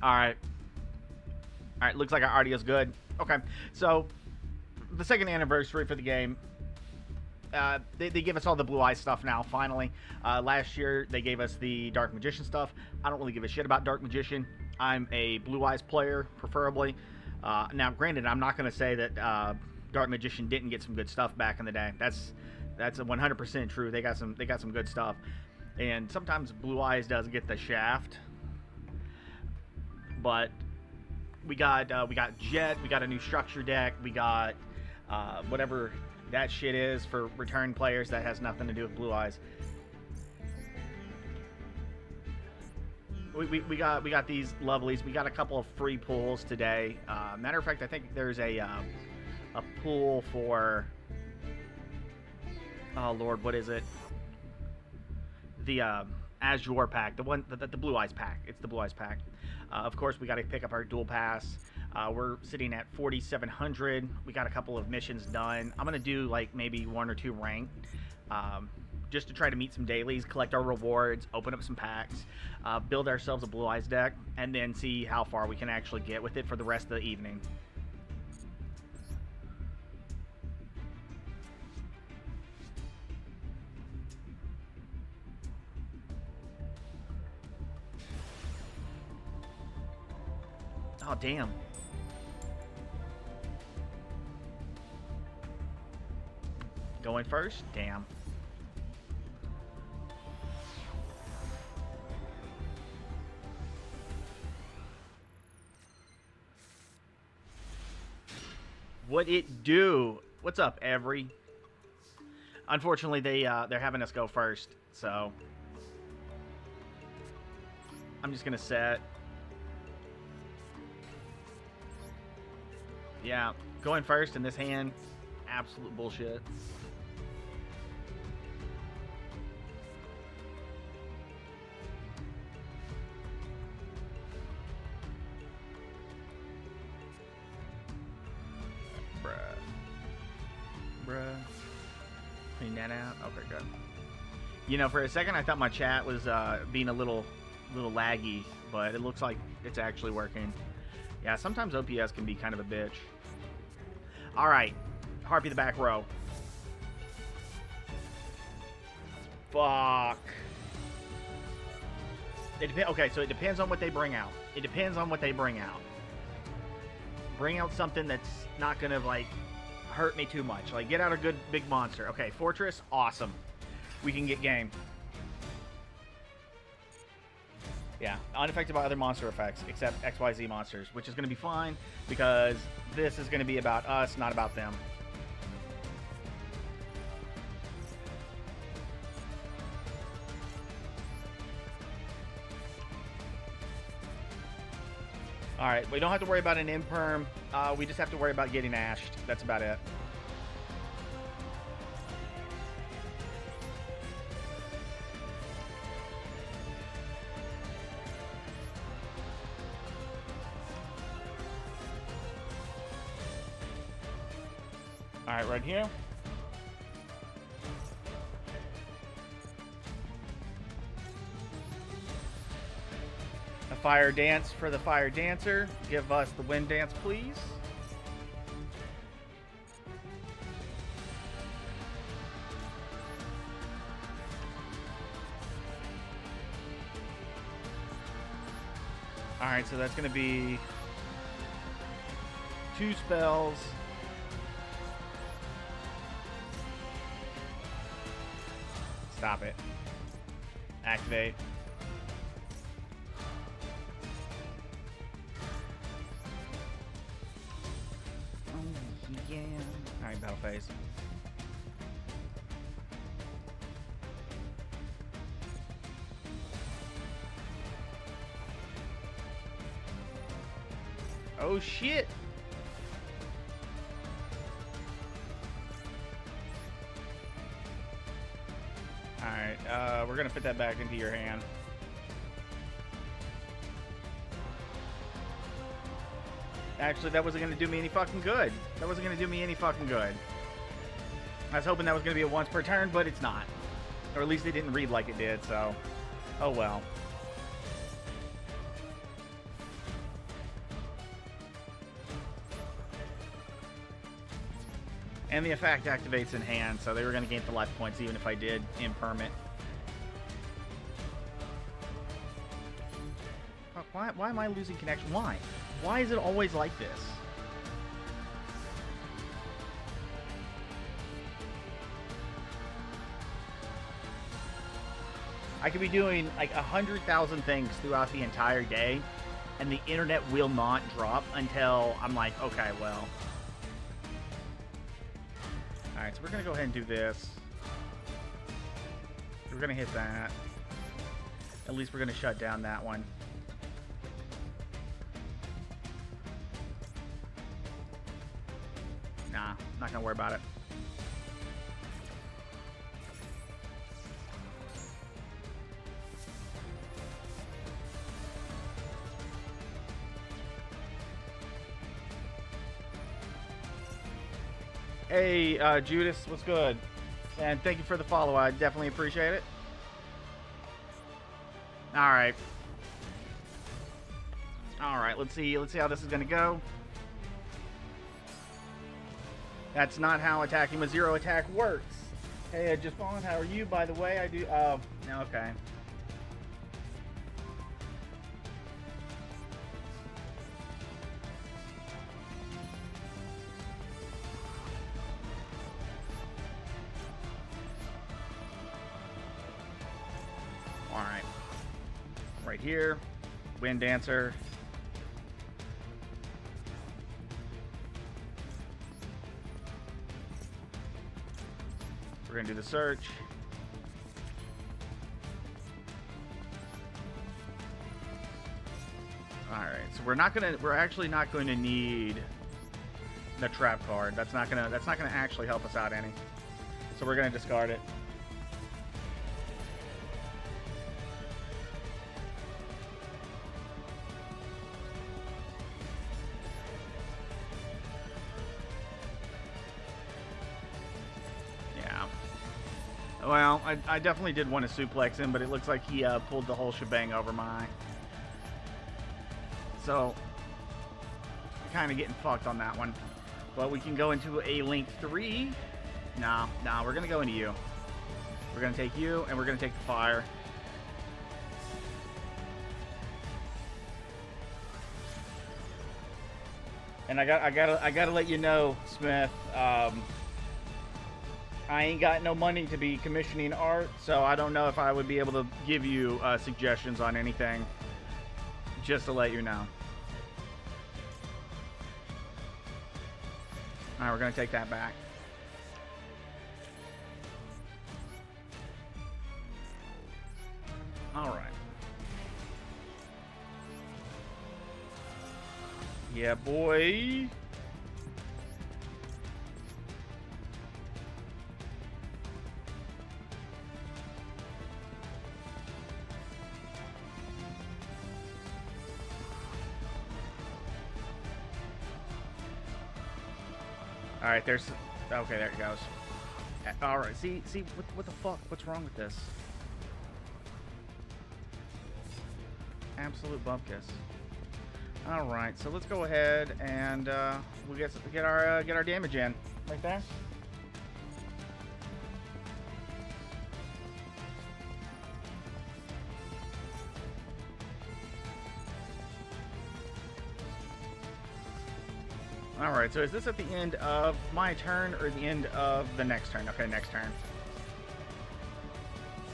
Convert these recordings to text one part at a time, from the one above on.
Alright. Alright, looks like our audio's good. Okay, so the second anniversary for the game. They give us all the Blue Eyes stuff now, finally. Last year, they gave us the Dark Magician stuff. I don't really give a shit about Dark Magician. I'm a Blue Eyes player, preferably. Now, granted, I'm not going to say that Dark Magician didn't get some good stuff back in the day. That's 100% true. They got some good stuff. And sometimes Blue Eyes does get the shaft. But we got Jet, we got a new structure deck, we got whatever that shit is for return players that has nothing to do with Blue Eyes. We got these lovelies. We got a couple of free pulls today. Matter of fact, I think there's a pool for, oh Lord, what is it? The Azure pack, the Blue Eyes pack. It's the Blue Eyes pack. Of course, we got to pick up our dual pass. We're sitting at 4,700. We got a couple of missions done. I'm gonna do like maybe 1 or 2 ranked, just to try to meet some dailies, collect our rewards, open up some packs, build ourselves a Blue Eyes deck, and then see how far we can actually get with it for the rest of the evening. Oh, damn. Going first? Damn. What it do? What's up, Every? Unfortunately, they're having us go first, so I'm just gonna set. Yeah, going first in this hand, absolute bullshit. Bruh. Clean that out. Okay, good. You know, for a second I thought my chat was being a little laggy, but it looks like it's actually working. Yeah, sometimes OPS can be kind of a bitch. Alright, Harpy the back row. Fuck. Okay, so it depends on what they bring out. It depends on what they bring out. Bring out something that's not gonna, like, hurt me too much. Like, get out a good big monster. Okay, Fortress, awesome. We can get game. Yeah, unaffected by other monster effects, except XYZ monsters, which is going to be fine, because this is going to be about us, not about them. Alright, we don't have to worry about an imperm, we just have to worry about getting ashed. That's about it. Alright, right here. A fire dance for the fire dancer. Give us the wind dance, please. Alright, so that's going to be 2 spells. Stop it. Activate. Oh, yeah. Alright, battle phase. Oh, shit. Alright, we're gonna put that back into your hand. Actually, that wasn't gonna do me any fucking good. That wasn't gonna do me any fucking good. I was hoping that was gonna be a once per turn, but it's not. Or at least it didn't read like it did, so... Oh well. And the effect activates in hand, so they were going to gain the life points even if I did impermit. Fuck, why am I losing connection? Why? Why is it always like this? I could be doing like 100,000 things throughout the entire day, and the internet will not drop until I'm like, okay, well. Alright, so we're going to go ahead and do this. We're going to hit that. At least we're going to shut down that one. Nah, not going to worry about it. Hey, Judas, what's good? And thank you for the follow. I definitely appreciate it. Alright. Alright, let's see how this is going to go. That's not how attacking with zero attack works. Hey, I just found. How are you, by the way? I do. Oh, okay. Alright. Right here. Wind Dancer. We're gonna do the search. Alright, so we're actually not going to need the trap card. That's not gonna actually help us out any. So we're gonna discard it. Well, I definitely did want to suplex him, but it looks like he pulled the whole shebang over my eye. So, kind of getting fucked on that one. But we can go into a Link 3. Nah, we're going to go into you. We're going to take you, and we're going to take the fire. And I gotta let you know, Smith, I ain't got no money to be commissioning art, so I don't know if I would be able to give you suggestions on anything. Just to let you know. Alright, we're going to take that back. Alright. Yeah, boy. All right, there's... Okay, there it goes. All right, see, what the fuck? What's wrong with this? Absolute bupkis. All right, so let's go ahead and we'll get our damage in right there. Alright, so is this at the end of my turn or the end of the next turn? Okay, next turn.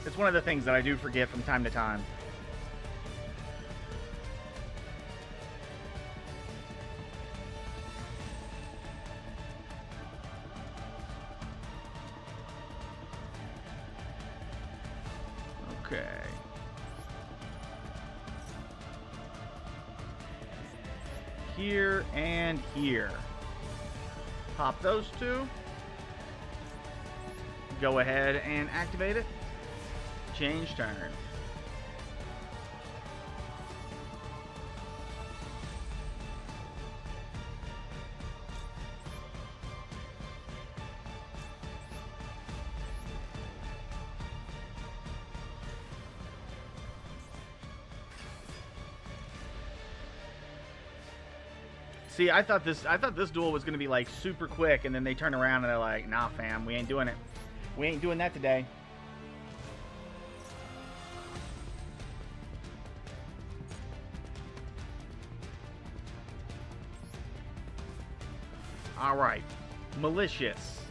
It's one of the things that I do forget from time to time. Okay. Here and here. Pop those two. Go ahead and activate it. Change turn. See, I thought this duel was gonna be like super quick, and then they turn around and they're like, "Nah, fam, we ain't doing it. We ain't doing that today." All right, malicious.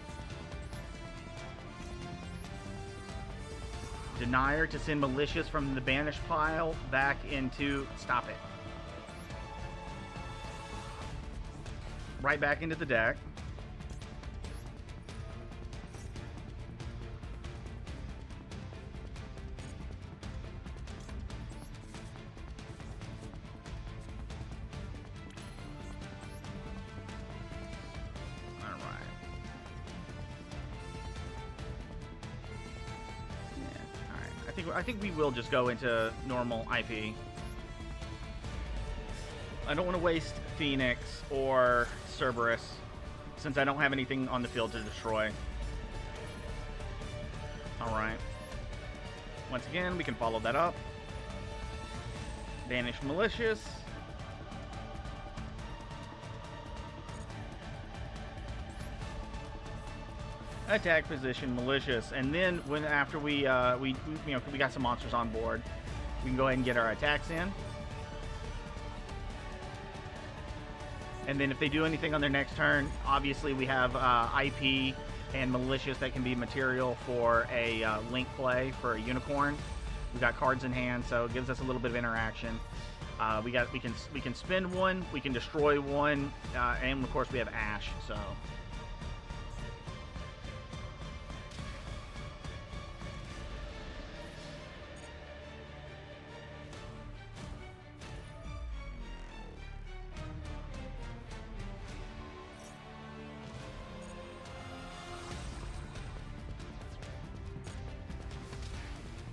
Denier to send malicious from the banished pile back into. Stop it. Right back into the deck. All right. Yeah. All right. I think we will just go into normal IP. I don't want to waste Phoenix or Cerberus, since I don't have anything on the field to destroy. Alright. Once again, we can follow that up. Banish Malicious. Attack position Malicious. And then when after we got some monsters on board, we can go ahead and get our attacks in. And then if they do anything on their next turn, obviously we have IP and Malicious that can be material for a link play for a unicorn. We got cards in hand, so it gives us a little bit of interaction. We can spend one, we can destroy one, and of course we have Ash. So.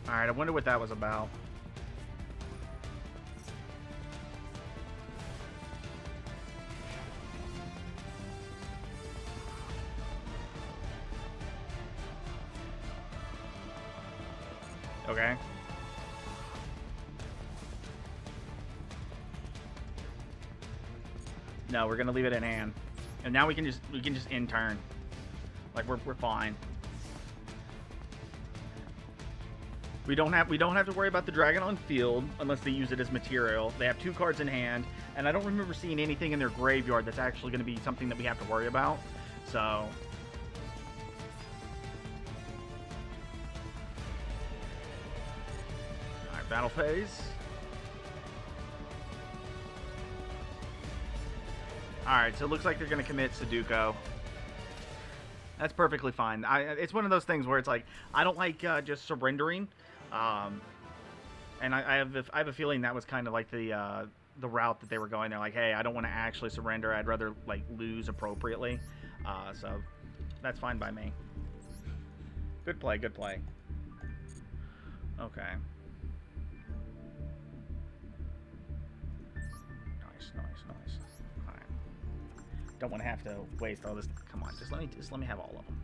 Alright, I wonder what that was about. Okay. No, we're gonna leave it in hand. And now we can just end turn. Like we're fine. We don't have to worry about the dragon on field unless they use it as material. They have 2 cards in hand, and I don't remember seeing anything in their graveyard that's actually going to be something that we have to worry about. So, all right, battle phase. All right, so it looks like they're going to commit Sudoku. That's perfectly fine. It's one of those things where it's like I don't like just surrendering. And I have a feeling that was kind of like the route that they were going. They're like, hey, I don't want to actually surrender. I'd rather like lose appropriately. So that's fine by me. Good play, good play. Okay. Nice. All right. Don't want to have to waste all this. Come on, just let me have all of them.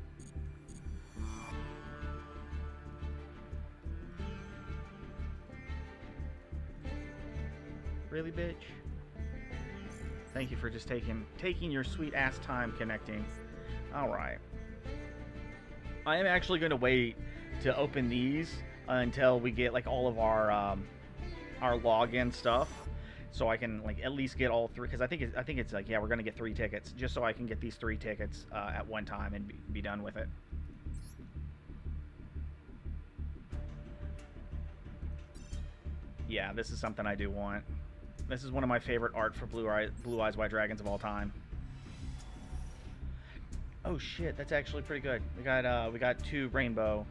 Really, bitch? Thank you for just taking your sweet ass time connecting. All right. I am actually going to wait to open these until we get like all of our login stuff, so I can like at least get all 3. Because I think it's like, yeah, we're going to get 3 tickets, just so I can get these 3 tickets at one time and be done with it. Yeah, this is something I do want. This is one of my favorite art for Blue Eyes White Dragons of all time. Oh shit, that's actually pretty good. We got 2 rainbow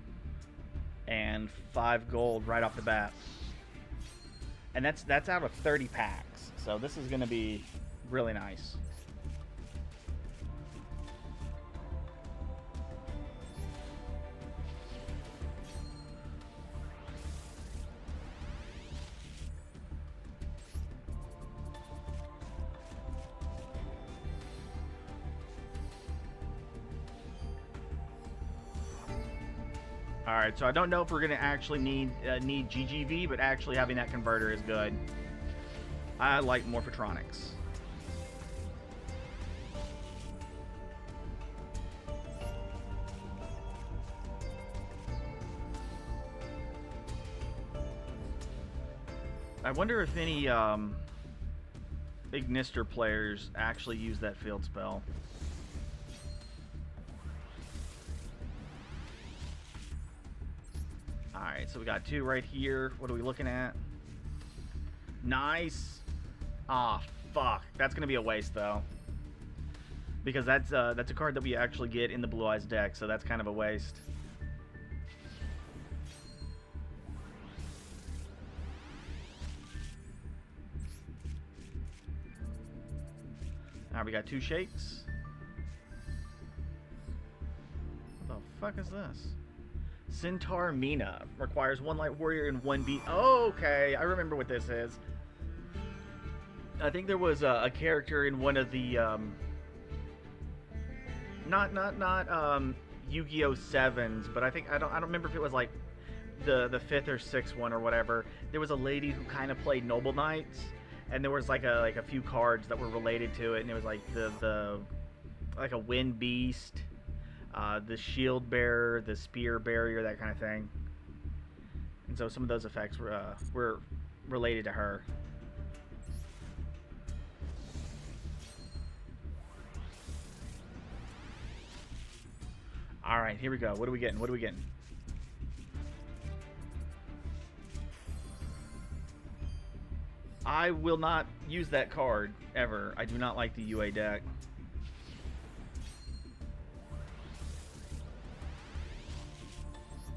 and 5 gold right off the bat. And that's out of 30 packs. So this is going to be really nice. Alright, so I don't know if we're going to actually need GGV, but actually having that converter is good. I like Morphotronics. I wonder if any Ignister players actually use that field spell. Alright, so we got 2 right here. What are we looking at? Nice. Ah, fuck. That's going to be a waste, though. Because that's a card that we actually get in the Blue Eyes deck, so that's kind of a waste. Alright, we got 2 shakes. What the fuck is this? Centaur Mina. Requires 1 Light Warrior and 1 beat. Oh, okay. I remember what this is. I think there was a character in one of the, not Yu-Gi-Oh 7s, but I don't remember if it was like the 5th or 6th one or whatever. There was a lady who kind of played Noble Knights, and there was like a few cards that were related to it, and it was like the like a Wind Beast, the Shield Bearer, the Spear Barrier, that kind of thing. And so some of those effects were related to her. All right, here we go. What are we getting? What are we getting? I will not use that card ever. I do not like the UA deck.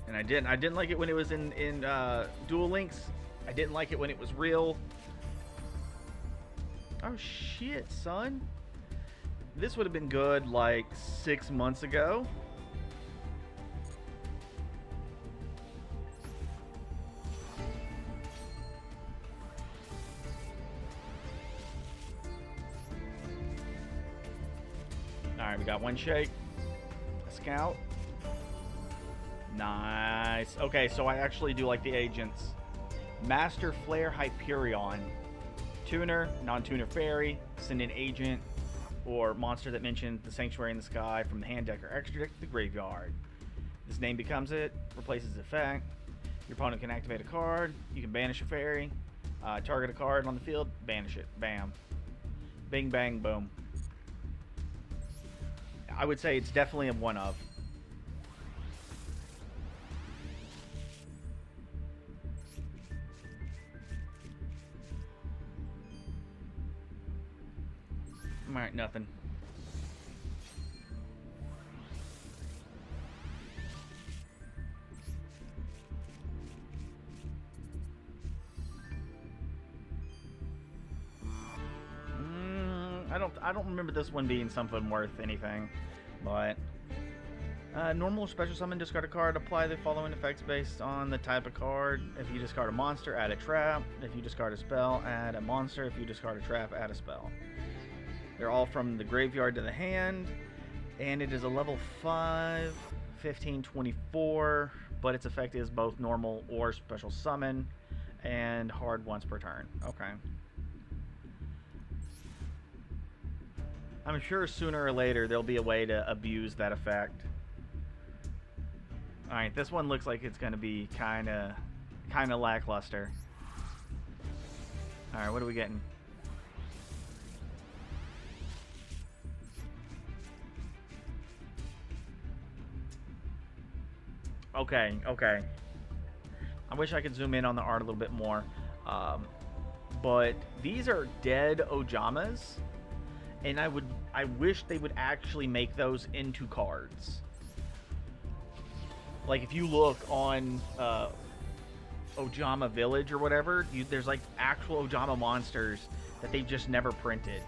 And I didn't like it when it was in Duel Links. I didn't like it when it was real. Oh shit, son. This would have been good like 6 months ago. Alright, we got 1 shake. A scout. Nice. Okay, so I actually do like the agents. Master Flare Hyperion. Tuner, non-tuner fairy, send an agent or monster that mentions the Sanctuary in the Sky from the hand deck or extra deck to the graveyard. This name becomes it, replaces the effect. Your opponent can activate a card. You can banish a fairy. Target a card on the field, banish it. Bam. Bing, bang, boom. I would say it's definitely a one of. Alright, nothing. I don't remember this one being something worth anything, but normal or special summon, discard a card, apply the following effects based on the type of card. If you discard a monster, add a trap. If you discard a spell, add a monster. If you discard a trap, add a spell. They're all from the graveyard to the hand, and it is a level 5, 15/24, but its effect is both normal or special summon, and hard once per turn. Okay. I'm sure sooner or later there'll be a way to abuse that effect. Alright, this one looks like it's going to be kind of lackluster. Alright, what are we getting? Okay, okay. I wish I could zoom in on the art a little bit more. But these are dead Ojamas, and I wish they would actually make those into cards. Like if you look on Ojama Village or whatever, there's like actual Ojama monsters that they've just never printed.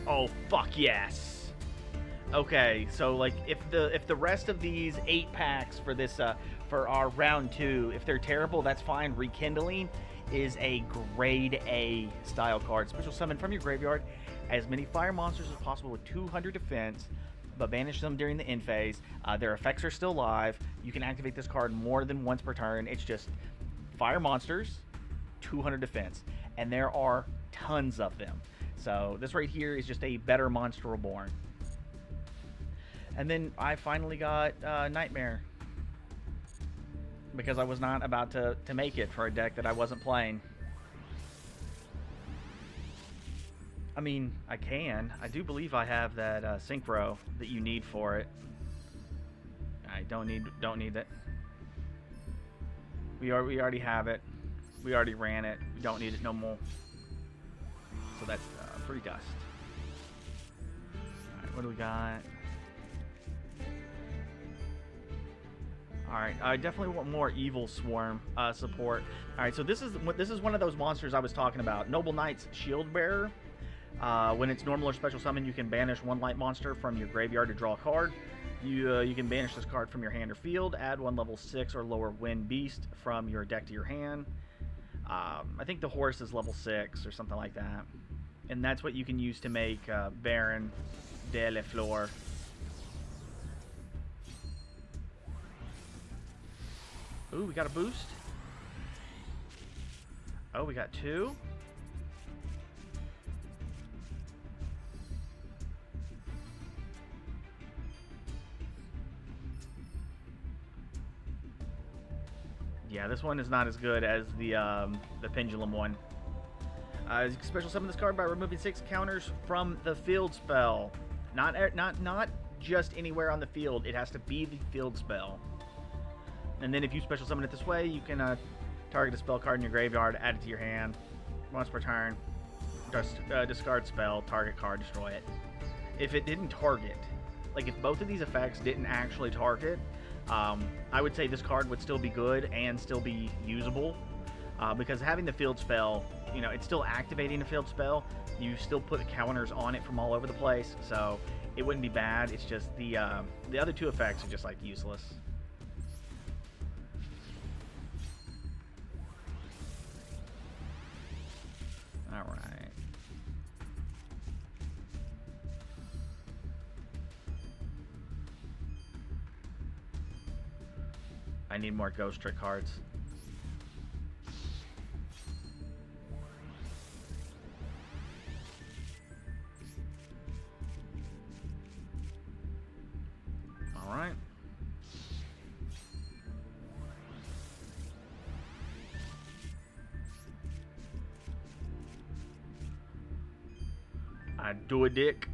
Oh fuck yes. Okay, so like if the rest of these 8 packs for this for our round 2, if they're terrible, that's fine. Rekindling is a grade A style card. Special summon from your graveyard as many fire monsters as possible with 200 defense, but banish them during the end phase. Their effects are still live. You can activate this card more than once per turn. It's just fire monsters, 200 defense, and there are tons of them. So this right here is just a better Monster Reborn. And then I finally got Nightmare. because I was not about to make it for a deck that I wasn't playing. I mean, I can. I do believe I have that synchro that you need for it. I don't need it. We already have it. We already ran it. We don't need it no more. So that's free dust. All right, what do we got? All right, I definitely want more Evil Swarm support. All right, so this is one of those monsters I was talking about. Noble Knight's Shield Bearer. When it's normal or special summon, you can banish one light monster from your graveyard to draw a card. You can banish this card from your hand or field. Add one level 6 or lower wind beast from your deck to your hand. I think the horse is level 6 or something like that. And that's what you can use to make Baron de la Fleur. Ooh, we got a boost. Oh, we got 2. Yeah, this one is not as good as the pendulum one. You can special summon this card by removing 6 counters from the field spell. Not just anywhere on the field. It has to be the field spell. And then if you special summon it this way, you can target a spell card in your graveyard, add it to your hand. Once per turn, discard spell, target card, destroy it. If it didn't target, like if both of these effects didn't actually target, I would say this card would still be good and still be usable, because having the field spell, you know, it's still activating a field spell. You still put counters on it from all over the place, so it wouldn't be bad. It's just the other 2 effects are just like useless. All right. I need more ghost trick cards. All right. I do a dick.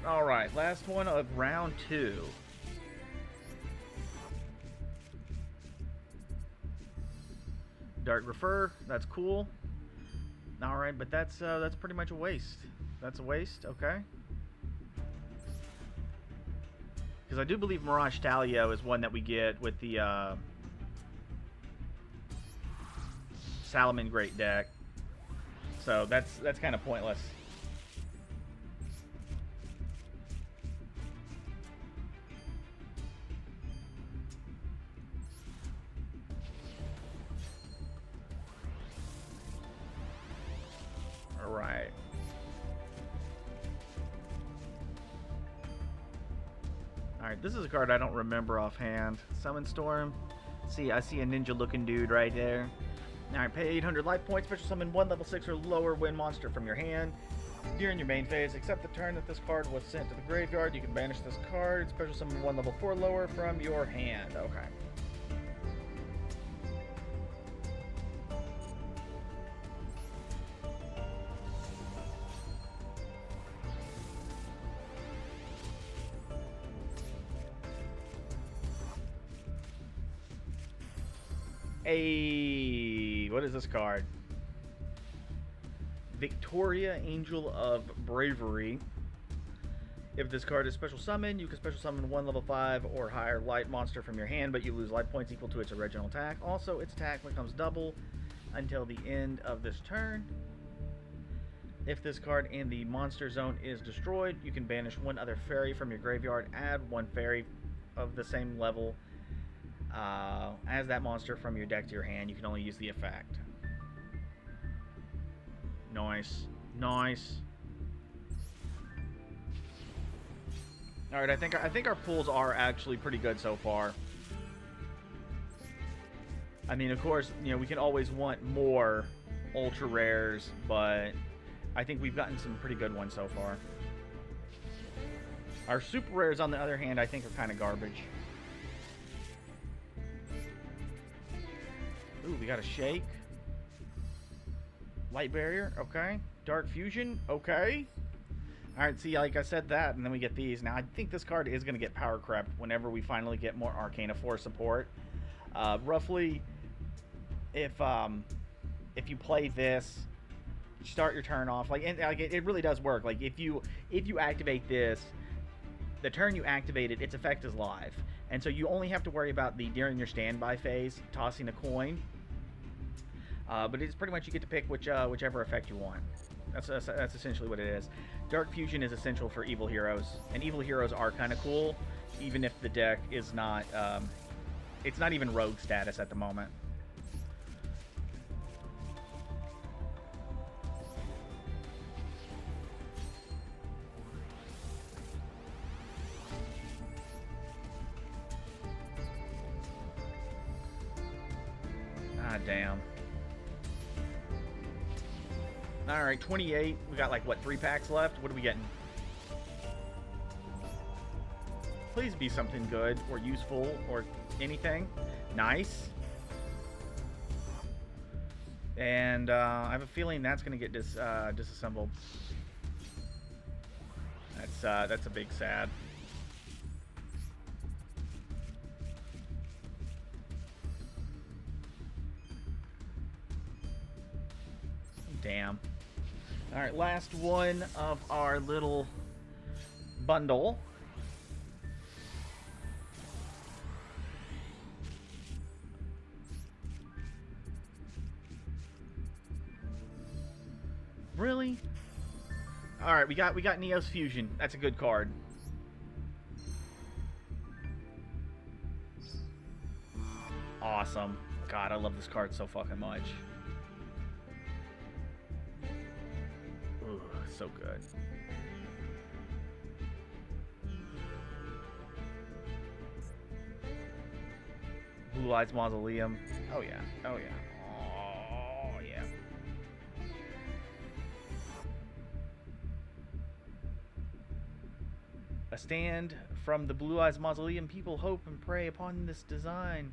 All right, last one of round 2. Dark Refer, that's cool. All right, but that's pretty much a waste. That's a waste, okay. Because I do believe Mirage Talio is one that we get with the Salaman Great deck. So that's kind of pointless. Alright. Alright, this is a card I don't remember offhand. Summon Storm. See, I see a ninja looking dude right there. Alright, pay 800 life points, special summon 1 level 6 or lower wind monster from your hand. During your main phase, except the turn that this card was sent to the graveyard, you can banish this card, special summon 1 level 4 lower from your hand. Okay. Hey, what is this card? Victoria, Angel of Bravery. If this card is special summon, you can special summon 1 level 5 or higher light monster from your hand, but you lose life points equal to its original attack. Also, its attack becomes double until the end of this turn. If this card in the monster zone is destroyed, you can banish 1 other fairy from your graveyard, add 1 fairy of the same level as that monster from your deck to your hand. You can only use the effect. Nice. Nice. All right, I think our pools are actually pretty good so far. I mean, of course, you know, we can always want more ultra rares, but I think we've gotten some pretty good ones so far. Our super rares, on the other hand, I think are kind of garbage. Ooh, we got a shake. Light barrier, okay. Dark fusion, okay. Alright, see, like I said that, and then we get these. Now, I think this card is going to get power crept whenever we finally get more Arcana 4 support. Roughly, if you play this, start your turn off, like, and like it really does work. Like, if you activate this, the turn you activate it, its effect is live. And so you only have to worry about the during your standby phase, tossing a coin. But it's pretty much you get to pick whichever effect you want. That's essentially what it is. Dark Fusion is essential for evil heroes, and evil heroes are kind of cool, even if the deck is not. It's not even rogue status at the moment. Ah, damn. Alright, 28. We got like, what, 3 packs left? What are we getting? Please be something good or useful or anything. Nice. And I have a feeling that's going to get disassembled. That's a big sad. Damn. Alright, last one of our little bundle. Really? Alright, we got Neos Fusion. That's a good card. Awesome. God, I love this card so fucking much. Ooh, so good. Blue Eyes Mausoleum. Oh yeah. Oh yeah. Oh yeah. A stand from the Blue Eyes Mausoleum. People hope and pray upon this design,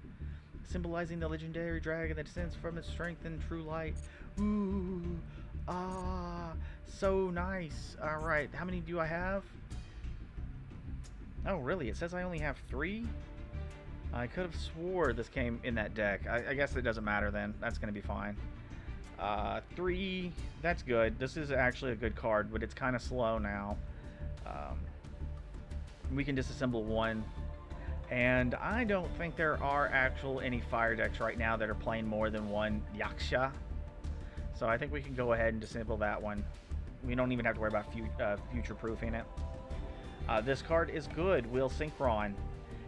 symbolizing the legendary dragon that descends from its strength and true light. Ooh. Ah, so nice. Alright, how many do I have? Oh, really? It says I only have 3? I could have swore this came in that deck. I guess it doesn't matter then. That's going to be fine. 3, that's good. This is actually a good card, but it's kind of slow now. We can disassemble 1. And I don't think there are any fire decks right now that are playing more than 1 Yaksha. So I think we can go ahead and disable that one. We don't even have to worry about future-proofing it. This card is good. Will Synchron.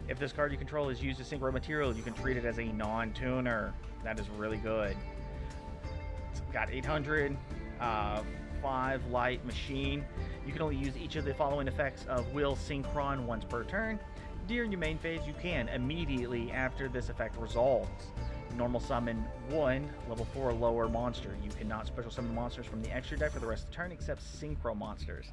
If this card you control is used as synchro material, you can treat it as a non-tuner. That is really good. It's got 800, 5 light machine. You can only use each of the following effects of Will Synchron once per turn. During your main phase, you can immediately after this effect resolves. Normal summon 1 level 4 or lower monster. You cannot special summon monsters from the extra deck for the rest of the turn except synchro monsters,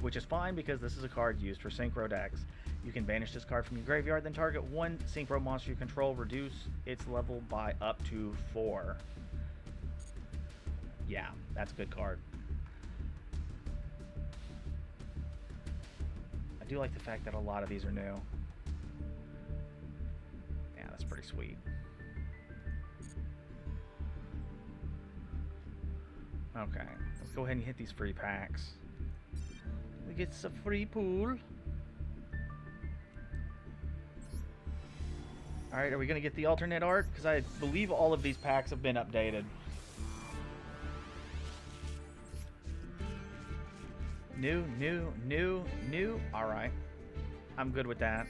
which is fine because this is a card used for synchro decks. You can banish this card from your graveyard, then target 1 synchro monster you control, reduce its level by up to 4. Yeah, that's a good card. I do like the fact that a lot of these are new. Yeah, that's pretty sweet. Okay, let's go ahead and hit these free packs. We get some free pool. Alright, are we going to get the alternate art? Because I believe all of these packs have been updated. New. Alright. I'm good with that.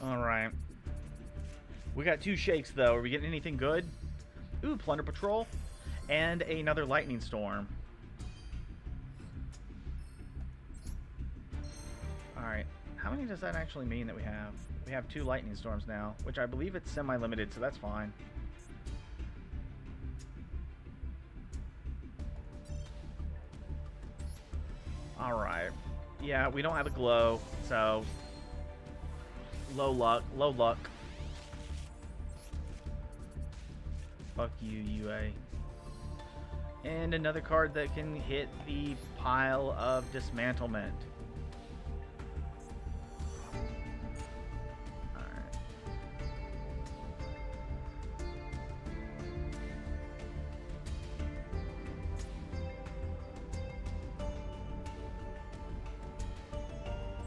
Alright. We got 2 shakes, though. Are we getting anything good? Ooh, Plunder Patrol. And another Lightning Storm. Alright. How many does that actually mean that we have? We have 2 Lightning Storms now, which I believe it's semi-limited, so that's fine. Alright. Yeah, we don't have a glow, so... Low luck. Low luck. Fuck you, UA. And another card that can hit the pile of dismantlement. Alright.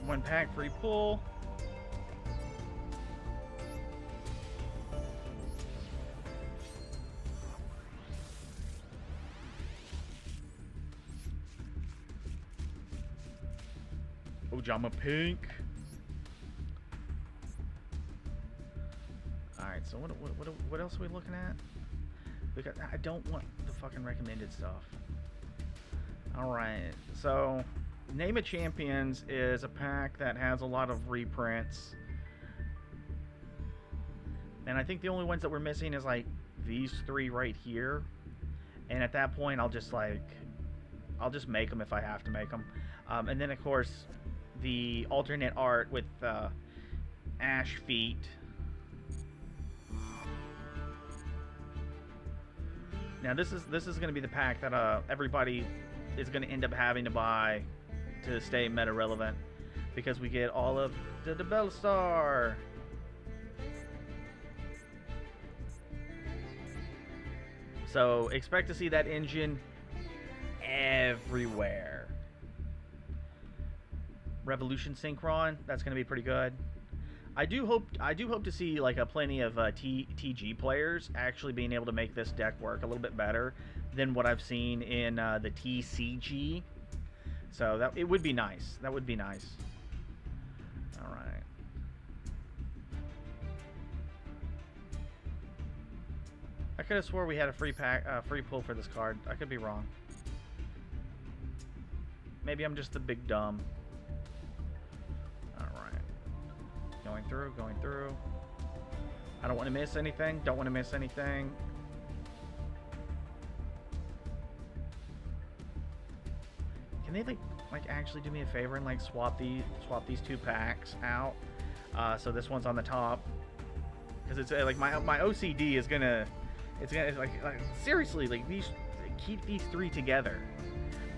One pack free pull. Ojama Pink. Alright, so what else are we looking at? Because I don't want the fucking recommended stuff. Alright, so Name of Champions is a pack that has a lot of reprints. And I think the only ones that we're missing is like these 3 right here. And at that point I'll just make them if I have to make them. And then of course the alternate art with Ash Feet. Now this is going to be the pack that everybody is going to end up having to buy to stay meta relevant, because we get all of the Bellstar. So expect to see that engine everywhere. Revolution Synchron, that's going to be pretty good. I do hope to see like plenty of TG players actually being able to make this deck work a little bit better than what I've seen in the TCG. So that it would be nice. That would be nice. All right. I could have swore we had a free pull for this card. I could be wrong. Maybe I'm just the big dumb. Going through. I don't want to miss anything. Don't want to miss anything. Can they like actually do me a favor and like swap these 2 packs out? So this one's on the top, because it's like my OCD is gonna, it's like seriously, like keep these 3 together.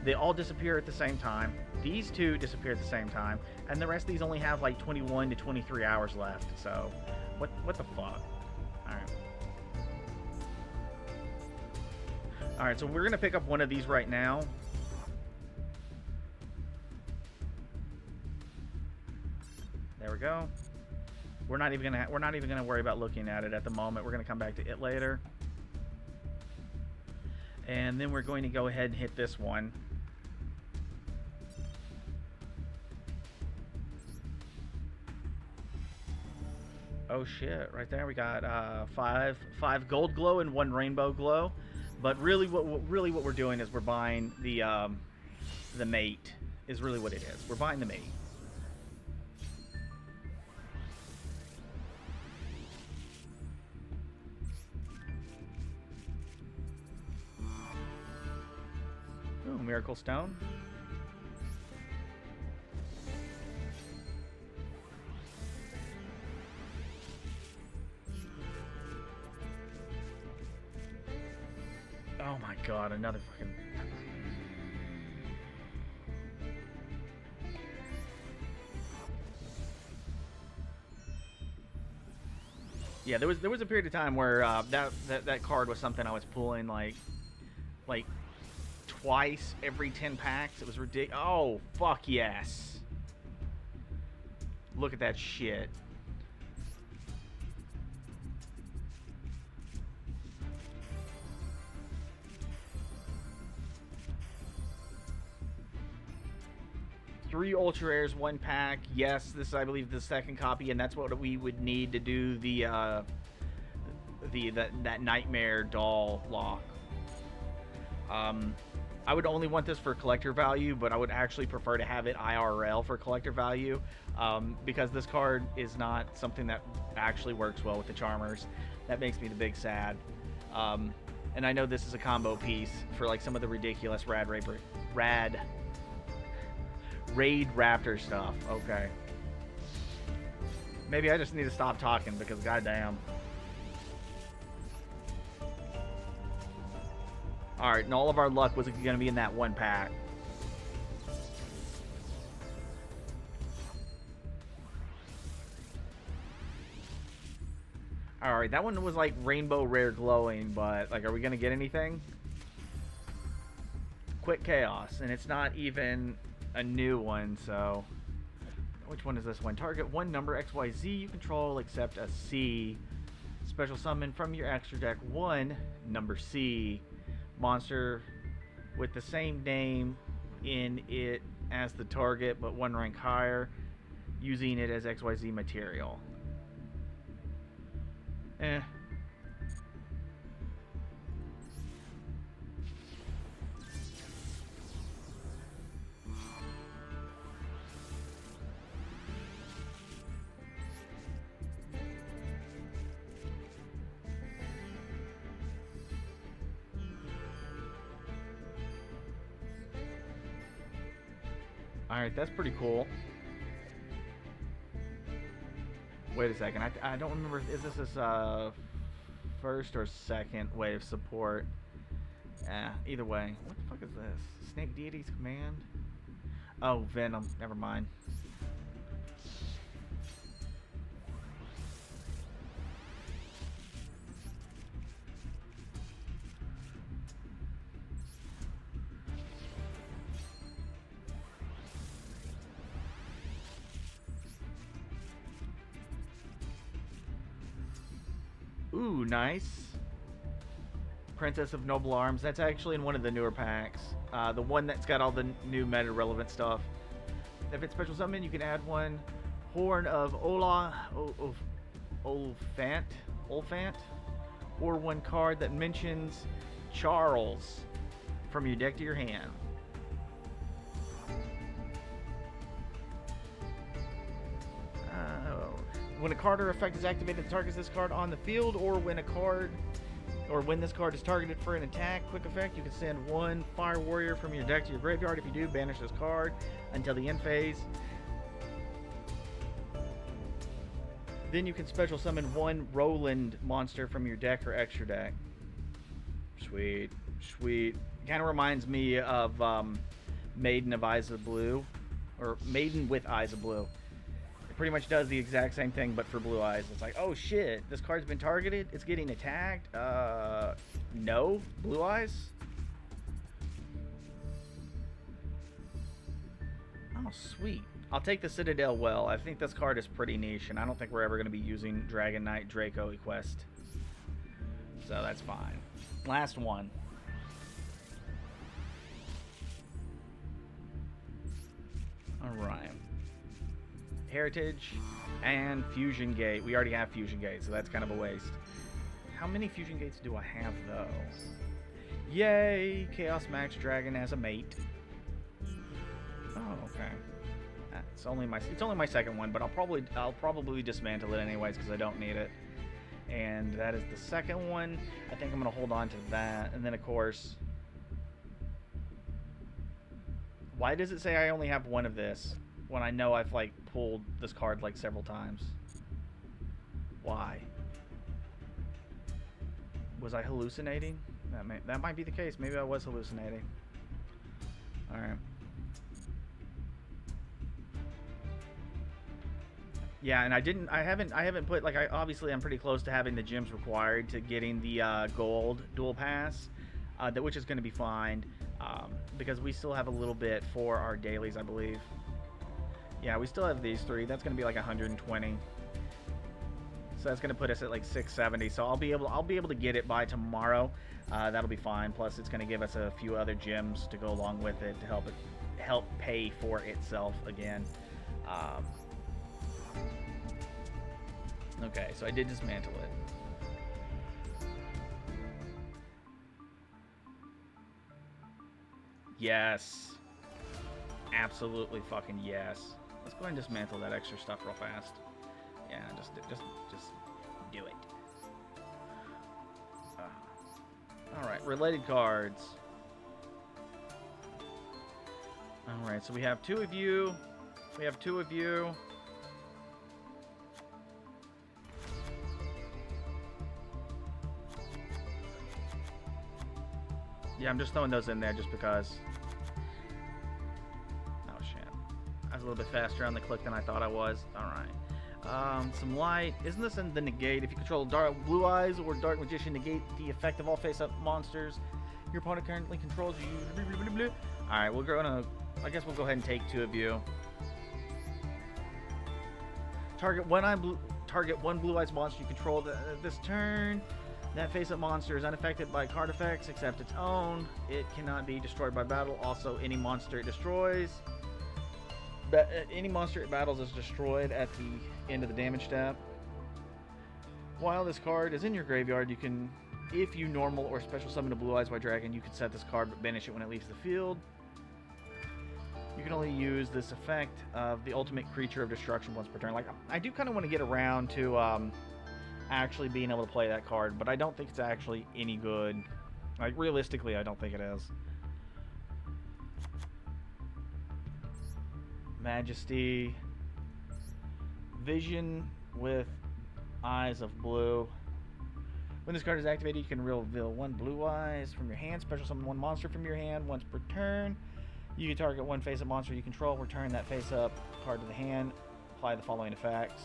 They all disappear at the same time. These 2 disappear at the same time, and the rest of these only have like 21 to 23 hours left. So, what the fuck? All right, so we're gonna pick up one of these right now. There we go. We're not even gonna worry about looking at it at the moment. We're gonna come back to it later, and then we're going to go ahead and hit this one. Oh shit! Right there, we got 5 gold glow and 1 rainbow glow. But really, what we're doing is we're buying the mate. Is really what it is. We're buying the mate. Ooh, Miracle Stone. Oh my god, another fucking... Yeah, there was a period of time where that card was something I was pulling like twice every 10 packs. It was ridiculous. Oh, fuck yes. Look at that shit. 3 ultra rares, 1 pack. Yes, this is, I believe, the second copy, and that's what we would need to do that nightmare doll lock. I would only want this for collector value, but I would actually prefer to have it IRL for collector value, because this card is not something that actually works well with the Charmers. That makes me the big sad. And I know this is a combo piece for like some of the ridiculous Raid Raptor stuff. Okay. Maybe I just need to stop talking because goddamn. Alright, and all of our luck was going to be in that 1 pack. Alright, that one was like rainbow rare glowing, but like, are we going to get anything? Quick Chaos, and it's not even a new one, so... Which one is this one? Target one number XYZ you control except a C. Special summon from your extra deck one number C. Monster with the same name in it as the target but 1 rank higher, using it as XYZ material. Alright, that's pretty cool. Wait a second, I don't remember, is this his first or second wave support? Either way. What the fuck is this? Snake Deity's Command? Oh, Venom, never mind. Ooh, nice. Princess of Noble Arms. That's actually in one of the newer packs. The one that's got all the new meta-relevant stuff. If it's special summon, you can add one Horn of Olfant, or one card that mentions Charles from your deck to your hand. When a card or effect is activated that targets this card on the field, or when this card is targeted for an attack, quick effect, you can send one Fire Warrior from your deck to your graveyard. If you do, banish this card until the end phase. Then you can special summon one Roland monster from your deck or extra deck. Sweet, sweet. Kind of reminds me of Maiden of Eyes of Blue, or Maiden with Eyes of Blue. Pretty much does the exact same thing, but for blue eyes. It's like, oh shit, this card's been targeted, it's getting attacked. No, blue eyes. Oh, sweet. I'll take the Citadel Well. I think this card is pretty niche, and I don't think we're ever going to be using Dragon Knight Draco Equest, so that's fine. Last one. All right. Heritage and Fusion Gate. We already have Fusion Gate, so that's kind of a waste. How many Fusion Gates do I have, though? Yay! Chaos Max Dragon as a mate. Oh, okay. It's only my second one, but I'll probably dismantle it anyways because I don't need it. And that is the second one. I think I'm gonna hold on to that, and then of course. Why does it say I only have one of this when I know I've like pulled this card like several times? Why? Was I hallucinating? That might be the case. Maybe I was hallucinating. All right. Yeah, and I haven't put, like, obviously I'm pretty close to having the gems required to getting the gold dual pass, which is going to be fine, because we still have a little bit for our dailies, I believe. Yeah, we still have these three. That's going to be like 120. So that's going to put us at like 670. So I'll be able to get it by tomorrow. That'll be fine. Plus, it's going to give us a few other gems to go along with it to help it help pay for itself again. Um, okay, so I did dismantle it. Yes. Absolutely fucking yes. Let's go ahead and dismantle that extra stuff real fast. Yeah, just do it. Alright, related cards. Alright, so we have two of you. We have two of you. Yeah, I'm just throwing those in there just because. Oh, shit. I was a little bit faster on the click than I thought I was. Alright. Some light. Isn't this in the negate? If you control dark blue eyes or dark magician, negate the effect of all face-up monsters your opponent currently controls you. Alright, we're gonna. I guess we'll go ahead and take two of you. Target one blue eyes monster you control this turn. That face-up monster is unaffected by card effects except its own. It cannot be destroyed by battle. Also, any monster it destroys. Any monster it battles is destroyed at the end of the damage step. While this card is in your graveyard, you can, if you normal or special summon a Blue Eyes White Dragon, you can set this card but banish it when it leaves the field. You can only use this effect of the ultimate creature of destruction once per turn. Like, I do kind of want to get around to actually being able to play that card, but I don't think it's actually any good. Like, realistically, I don't think it is. Majesty. Vision with eyes of blue. When this card is activated, you can reveal one blue eyes from your hand, special summon one monster from your hand once per turn. You can target one face-up monster you control, return that face-up card to the hand, apply the following effects.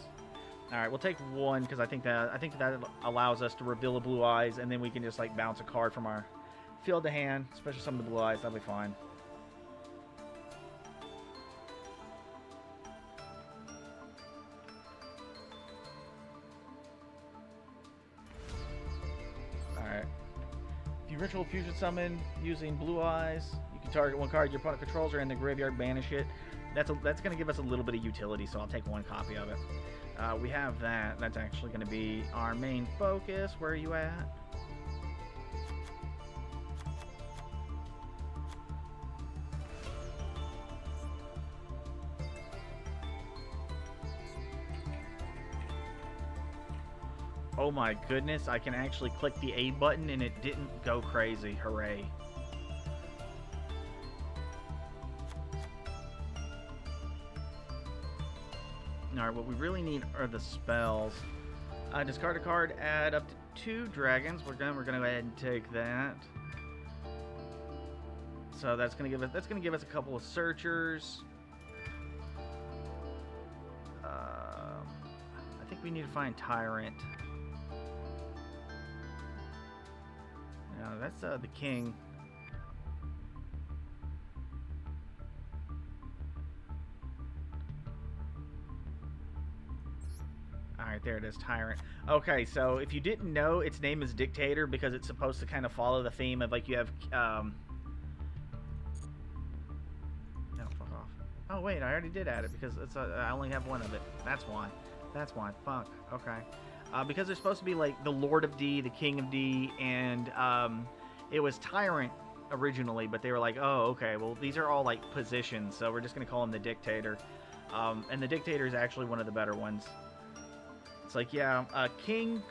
Alright, we'll take one because I think that allows us to reveal the blue eyes, and then we can just like bounce a card from our field to hand, special summon the blue eyes, that'll be fine. Alright. If you ritual fusion summon using blue eyes, you can target one card your opponent controls or in the graveyard, banish it. That's going to give us a little bit of utility, so I'll take one copy of it. We have that. That's actually going to be our main focus. Where are you at? Oh my goodness, I can actually click the A button and it didn't go crazy. Hooray. Alright, what we really need are the spells. Discard a card, add up to 2 dragons. We're gonna go ahead and take that. So that's gonna give us a couple of searchers. I think we need to find Tyrant. No, that's the king. Alright, there it is, Tyrant. Okay, so if you didn't know, its name is Dictator because it's supposed to kind of follow the theme of, like, you have, no, fuck off. Oh, wait, I already did add it because it's I only have one of it. That's why. That's why. Fuck. Okay. Because they're supposed to be, like, the Lord of D, the King of D, and, it was Tyrant originally, but they were like, oh, okay, well, these are all, like, positions, so we're just gonna call him the Dictator. And the Dictator is actually one of the better ones. It's like, yeah, King,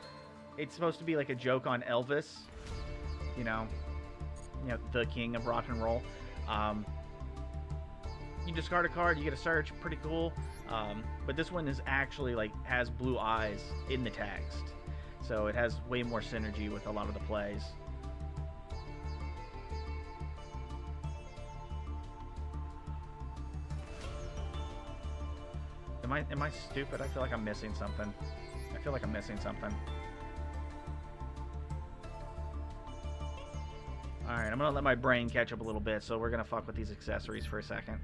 it's supposed to be like a joke on Elvis, you know, the king of rock and roll. You discard a card, you get a search, pretty cool. But this one is actually, like, has blue eyes in the text. So it has way more synergy with a lot of the plays. Am I stupid? I feel like I'm missing something. I feel like I'm missing something. Alright, I'm gonna let my brain catch up a little bit, so we're gonna fuck with these accessories for a second.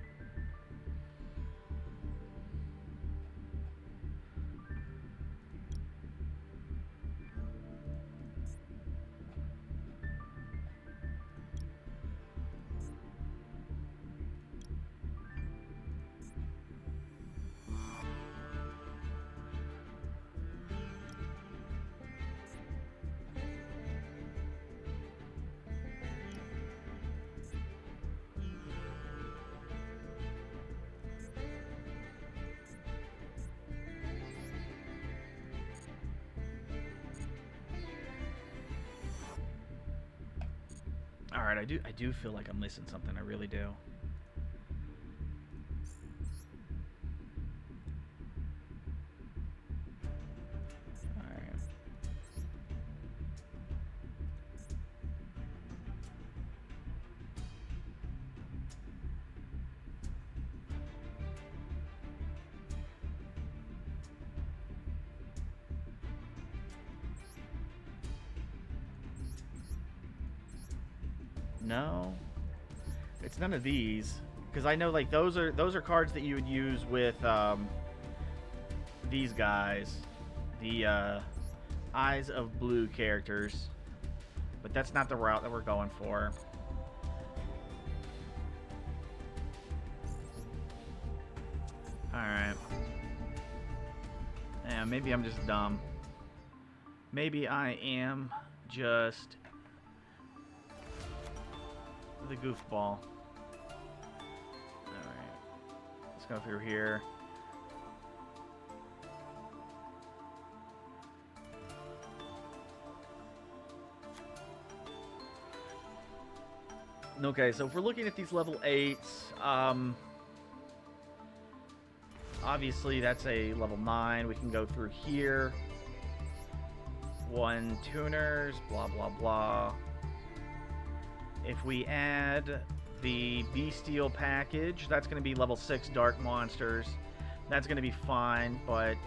Alright, I do feel like I'm missing something. I really do. Alright. No. It's none of these. Because I know like those are cards that you would use with these guys. The Eyes of Blue characters. But that's not the route that we're going for. Alright. Yeah, maybe I'm just dumb. Maybe I am just the goofball. Alright. Let's go through here. Okay, so if we're looking at these level 8s, obviously that's a level 9. We can go through here. 1 tuners, blah blah blah. If we add the Bestial package, that's going to be level 6 Dark Monsters. That's going to be fine, but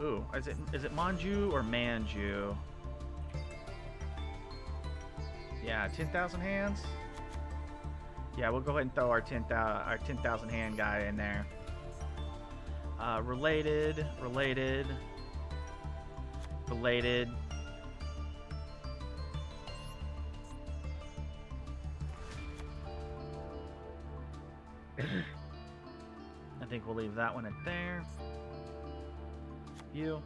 ooh, is it Manju or Manju? Yeah, 10,000 hands. Yeah, we'll go ahead and throw our 10,000 hand guy in there. Related. I think we'll leave that one at there. You.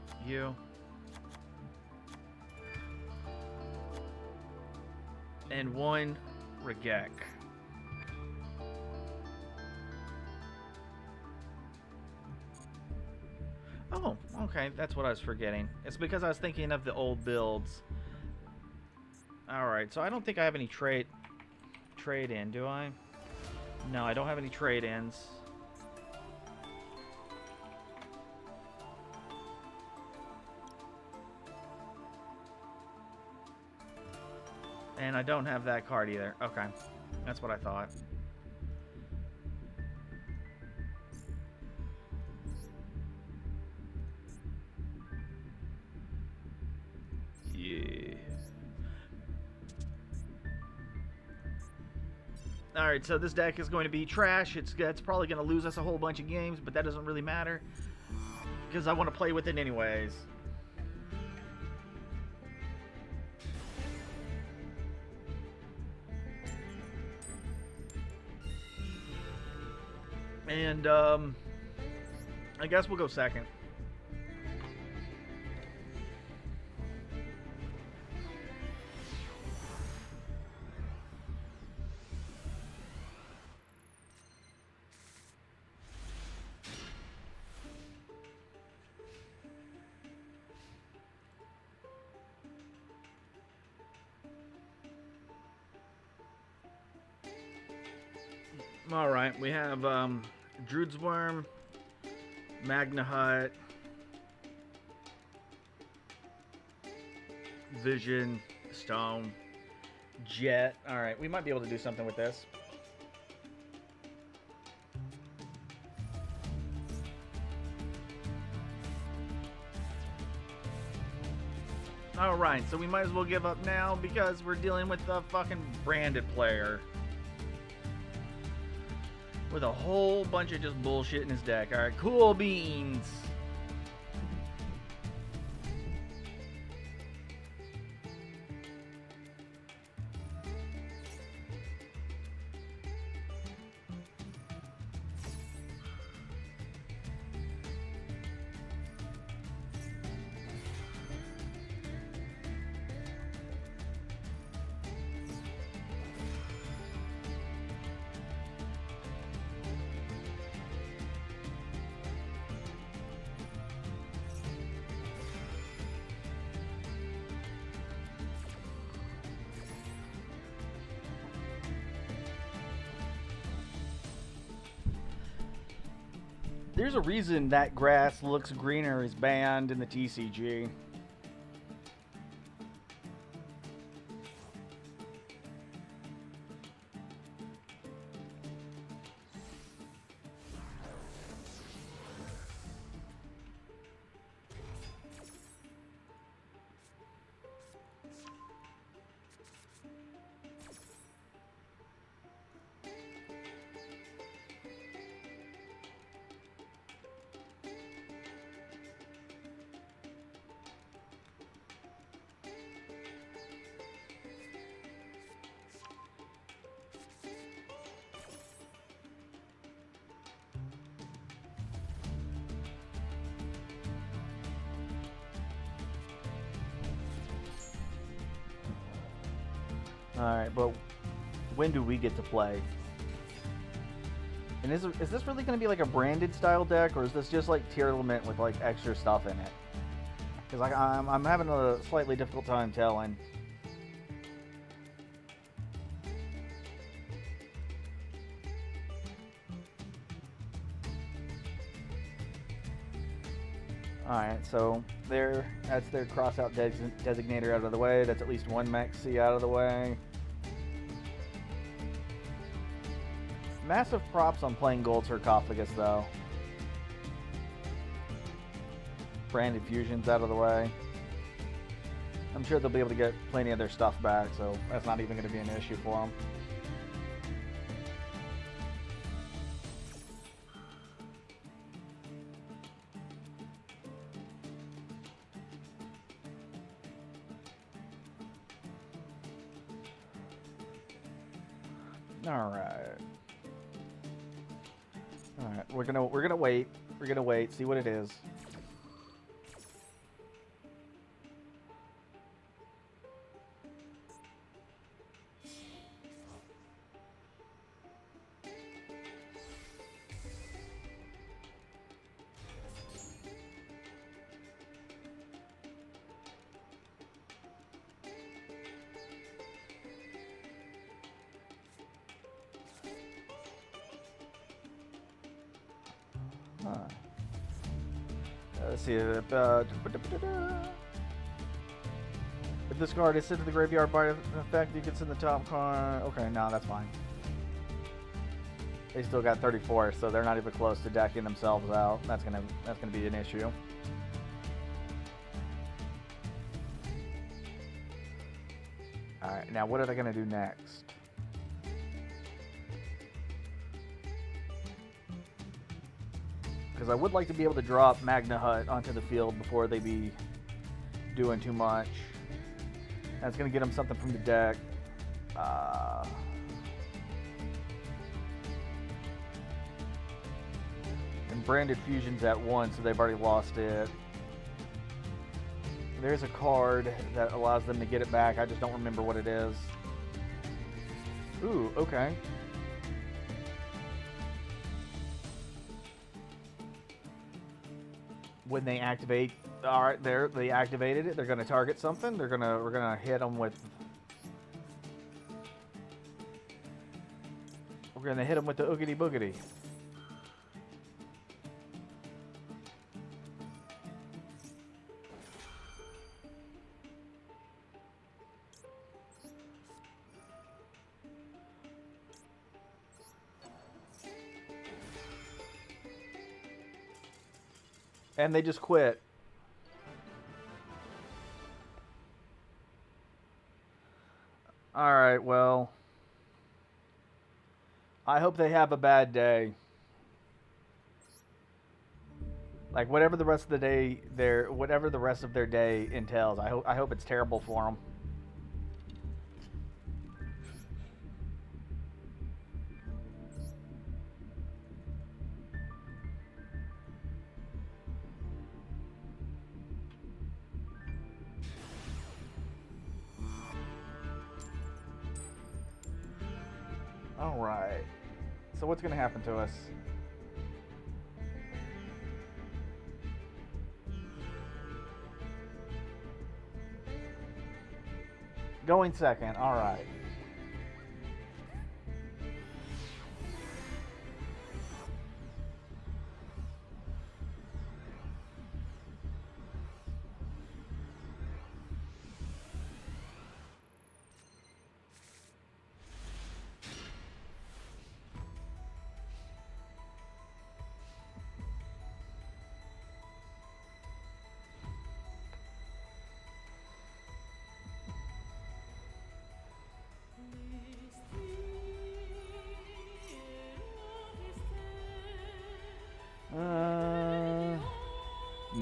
And 1 Regek. Oh, okay, that's what I was forgetting. It's because I was thinking of the old builds. Alright, so I don't think I have any trade-in, do I? No, I don't have any trade-ins. And I don't have that card either. Okay, that's what I thought. Yeah. Alright, so this deck is going to be trash. It's probably going to lose us a whole bunch of games, but that doesn't really matter. Because I want to play with it anyways. And, I guess we'll go second. Alright, we have, Druid's Worm, Magna Hut, Vision, Stone, Jet. Alright, we might be able to do something with this. Alright, so we might as well give up now because we're dealing with the fucking branded player. With a whole bunch of just bullshit in his deck. Alright, cool beans. There's a reason that grass looks greener is banned in the TCG. Alright, but when do we get to play? And is this really going to be like a branded style deck, or is this just like tier limit with like extra stuff in it? Because I'm having a slightly difficult time telling. Alright, so that's their crossout designator out of the way. That's at least one Maxi out of the way. Massive props on playing Gold Sarcophagus, though. Branded Fusion's out of the way. I'm sure they'll be able to get plenty of their stuff back, so that's not even going to be an issue for them. Alright, we're gonna wait. We're gonna wait, see what it is. Let's see. If this card is sent to the graveyard by effect, you can send the top card. Okay, no, that's fine. They still got 34, so they're not even close to decking themselves out. That's gonna be an issue. All right, now what are they gonna do next? Because I would like to be able to drop Magna Hut onto the field before they be doing too much. That's going to get them something from the deck. And Branded Fusion's at 1, so they've already lost it. There's a card that allows them to get it back. I just don't remember what it is. Ooh, okay. When they activate, all right, they activated it. They're going to target something. We're gonna hit them with. We're gonna hit them with the oogity boogity. And they just quit. Alright, well. I hope they have a bad day. Like, whatever the rest of the day, whatever the rest of their day entails, I hope it's terrible for them. Alright. So what's going to happen to us? Going second. Alright.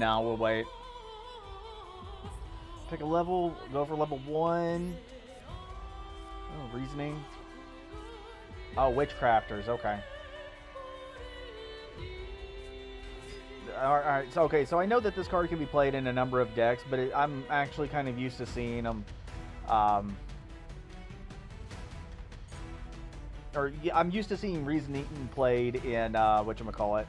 No, we'll wait. Pick a level. Go for level 1. Oh, reasoning. Oh, witchcrafters. Okay. Alright, so okay, so I know that this card can be played in a number of decks, but I'm actually kind of used to seeing them, or yeah, I'm used to seeing Reasoning played in, whatchamacallit.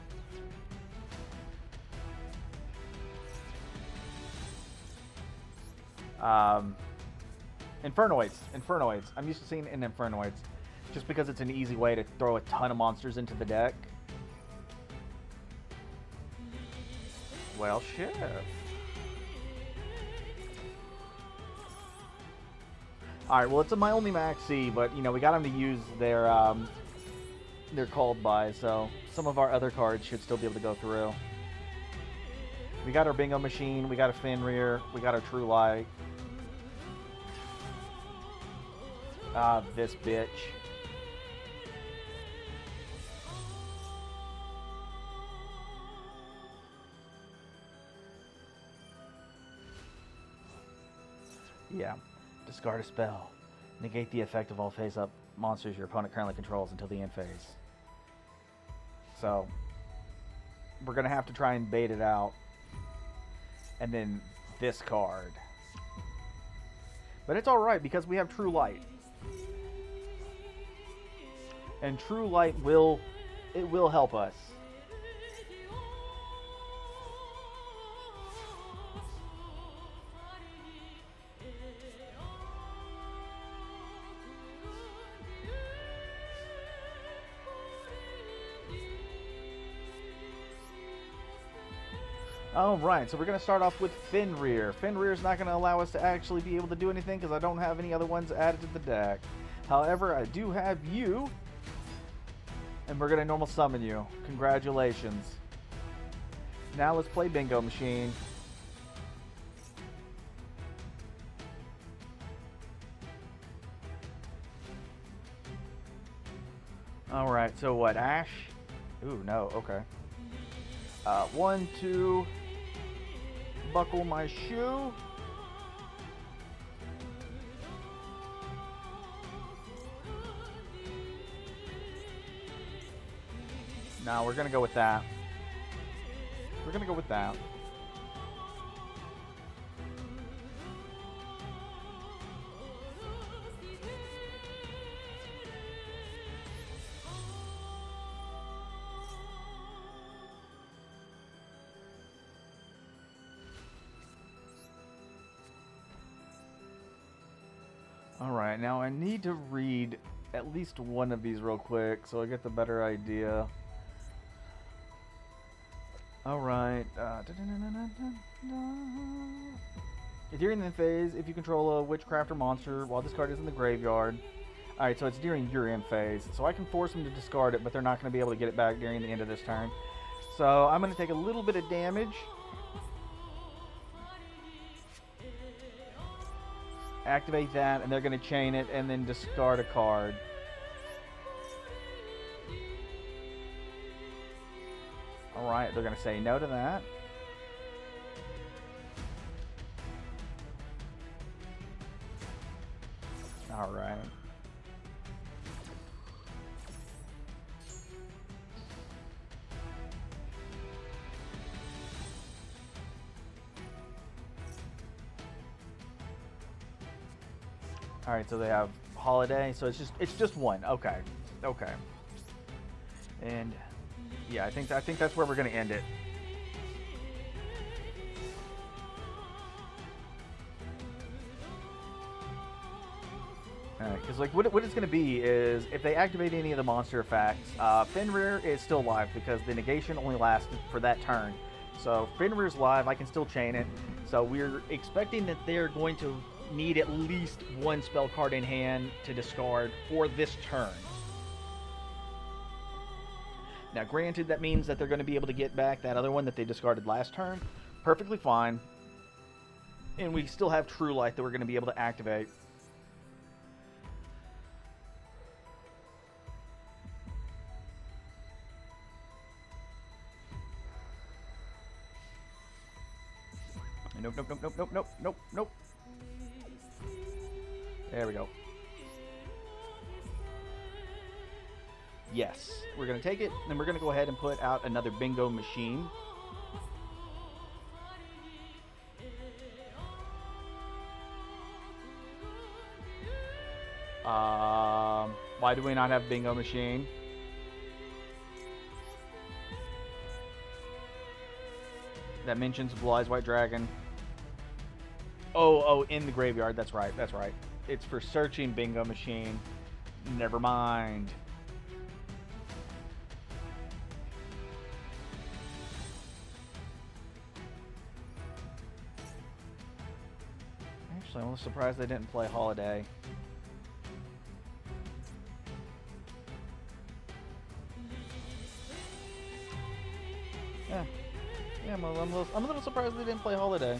Infernoids. I'm used to seeing it in Infernoids, just because it's an easy way to throw a ton of monsters into the deck. Well, shit. Alright, well, it's my only maxi, but, you know, we got them to use their called by, so some of our other cards should still be able to go through. We got our bingo machine, we got a Fenrir, we got our True Light. This bitch. Yeah. Discard a spell. Negate the effect of all face-up monsters your opponent currently controls until the end phase. So, we're going to have to try and bait it out. And then this card. But it's alright because we have True Light. And True Light will help us. Alright, so we're going to start off with Fenrir. Fenrir's not going to allow us to actually be able to do anything because I don't have any other ones added to the deck. However, I do have you. And we're going to normal summon you. Congratulations. Now let's play Bingo Machine. Alright, so what? Ash? Ooh, no, okay. 1, 2... Buckle my shoe. No, we're gonna go with that. We're gonna go with that. Alright, now I need to read at least one of these real quick so I get the better idea. Alright. During the phase, if you control a witchcraft or monster while this card is in the graveyard. Alright, so it's during your end phase. So I can force them to discard it, but they're not going to be able to get it back during the end of this turn. So I'm going to take a little bit of damage. Activate that, and they're going to chain it, and then discard a card. Alright, they're going to say no to that. Alright. Alright, so they have Holiday, so it's just one. Okay. Okay. And yeah, I think that's where we're gonna end it. Because like what it's gonna be is if they activate any of the monster effects, Fenrir is still live because the negation only lasts for that turn. So Fenrir's live, I can still chain it. So we're expecting that they're going to need at least one spell card in hand to discard for this turn. Now granted, that means that they're going to be able to get back that other one that they discarded last turn. Perfectly fine. And we still have True Light that we're going to be able to activate. nope, nope, nope, nope, nope, nope, nope, nope. There we go. Yes, we're going to take it, and we're going to go ahead and put out another bingo machine. Why do we not have bingo machine? That mentions Blue Eyes White Dragon. Oh, in the graveyard. That's right. That's right. It's for searching bingo machine. Never mind. Actually, I was surprised they didn't play Holiday. Yeah, I'm a little surprised they didn't play Holiday.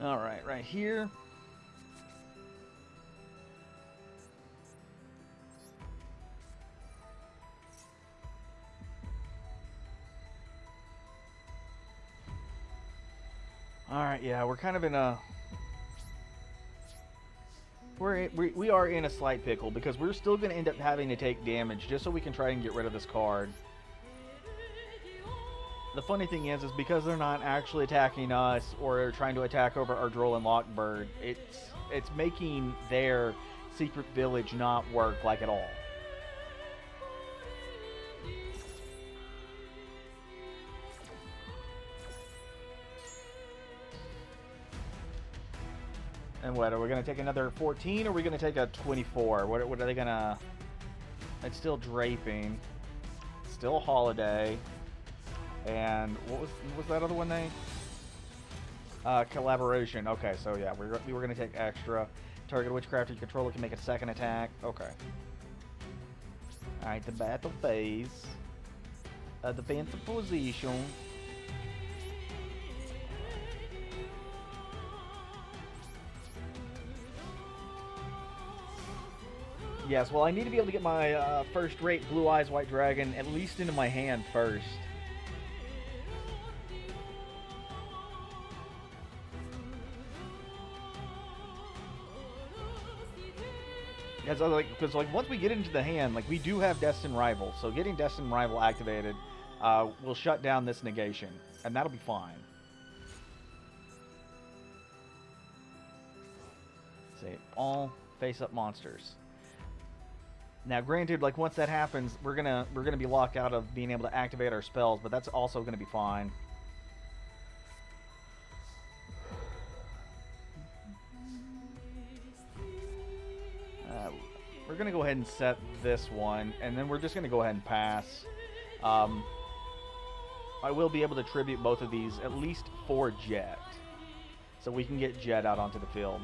All right, right here. All right, yeah, we're kind of in a we are in a slight pickle because we're still going to end up having to take damage just so we can try and get rid of this card. The funny thing is because they're not actually attacking us or trying to attack over our Droll and Lockbird, it's making their secret village not work like at all. And what, are we going to take another 14 or are we going to take a 24? What are they going to... It's still Draping. Still Holiday. And what was that other one name? Collaboration. Okay, so yeah, we were going to take extra. Target witchcraft or controller can make a second attack. Okay. Alright, the battle phase. Defensive position. Yes, well, I need to be able to get my first-rate Blue Eyes White Dragon at least into my hand first. Because once we get into the hand, we do have Destined Rival, so getting Destined Rival activated will shut down this negation, and that'll be fine. See, all face-up monsters. Now, granted, once that happens, we're gonna be locked out of being able to activate our spells, but that's also gonna be fine. We're gonna go ahead and set this one, and then we're just gonna go ahead and pass. I will be able to tribute both of these at least for Jet, so we can get Jet out onto the field.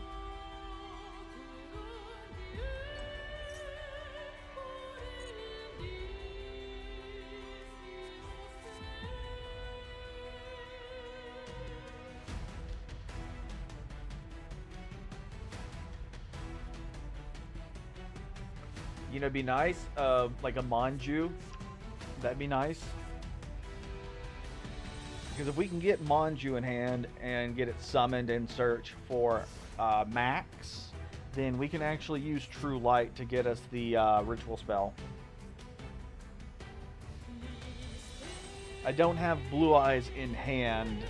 You know, it'd be nice, like a Manju. That'd be nice. Because if we can get Manju in hand and get it summoned and search for Max, then we can actually use True Light to get us the ritual spell. I don't have Blue Eyes in hand,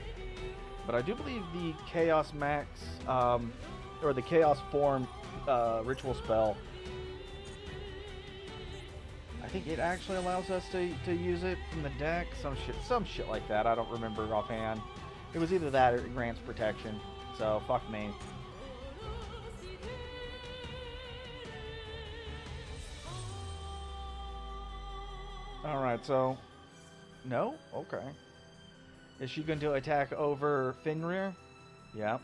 but I do believe the Chaos Max, or the Chaos Form ritual spell, I think it actually allows us to use it from the deck. Some shit like that. I don't remember offhand. It was either that or it grants protection. So, fuck me. Alright, so... No? Okay. Is she going to attack over Fenrir? Yep.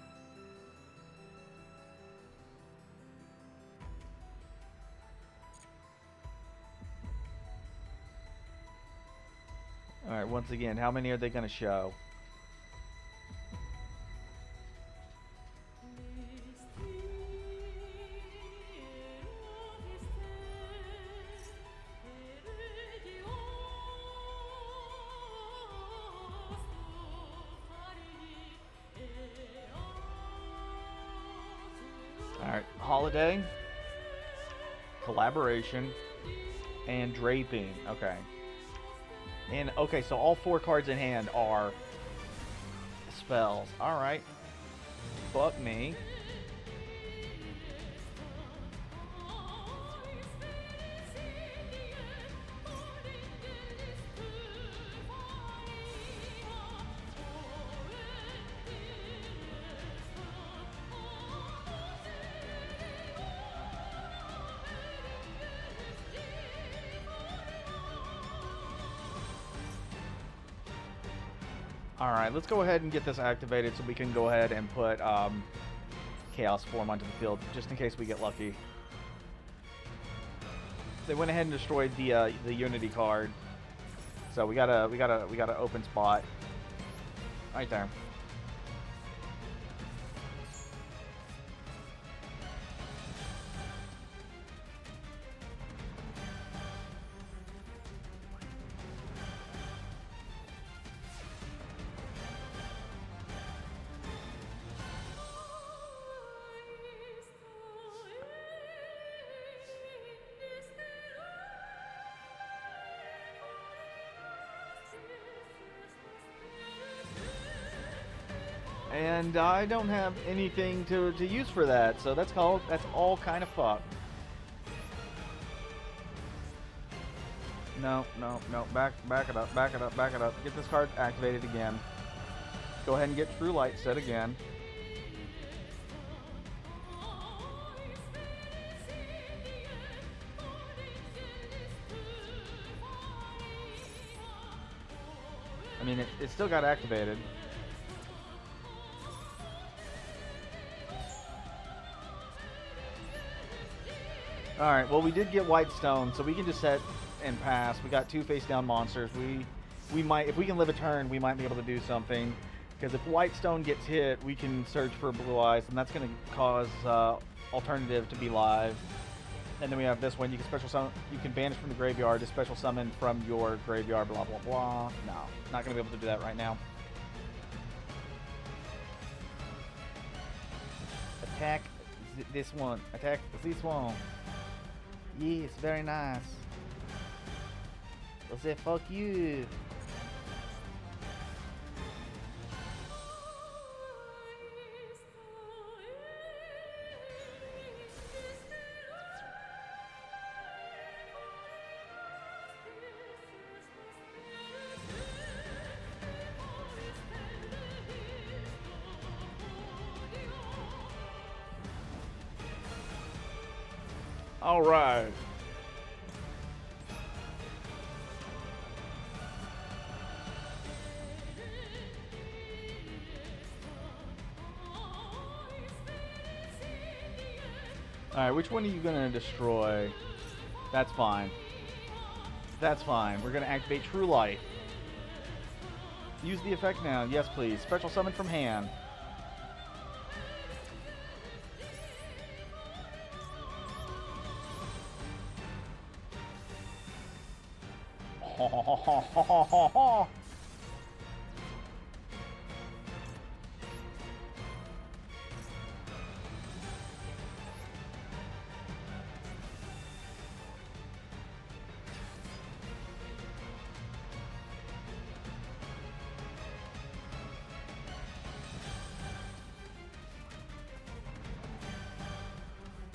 once again, how many are they going to show? Alright, holiday, collaboration, and draping. Okay. And, okay, so all 4 cards in hand are spells. Alright. Fuck me. Alright, let's go ahead and get this activated so we can go ahead and put Chaos Form onto the field, just in case we get lucky. They went ahead and destroyed the Unity card, so we got a open spot right there. And I don't have anything to use for that, so that's all kind of fucked. No, back it up. Get this card activated again. Go ahead and get True Light set again. I mean, it still got activated. Alright, well we did get White Stone, so we can just set and pass. We got 2 face-down monsters. We might, if we can live a turn, we might be able to do something. Because if White Stone gets hit, we can search for Blue Eyes, and that's going to cause Alternative to be live. And then we have this one. You can special summon, you can banish from the graveyard to special summon from your graveyard, blah, blah, blah. No, not going to be able to do that right now. Attack this one. Attack this one. Yes, very nice. I'll say fuck you. All right. Alright, which one are you going to destroy? That's fine. That's fine. We're going to activate True Light. Use the effect now. Yes, please. Special summon from hand.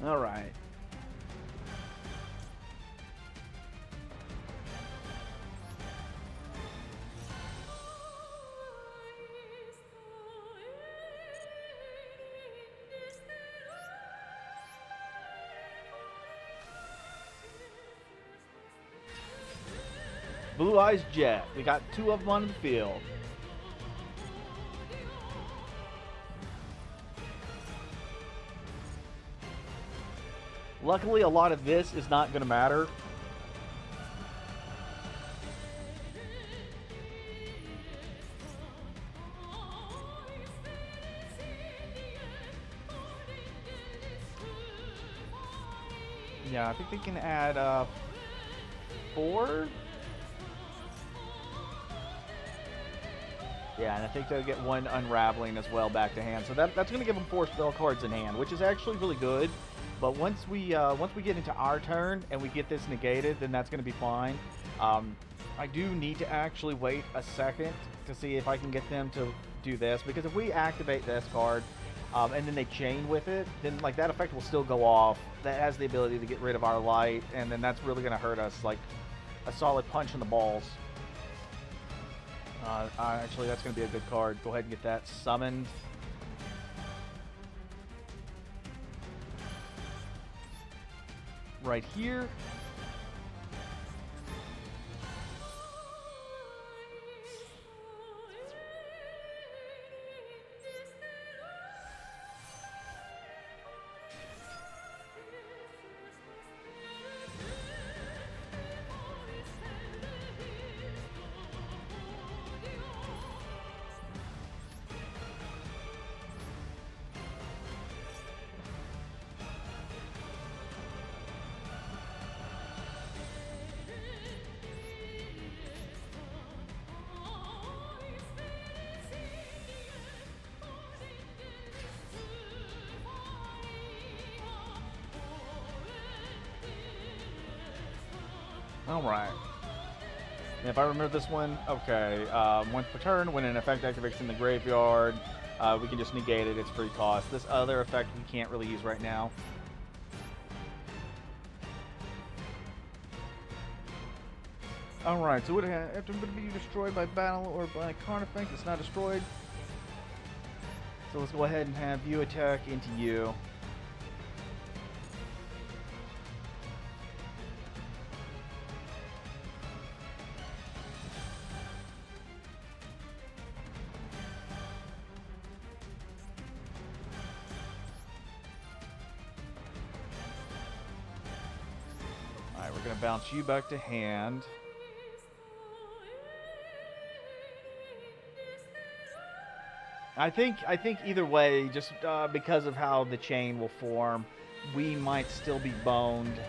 All right. Blue Eyes Jet. We got 2 of them on the field. Luckily, a lot of this is not going to matter. Yeah, I think they can add 4. Yeah, and I think they'll get 1 unraveling as well back to hand. So that's going to give them 4 spell cards in hand, which is actually really good. But once we get into our turn and we get this negated, then that's going to be fine. I do need to actually wait a second to see if I can get them to do this, because if we activate this card and then they chain with it, then like that effect will still go off. That has the ability to get rid of our light, and then that's really going to hurt us like a solid punch in the balls. Actually, that's going to be a good card. Go ahead and get that summoned. Right here. Alright. If I remember this one, okay. Once per turn, when an effect activates in the graveyard, we can just negate it. It's free cost. This other effect we can't really use right now. Alright, so would it have to be destroyed by battle or by card effect? It's not destroyed. So let's go ahead and have you attack into you. Alright, we're gonna bounce you back to hand. I think either way, just because of how the chain will form, we might still be boned.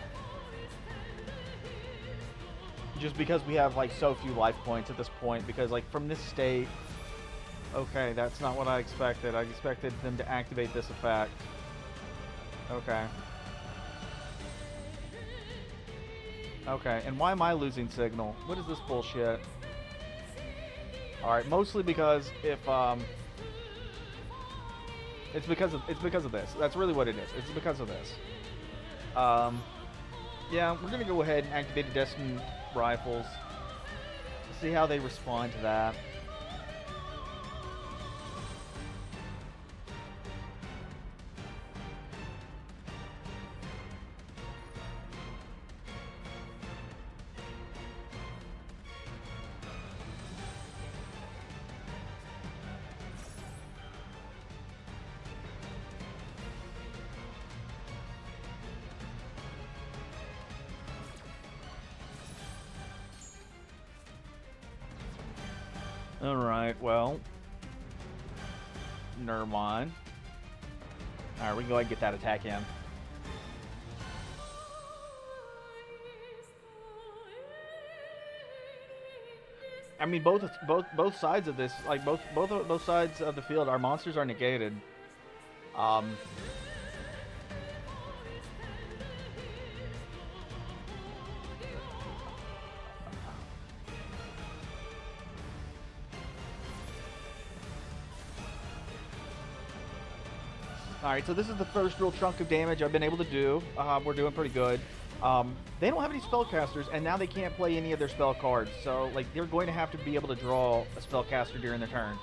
Just because we have like so few life points at this point, because like from this state, okay, that's not what I expected. I expected them to activate this effect. Okay. Okay, and why am I losing signal? What is this bullshit? Alright, mostly because if it's because of this. That's really what it is. It's because of this. Yeah, we're gonna go ahead and activate the Destined Rifles. See how they respond to that. Alright, well. Never mind. Alright, we can go ahead and get that attack in. I mean, both sides of this, like both sides of the field, our monsters are negated. Alright, so this is the first real chunk of damage I've been able to do. We're doing pretty good. They don't have any spellcasters, and now they can't play any of their spell cards. So, like, they're going to have to be able to draw a spellcaster during their turn,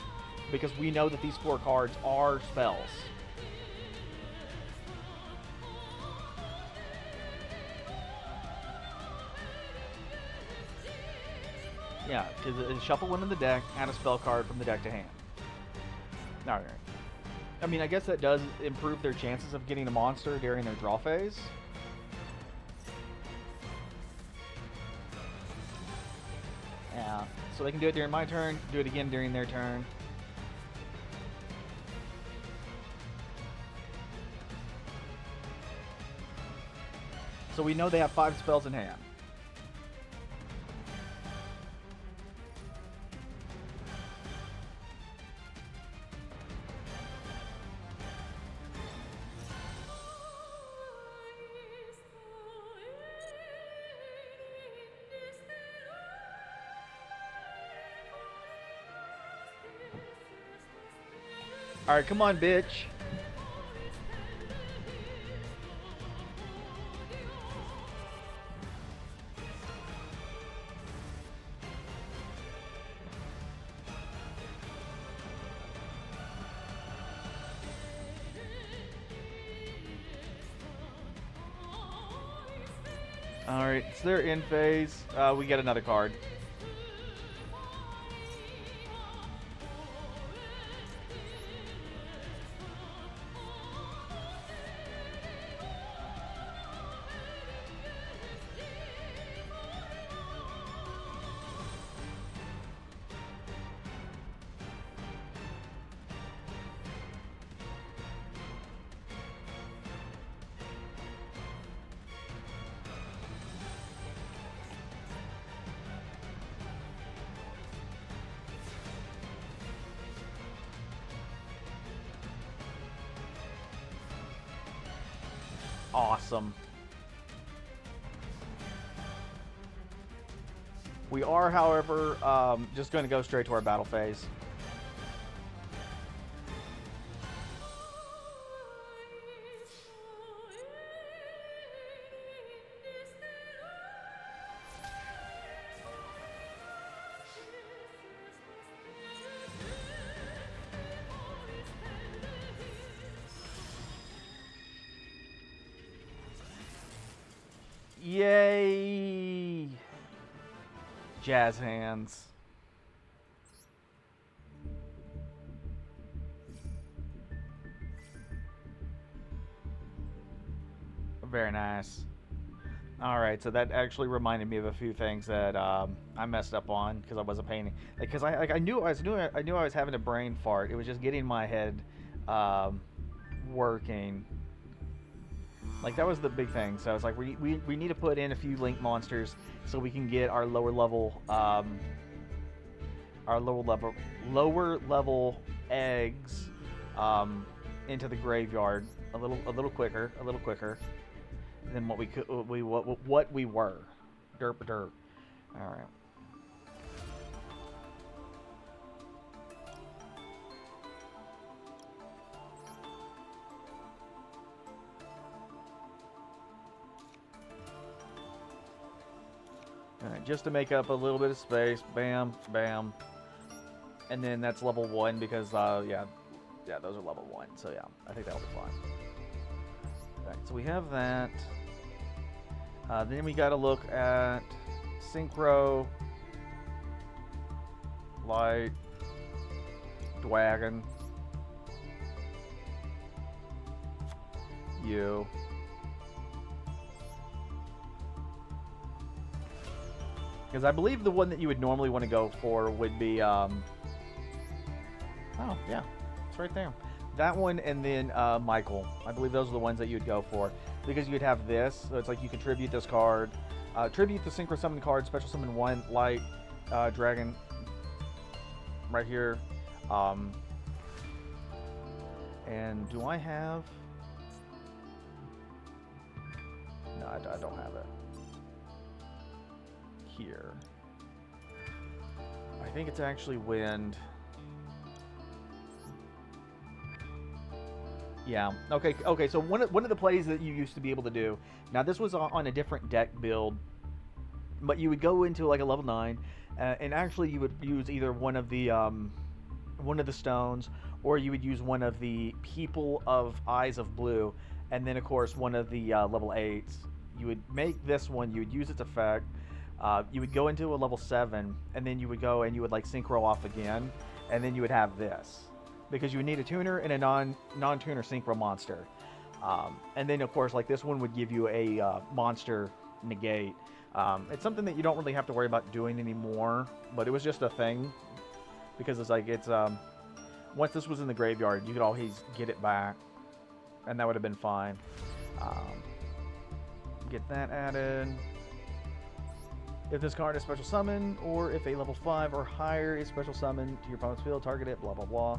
because we know that these 4 cards are spells. Yeah, because shuffle one in the deck, add a spell card from the deck to hand. Alright. I mean, I guess that does improve their chances of getting a monster during their draw phase. Yeah, so they can do it during my turn, do it again during their turn. So we know they have 5 spells in hand. Alright, come on, bitch. Alright, so they're in phase. We get another card. Awesome. We are, however, just going to go straight to our battle phase. Yay! Jazz hands. Very nice. Alright, so that actually reminded me of a few things that I messed up on because I wasn't painting. Because I knew I was having a brain fart. It was just getting my head working. Like, that was the big thing. So it's like we need to put in a few link monsters so we can get our lower level eggs into the graveyard a little quicker than what we were. Derp. All right. Alright, just to make up a little bit of space. Bam, bam. And then that's level 1 because, yeah, those are level 1. So, yeah, I think that'll be fine. Alright, so we have that. Then we gotta look at Synchro, Light, Dwagon, you. Because I believe the one that you would normally want to go for would be, oh, yeah, it's right there. That one and then Michael. I believe those are the ones that you'd go for. Because you'd have this, so it's like you contribute this card. Tribute the Synchro Summon card, Special Summon 1, Light, Dragon, right here. And do I have... No, I don't have it. Here. I think it's actually Wind. Yeah. Okay. So one of the plays that you used to be able to do. Now this was on a different deck build, but you would go into like a level 9, and actually you would use either one of the stones, or you would use one of the People of Eyes of Blue, and then of course one of the level 8s. You would make this one. You would use its effect. You would go into a level 7, and then you would go and you would like synchro off again, and then you would have this. Because you would need a tuner and a non-tuner synchro monster. And then, of course, like this one would give you a monster negate. It's something that you don't really have to worry about doing anymore, but it was just a thing. Because it's like, once this was in the graveyard, you could always get it back. And that would have been fine. Get that added. If this card is special summon, or if a level 5 or higher is special summon to your opponent's field, target it, blah blah blah.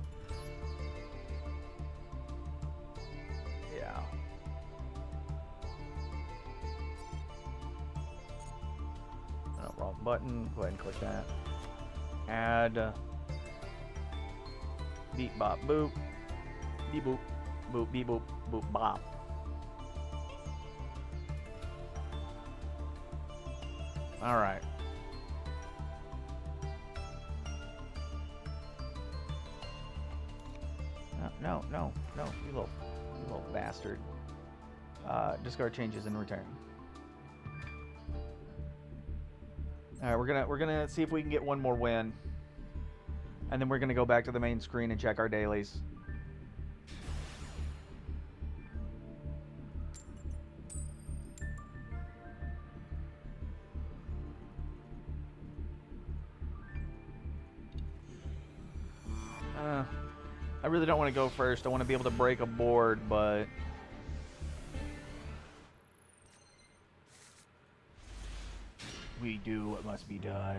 Yeah. Oh, wrong button. Go ahead and click that. Add. Beep bop boop. Beep boop. Boop beep boop. Boop bop. Alright. No, you little bastard. Discard changes in return. Alright, we're gonna see if we can get one more win. And then we're gonna go back to the main screen and check our dailies. I really don't want to go first. I want to be able to break a board, but we do what must be done.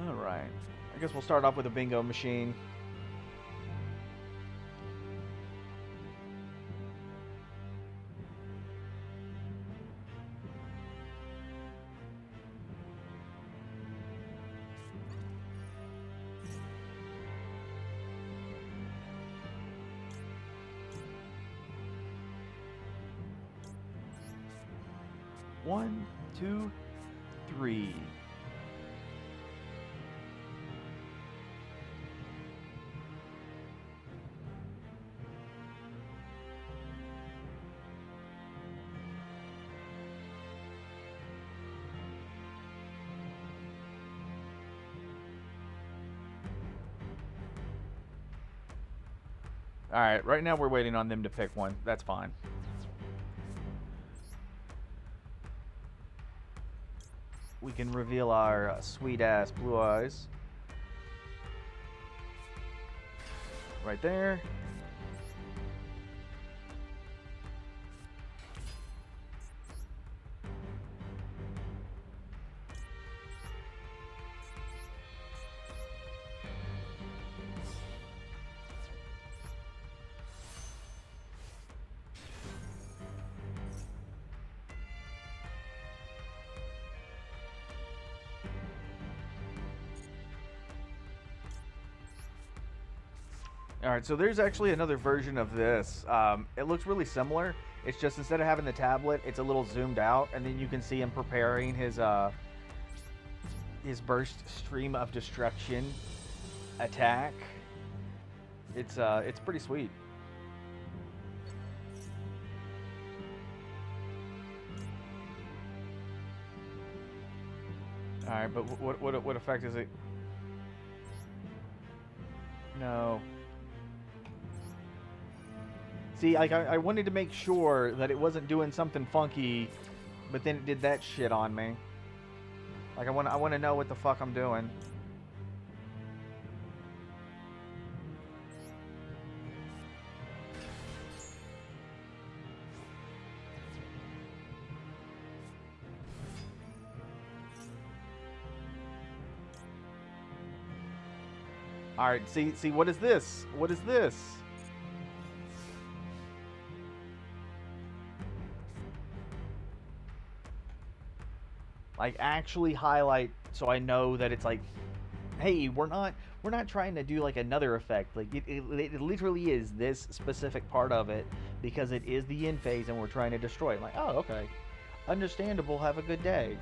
Alright. I guess we'll start off with a bingo machine. One, two, three. All right, right now we're waiting on them to pick one. That's fine. We can reveal our sweet-ass blue eyes. Right there. Alright, so there's actually another version of this. It looks really similar. It's just instead of having the tablet, it's a little zoomed out, and then you can see him preparing his burst stream of destruction attack. It's pretty sweet. Alright, but what effect is it? No. See, like I wanted to make sure that it wasn't doing something funky, but then it did that shit on me. Like I want to know what the fuck I'm doing. All right, see, what is this? What is this? Like actually highlight so I know that it's like, hey, we're not trying to do like another effect. Like it literally is this specific part of it because it is the end phase and we're trying to destroy it. Like, oh, okay, understandable. Have a good day.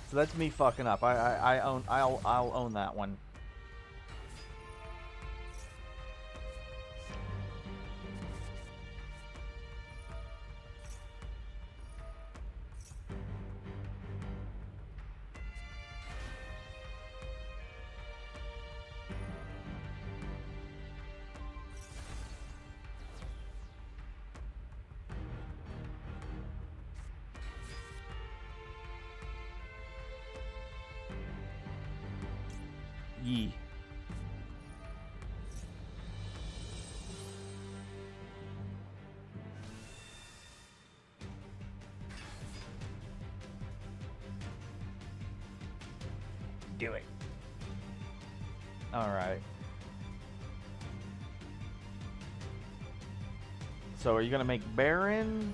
So that's me fucking up. I'll own that one. Yee. Do it. All right. So are you gonna make Baron?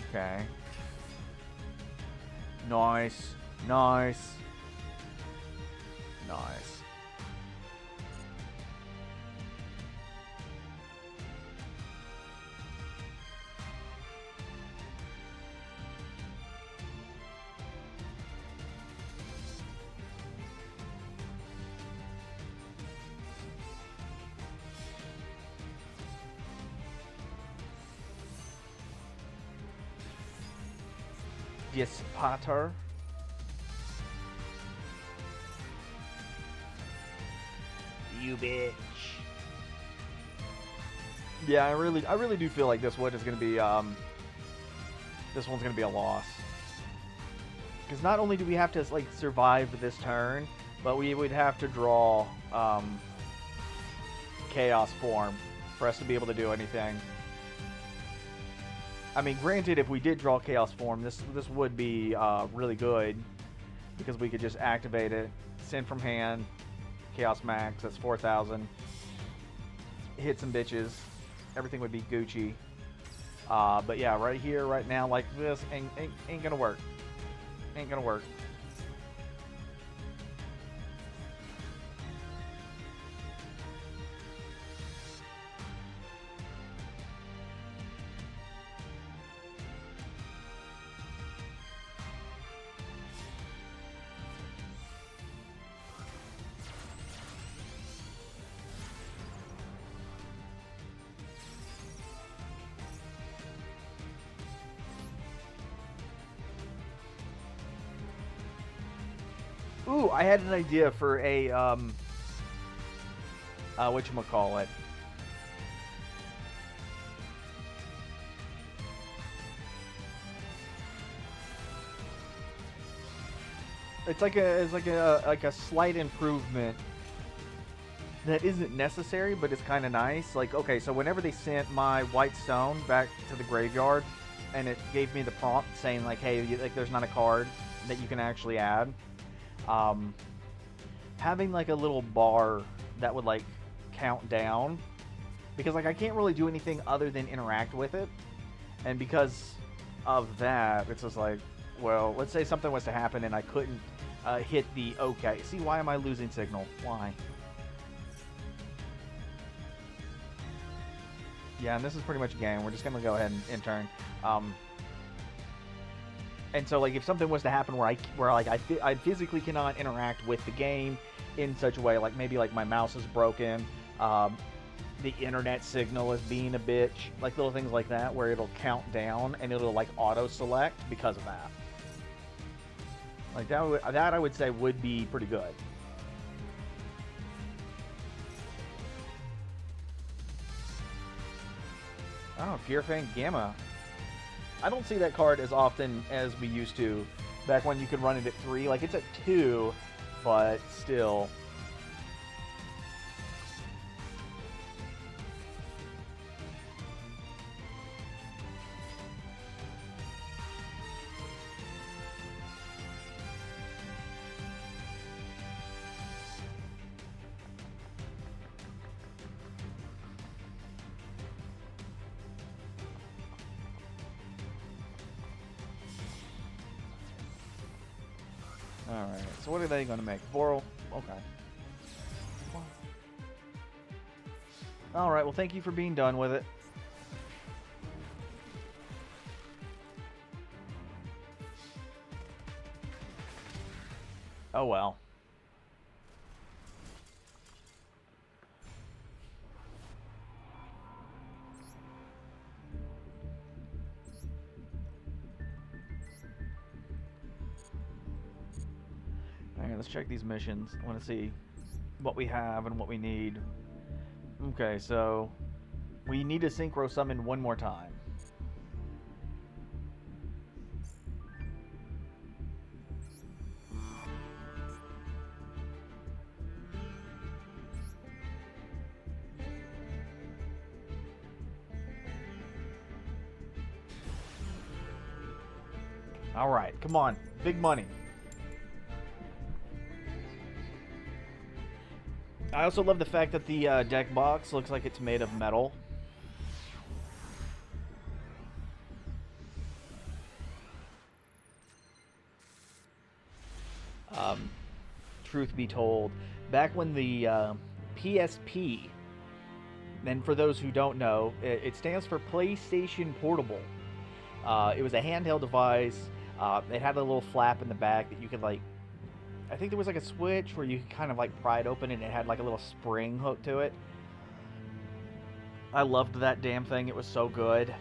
Okay. Nice. Nice. Nice. Dispater. You bitch. Yeah, I really do feel like this one is gonna be this one's gonna be a loss. Because not only do we have to like survive this turn, but we would have to draw Chaos Form for us to be able to do anything. I mean, granted, if we did draw Chaos Form, this would be really good because we could just activate it, send from hand, Chaos Max. That's 4,000. Hit some bitches. Everything would be Gucci. But yeah, right here, right now, like this, ain't gonna work. Ain't gonna work. Ooh, I had an idea for a whatchamacallit. It's like a slight improvement that isn't necessary, but it's kind of nice. Like, okay, so whenever they sent my white stone back to the graveyard, and it gave me the prompt saying like, hey, like there's not a card that you can actually add. Having like a little bar that would like count down, because like I can't really do anything other than interact with it, and because of that, it's just like, well, let's say something was to happen and I couldn't hit the okay. See, why am I losing signal? Why? Yeah, and this is pretty much a game. We're just gonna go ahead and turn. And so, like, if something was to happen where I physically cannot interact with the game in such a way, like maybe like my mouse is broken, the internet signal is being a bitch, like little things like that, where it'll count down and it'll like auto select because of that. Like that I would say would be pretty good. Oh, Gearfang Gamma. I don't see that card as often as we used to back when you could run it at 3. Like, it's at 2, but still. Alright, so what are they going to make? Boral? Okay. Alright, well thank you for being done with it. Oh well. Alright, let's check these missions. I want to see what we have and what we need. Okay, so we need to synchro summon one more time. All right, come on. Big money. I also love the fact that the deck box looks like it's made of metal. Truth be told, back when the PSP, and for those who don't know, it stands for PlayStation Portable. It was a handheld device. It had a little flap in the back that you could like. I think there was like a switch where you could kind of like pry it open, and it had like a little spring hook to it. I loved that damn thing. It was so good.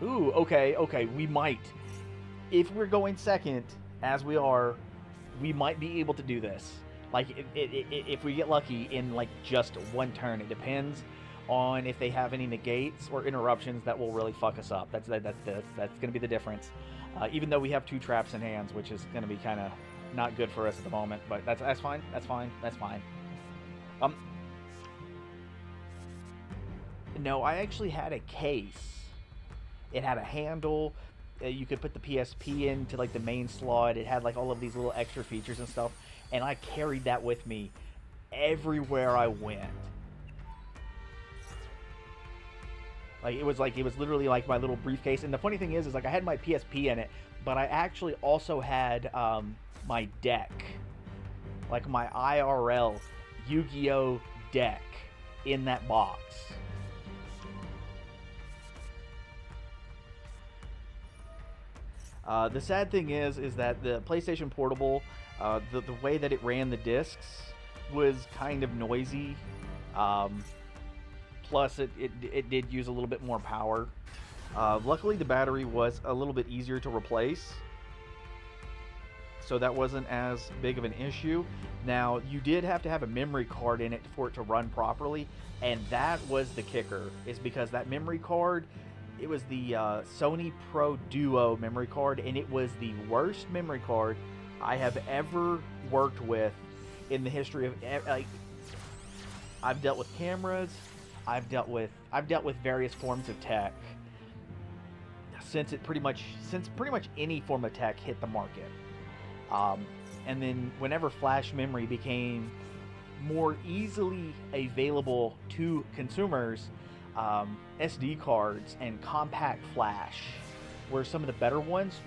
Ooh, okay. We might, if we're going second, as we are, we might be able to do this. Like, if we get lucky in like just one turn. It depends on if they have any negates or interruptions that will really fuck us up. That's gonna be the difference. Even though we have 2 traps in hands, which is gonna be kind of not good for us at the moment, but that's fine. That's fine. No, I actually had a case. It had a handle. You could put the PSP into like the main slot. It had like all of these little extra features and stuff, and I carried that with me everywhere I went. Like it was literally like my little briefcase. And the funny thing is like I had my PSP in it, but I actually also had my deck, like my IRL Yu-Gi-Oh deck, in that box. The sad thing is that the PlayStation Portable, the way that it ran the discs was kind of noisy. Plus, it did use a little bit more power. Luckily, the battery was a little bit easier to replace, so that wasn't as big of an issue. Now, you did have to have a memory card in it for it to run properly, and that was the kicker, is because that memory card, it was the Sony Pro Duo memory card, and it was the worst memory card I have ever worked with in the history of, like, I've dealt with cameras, I've dealt with various forms of tech since pretty much any form of tech hit the market. And then whenever flash memory became more easily available to consumers, SD cards and compact flash were some of the better ones,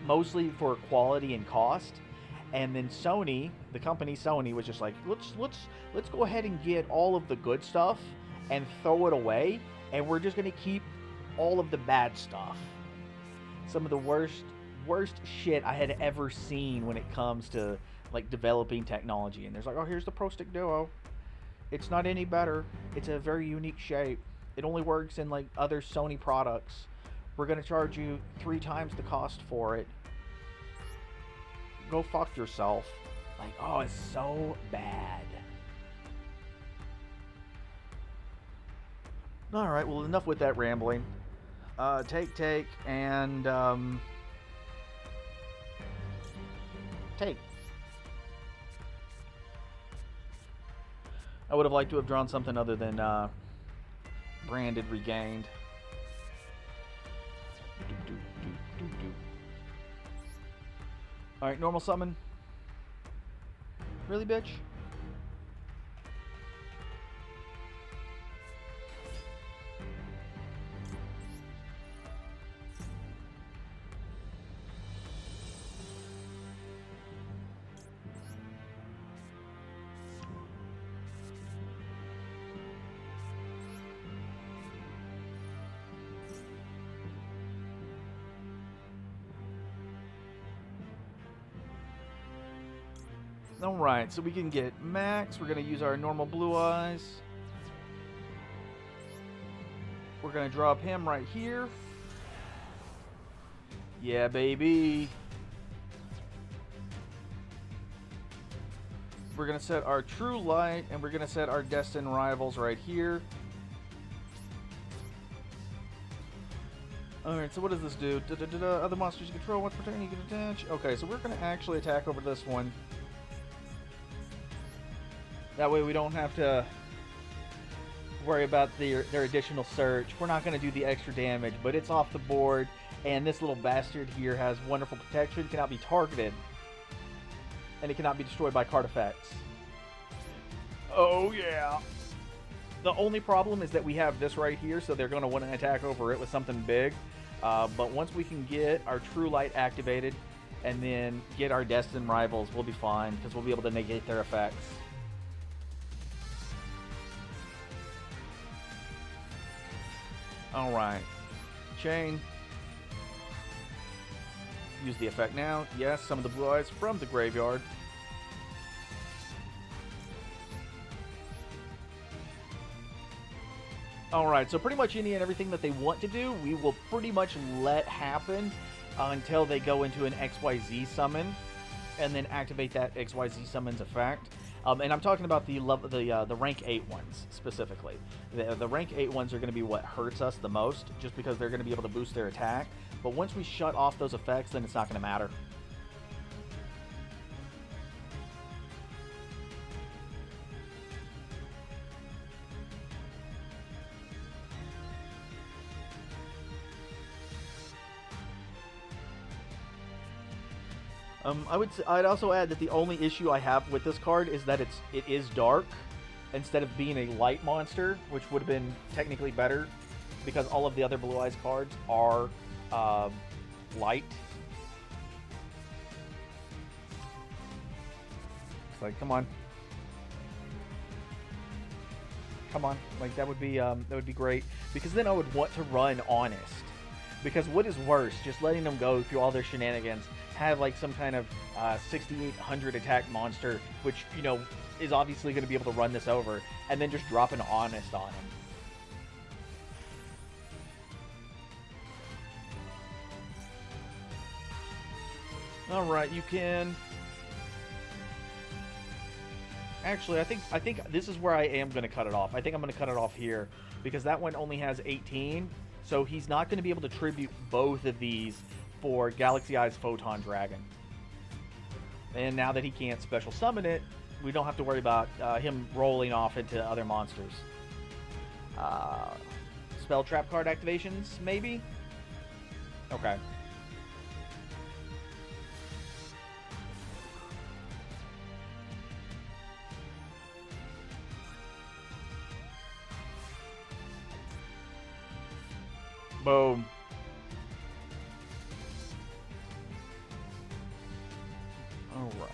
mostly for quality and cost. And then Sony, the company Sony, was just like, let's go ahead and get all of the good stuff and throw it away, and we're just gonna keep all of the bad stuff. Some of the worst shit I had ever seen when it comes to like developing technology. And there's like, oh, here's the Pro Stick Duo. It's not any better. It's a very unique shape. It only works in like other Sony products. We're gonna charge you 3 times the cost for it. Go fuck yourself. Like, oh, it's so bad. All right, well, enough with that rambling. Take, and take. I would have liked to have drawn something other than branded regained. All right, normal summon. Really, bitch? Alright, so we can get Max. We're going to use our normal blue eyes. We're going to drop him right here. Yeah, baby. We're going to set our True Light, and we're going to set our Destined Rivals right here. Alright, so what does this do? Other monsters you control, once per turn you can attach. Okay, so we're going to actually attack over this one. That way we don't have to worry about their additional search. We're not going to do the extra damage, but it's off the board. And this little bastard here has wonderful protection, cannot be targeted, and it cannot be destroyed by card effects. Oh yeah. The only problem is that we have this right here, so they're going to want to attack over it with something big. But once we can get our True Light activated and then get our Destined Rivals, we'll be fine, because we'll be able to negate their effects. Alright. Chain. Use the effect now. Yes, some of the blue eyes from the graveyard. Alright, so pretty much any and everything that they want to do, we will pretty much let happen until they go into an XYZ summon, and then activate that XYZ summon's effect. And I'm talking about the rank 8 ones, specifically. The rank 8 ones are going to be what hurts us the most, just because they're going to be able to boost their attack. But once we shut off those effects, then it's not going to matter. I'd also add that the only issue I have with this card is that it is dark instead of being a light monster, which would have been technically better because all of the other Blue Eyes cards are light. It's like, come on, like that would be great, because then I would want to run Honest. Because what is worse, just letting them go through all their shenanigans, have like some kind of 6800 attack monster, which, you know, is obviously going to be able to run this over, and then just drop an Honest on him. Alright, you can... Actually, I think this is where I am going to cut it off. I think I'm going to cut it off here, because that one only has 18, so he's not going to be able to tribute both of these for Galaxy Eyes Photon Dragon. And now that he can't special summon it, we don't have to worry about him rolling off into other monsters. Spell trap card activations, maybe? Okay. Boom. Alright.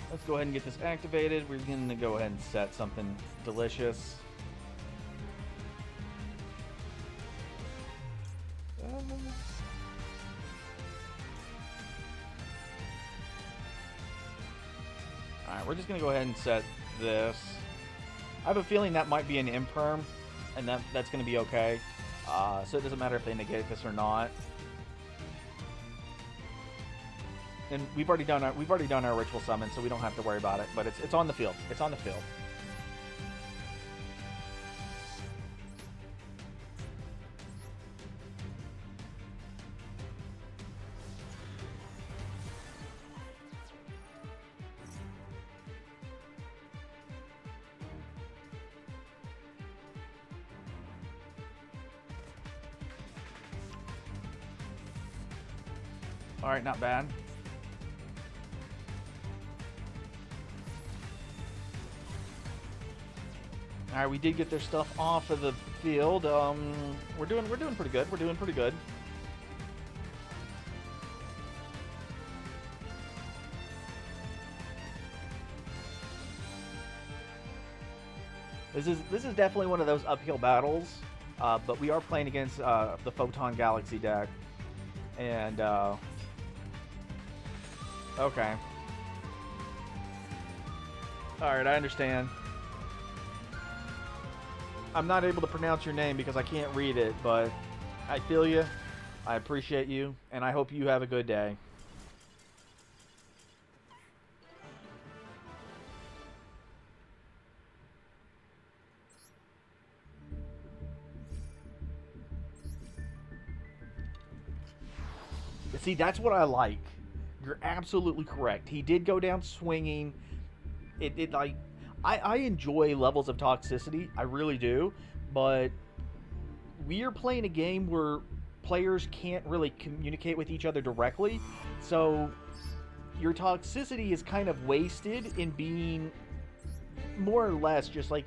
Let's go ahead and get this activated. We're going to go ahead and set something delicious. Alright, we're just going to go ahead and set this. I have a feeling that might be an imperm, and that's going to be okay. So it doesn't matter if they negate this or not. And we've already done our ritual summon, so we don't have to worry about it. But it's on the field. It's on the field. All right, not bad. All right, we did get their stuff off of the field. We're doing pretty good. We're doing pretty good. This is definitely one of those uphill battles, but we are playing against the Photon Galaxy deck, and okay. All right, I understand. I'm not able to pronounce your name because I can't read it, but I feel you. I appreciate you, and I hope you have a good day. See, that's what I like. You're absolutely correct. He did go down swinging. It like, I enjoy levels of toxicity, I really do, but we are playing a game where players can't really communicate with each other directly, so your toxicity is kind of wasted in being more or less just like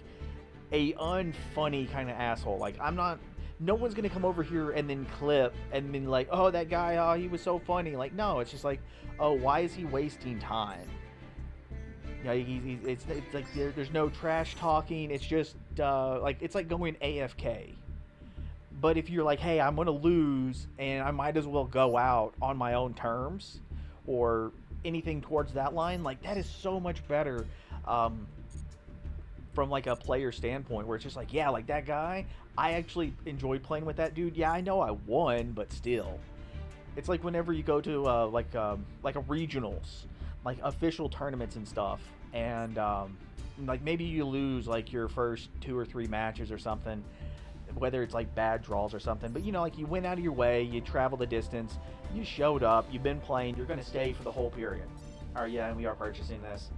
a unfunny kind of asshole. Like I'm not. No one's gonna come over here and then clip and then like, oh that guy, oh he was so funny. Like no, it's just like, oh why is he wasting time? You know, it's like there's no trash talking. It's just like it's like going AFK. But if you're like, hey, I'm gonna lose and I might as well go out on my own terms, or anything towards that line, like that is so much better. Um, from like a player standpoint where it's just like yeah like that guy I actually enjoyed playing with that dude. Yeah I know I won but still it's like whenever you go to like a regionals like official tournaments and stuff and like maybe you lose like your first 2 or 3 matches or something, whether it's like bad draws or something, but you know like you went out of your way, you traveled the distance, you showed up, you've been playing, you're going to stay for the whole period. Or yeah, and we are purchasing this.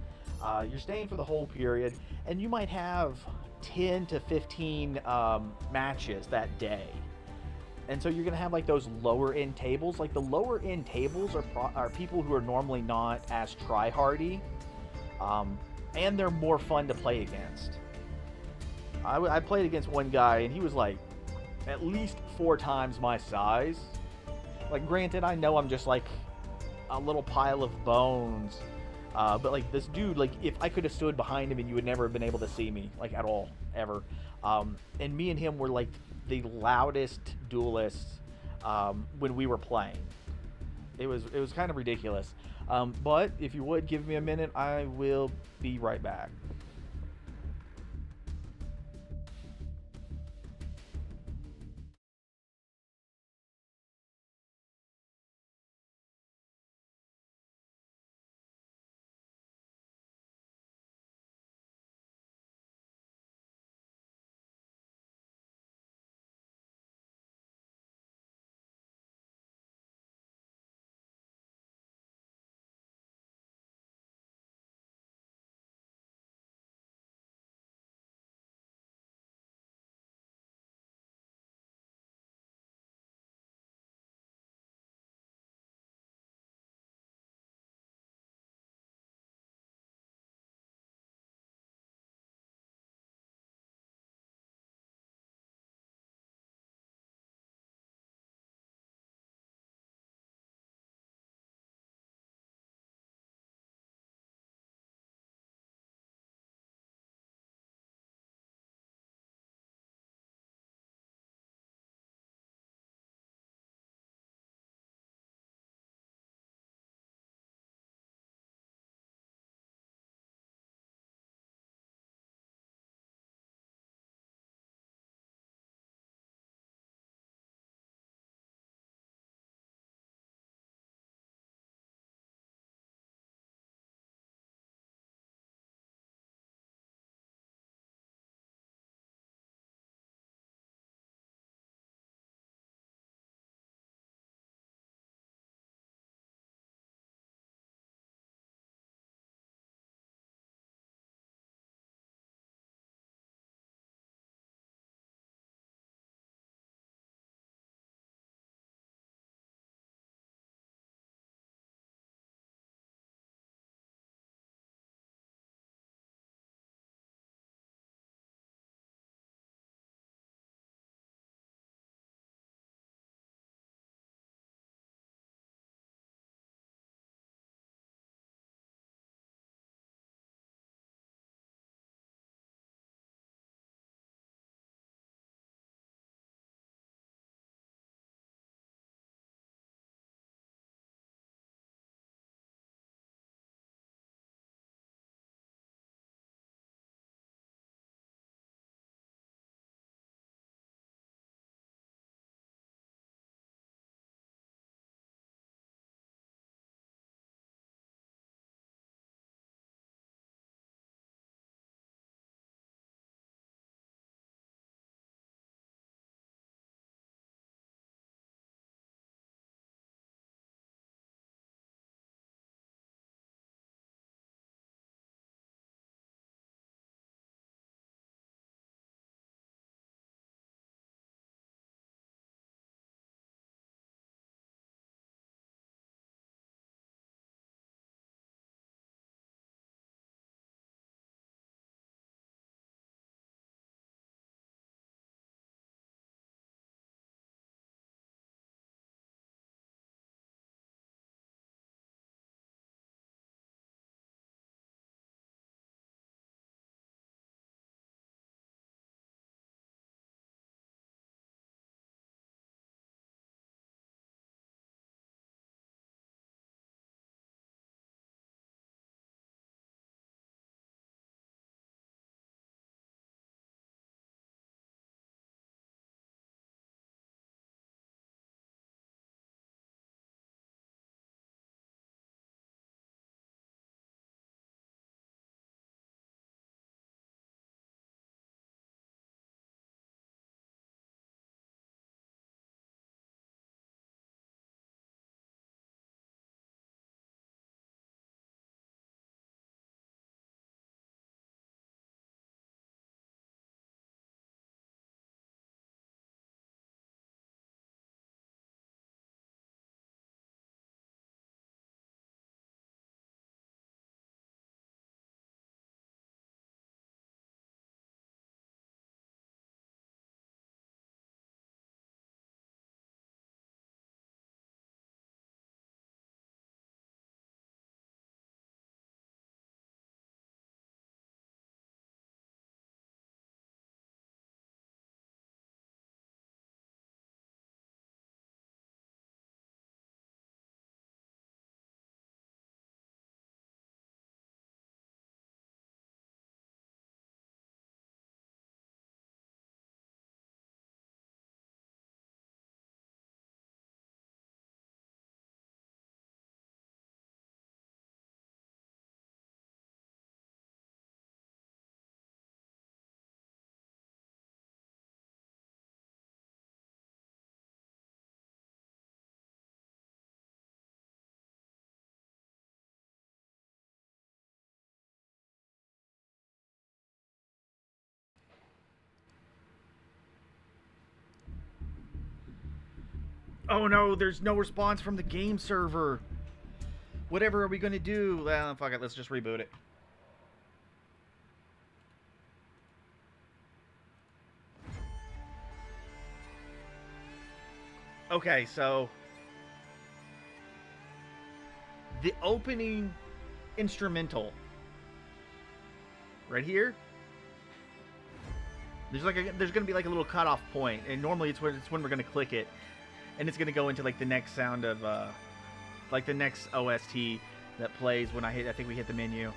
You're staying for the whole period, and you might have 10 to 15 matches that day. And so you're going to have like those lower end tables. Like the lower end tables are people who are normally not as try hardy, and they're more fun to play against. I played against one guy, and he was like at least 4 times my size. Like, granted, I know I'm just like a little pile of bones, but like this dude, like if I could have stood behind him and you would never have been able to see me, like at all, ever. And me and him were like the loudest duelists when we were playing. It was kind of ridiculous. But if you would give me a minute, I will be right back. Oh no, there's no response from the game server. Whatever are we gonna do? Well, fuck it, let's just reboot it. Okay, so the opening instrumental right here. There's gonna be like a little cutoff point, and normally it's when we're gonna click it, and it's gonna go into like the next sound of like the next OST that plays when I think we hit the menu.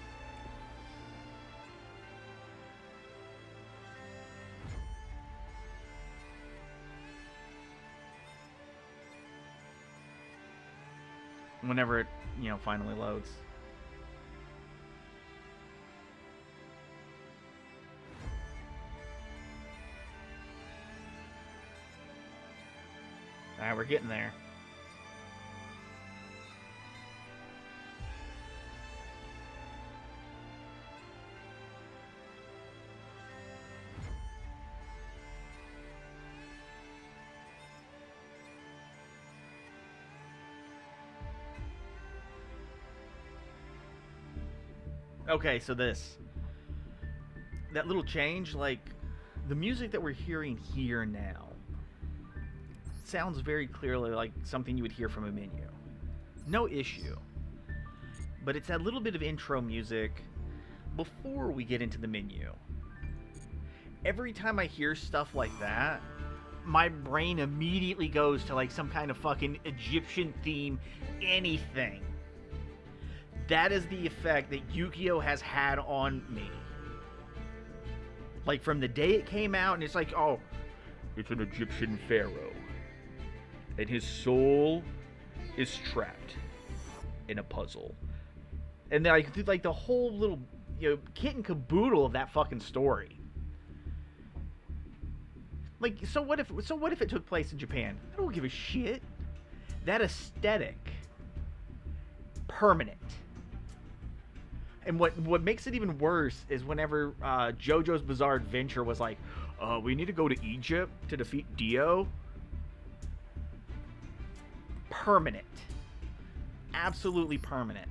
Whenever it, finally loads. Alright, we're getting there. Okay, so that little change, like the music that we're hearing here now sounds very clearly like something you would hear from a menu. No issue. But it's that little bit of intro music before we get into the menu. Every time I hear stuff like that, my brain immediately goes to like some kind of fucking Egyptian theme, anything. That is the effect that Yu-Gi-Oh has had on me. Like from the day it came out, and it's like, oh, it's an Egyptian pharaoh, and his soul is trapped in a puzzle, and then like the whole little kit and caboodle of that fucking story. Like, so what if it took place in Japan? I don't give a shit. That aesthetic, permanent. And what makes it even worse is whenever JoJo's Bizarre Adventure was like, we need to go to Egypt to defeat Dio. Permanent. Absolutely permanent.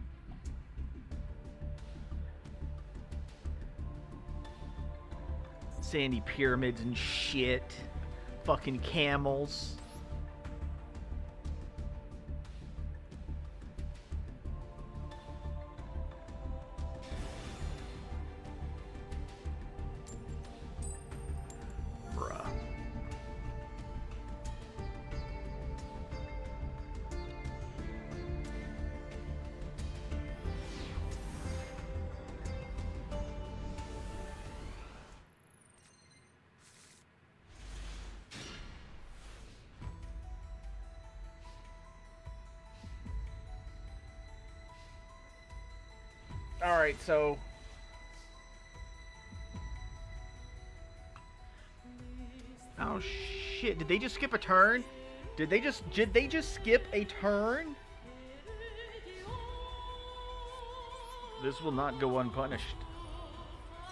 Sandy pyramids and shit. Fucking camels. Alright, so oh shit, did they just skip a turn? Did they just skip a turn? This will not go unpunished.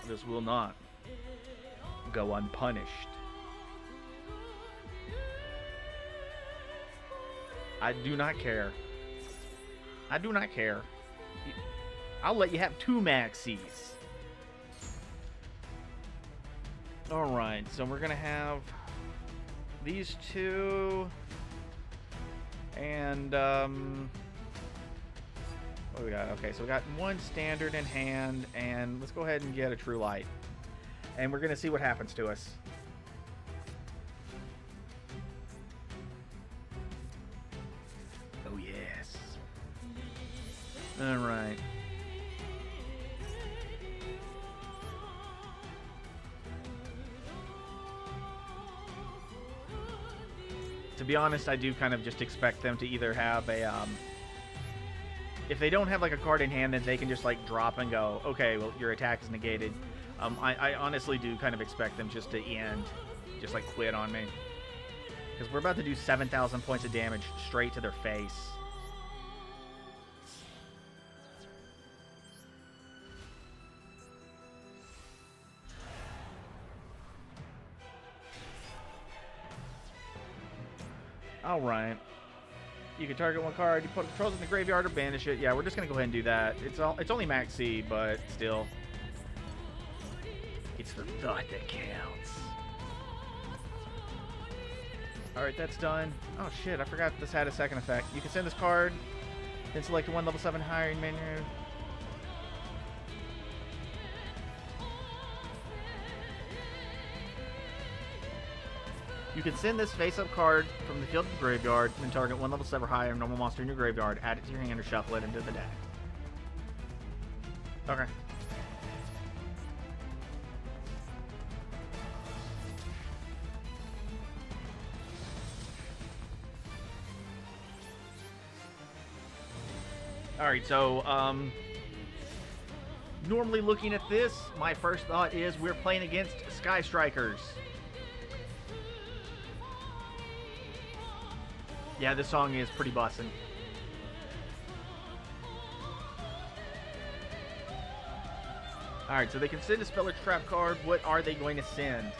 This will not go unpunished. I do not care. I do not care. I'll let you have 2 maxis. Alright, so we're gonna have these 2. And, what do we got? Okay, so we got 1 standard in hand, and let's go ahead and get a True Light. And we're gonna see what happens to us. Oh, yes. Alright. To be honest, I do kind of just expect them to either have a, if they don't have like a card in hand, then they can just like drop and go, okay, well, your attack is negated. I honestly do kind of expect them just to end, just like quit on me. Because we're about to do 7,000 points of damage straight to their face. All right. You can target one card. You put controls in the graveyard or banish it. Yeah, we're just gonna go ahead and do that. It's only max C, but still, it's the thought that counts. All right, that's done. Oh shit, I forgot this had a second effect. You can send this card, then select one level 7 higher in menu. You can send this face-up card from the field to the graveyard, then target one level 7 or higher normal monster in your graveyard, add it to your hand or shuffle it into the deck. Okay. Alright, so, normally looking at this, my first thought is we're playing against Sky Strikers. Yeah, this song is pretty bussin'. Alright, so they can send a spell or trap card. What are they going to send?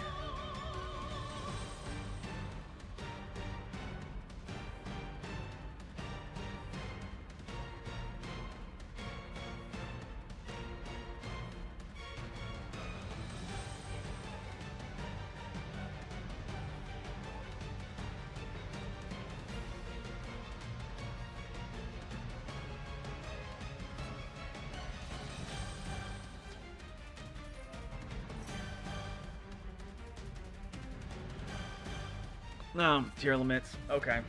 No, tier limits. Okay.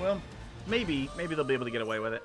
Well, maybe they'll be able to get away with it.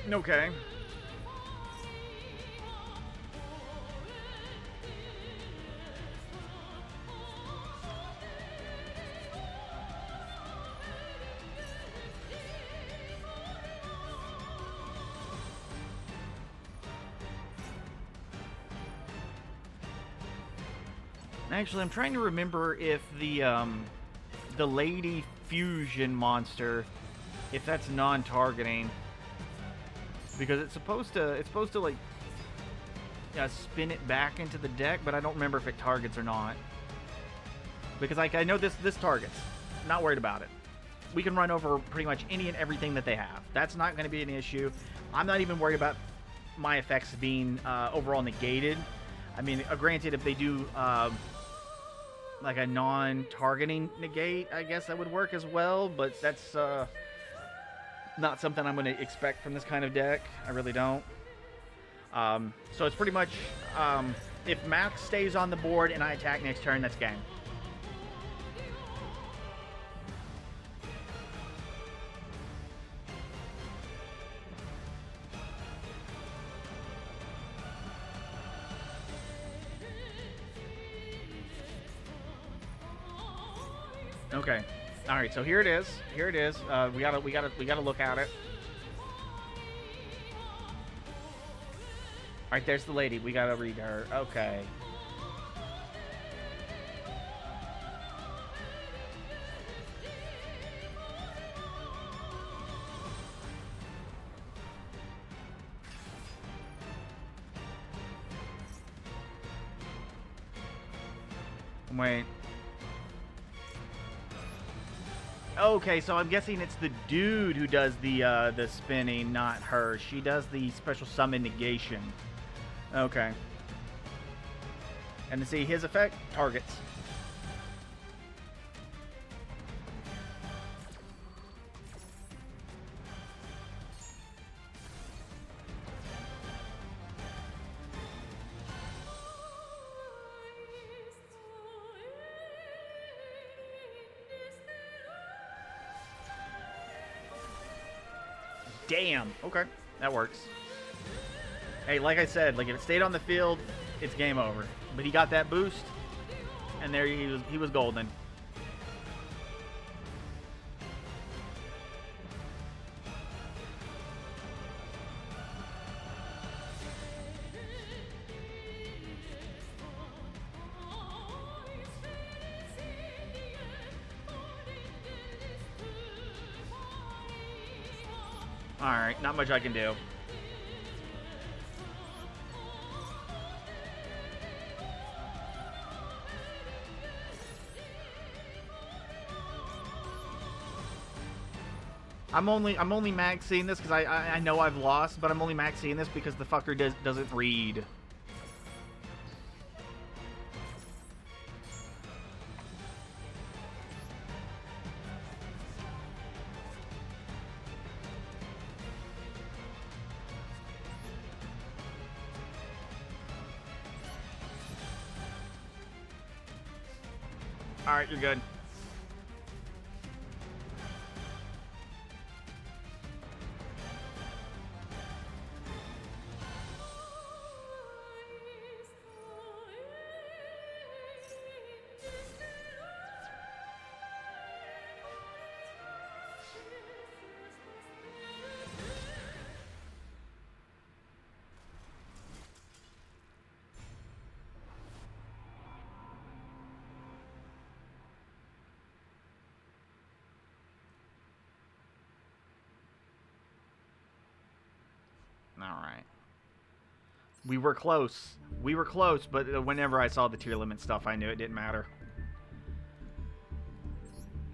Okay. Actually, I'm trying to remember if the lady fusion monster, if that's non-targeting. Because it's supposed to like spin it back into the deck, but I don't remember if it targets or not. Because like I know this targets. Not worried about it. We can run over pretty much any and everything that they have. That's not going to be an issue. I'm not even worried about my effects being overall negated. I mean, granted, if they do like a non-targeting negate, I guess that would work as well. But that's not something I'm going to expect from this kind of deck. I really don't. So it's pretty much, if Max stays on the board and I attack next turn, that's game. Okay. All right, so here it is. Here it is. We gotta look at it. All right, there's the lady. We gotta read her. Okay. Wait. Okay, so I'm guessing it's the dude who does the spinning, not her. She does the special summon negation. Okay. And to see his effect, targets. Damn. Okay, that works. Hey, like I said, like if it stayed on the field, it's game over. But he got that boost, and there he was golden. Alright, not much I can do. I'm only maxing this because I know I've lost, but I'm only maxing this because the fucker doesn't read. Alright, you're good. Alright. We were close. We were close, but whenever I saw the tier limit stuff, I knew it didn't matter.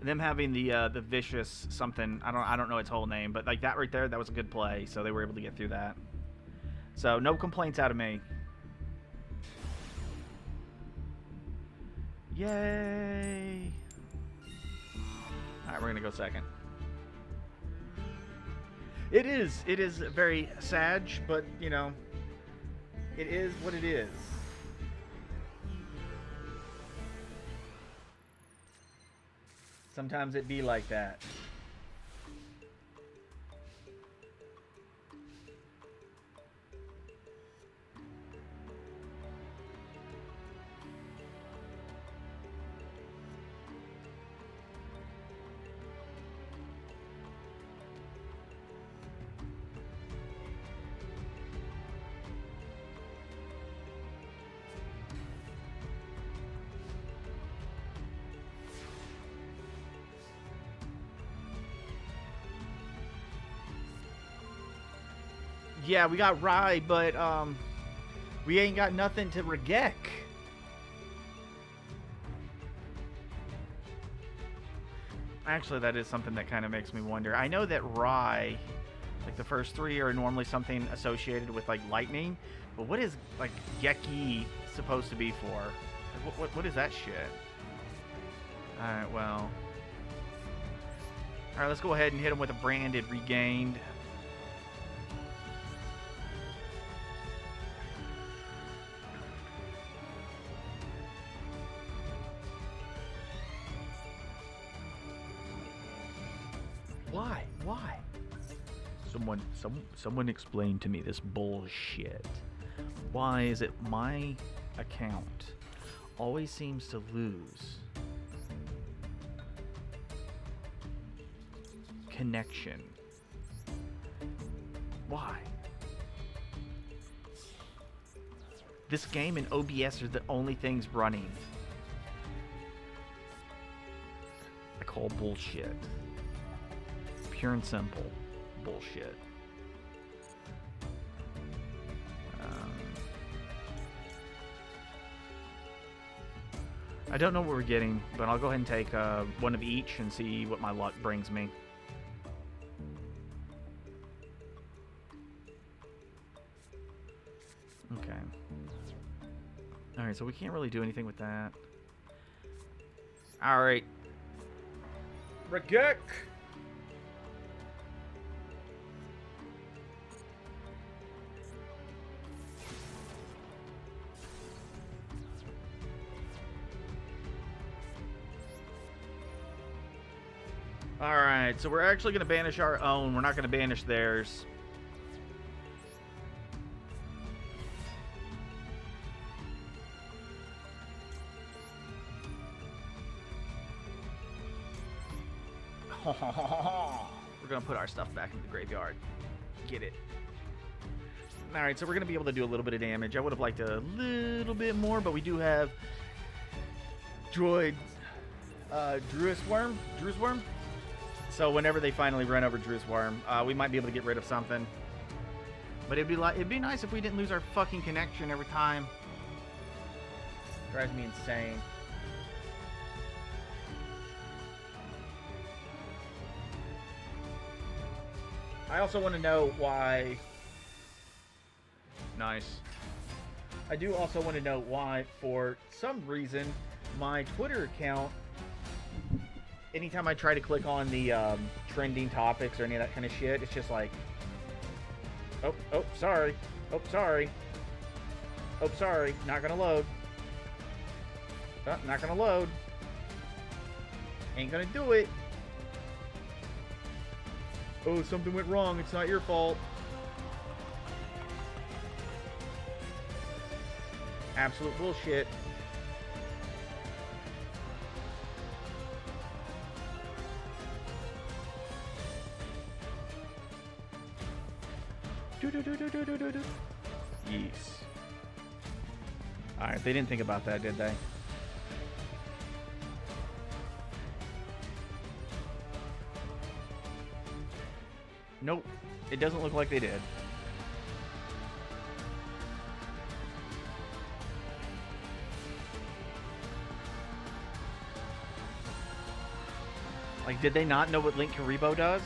Them having the vicious something, I don't know its whole name, but like that right there, that was a good play, so they were able to get through that. So no complaints out of me. Yay! Alright, we're gonna go second. It is very sad, but you know, it is what it is. Sometimes it be like that. Yeah, we got Rye, but we ain't got nothing to Regek. Actually, that is something that kind of makes me wonder. I know that Rye, like the first three, are normally something associated with like lightning, but what is like Geki supposed to be for? Like, what is that shit? All right, well, all right, let's go ahead and hit him with a branded regained. Why? Why? Someone explain to me this bullshit. Why is it my account always seems to lose connection? Why? This game and OBS are the only things running. I call bullshit. Pure and simple bullshit. I don't know what we're getting, but I'll go ahead and take one of each and see what my luck brings me. Okay. Alright, so we can't really do anything with that. Alright. Regek! Alright, so we're actually going to banish our own. We're not going to banish theirs. We're gonna put our stuff back into the graveyard. Get it. Alright, so we're gonna be able to do a little bit of damage. I would have liked a little bit more, but we do have Druid's Worm. So whenever they finally run over Druid's Worm, we might be able to get rid of something. But it'd be nice if we didn't lose our fucking connection every time. Drives me insane. I also want to know why... Nice. I do also want to know why, for some reason, my Twitter account, anytime I try to click on the trending topics or any of that kind of shit, it's just like, oh, sorry, not gonna load, not gonna load, ain't gonna do it. Oh, something went wrong, it's not your fault. Absolute bullshit. Yes. Alright, they didn't think about that, did they? Nope. It doesn't look like they did. Like, did they not know what Link Karibo does?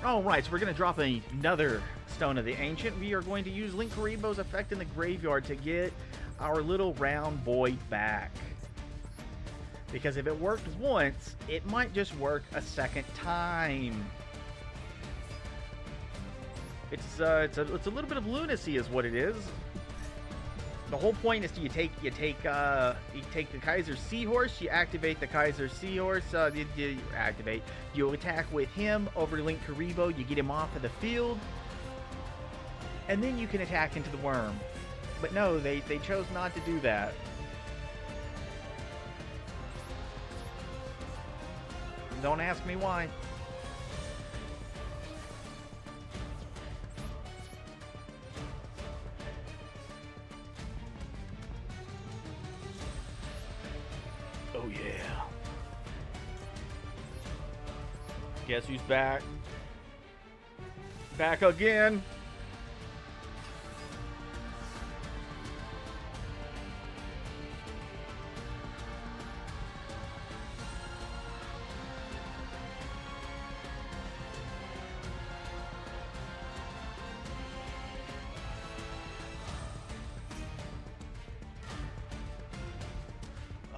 Alright, so we're going to drop another Stone of the Ancient. We are going to use Link Karibo's effect in the graveyard to get our little round boy back. Because if it worked once, it might just work a second time. It's a little bit of lunacy is what it is. The whole point is you take the Kaiser Seahorse, you activate the Kaiser Seahorse, you attack with him over Link Karibo, you get him off of the field, and then you can attack into the worm. But no, they chose not to do that. Don't ask me why. Oh yeah. Guess who's back? Back again.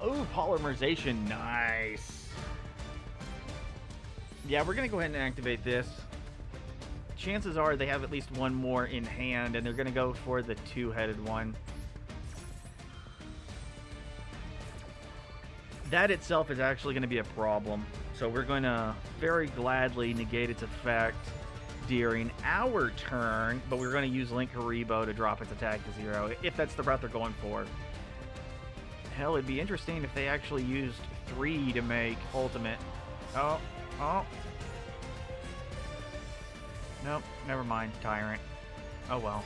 Oh, polymerization, nice. Yeah, we're gonna go ahead and activate this. Chances are they have at least one more in hand, and they're gonna go for the two-headed one. That itself is actually gonna be a problem. So we're gonna very gladly negate its effect during our turn, but we're gonna use Link Karibo to drop its attack to 0, if that's the route they're going for. Hell, it'd be interesting if they actually used 3 to make ultimate. Oh. Nope, never mind. Tyrant. Oh well.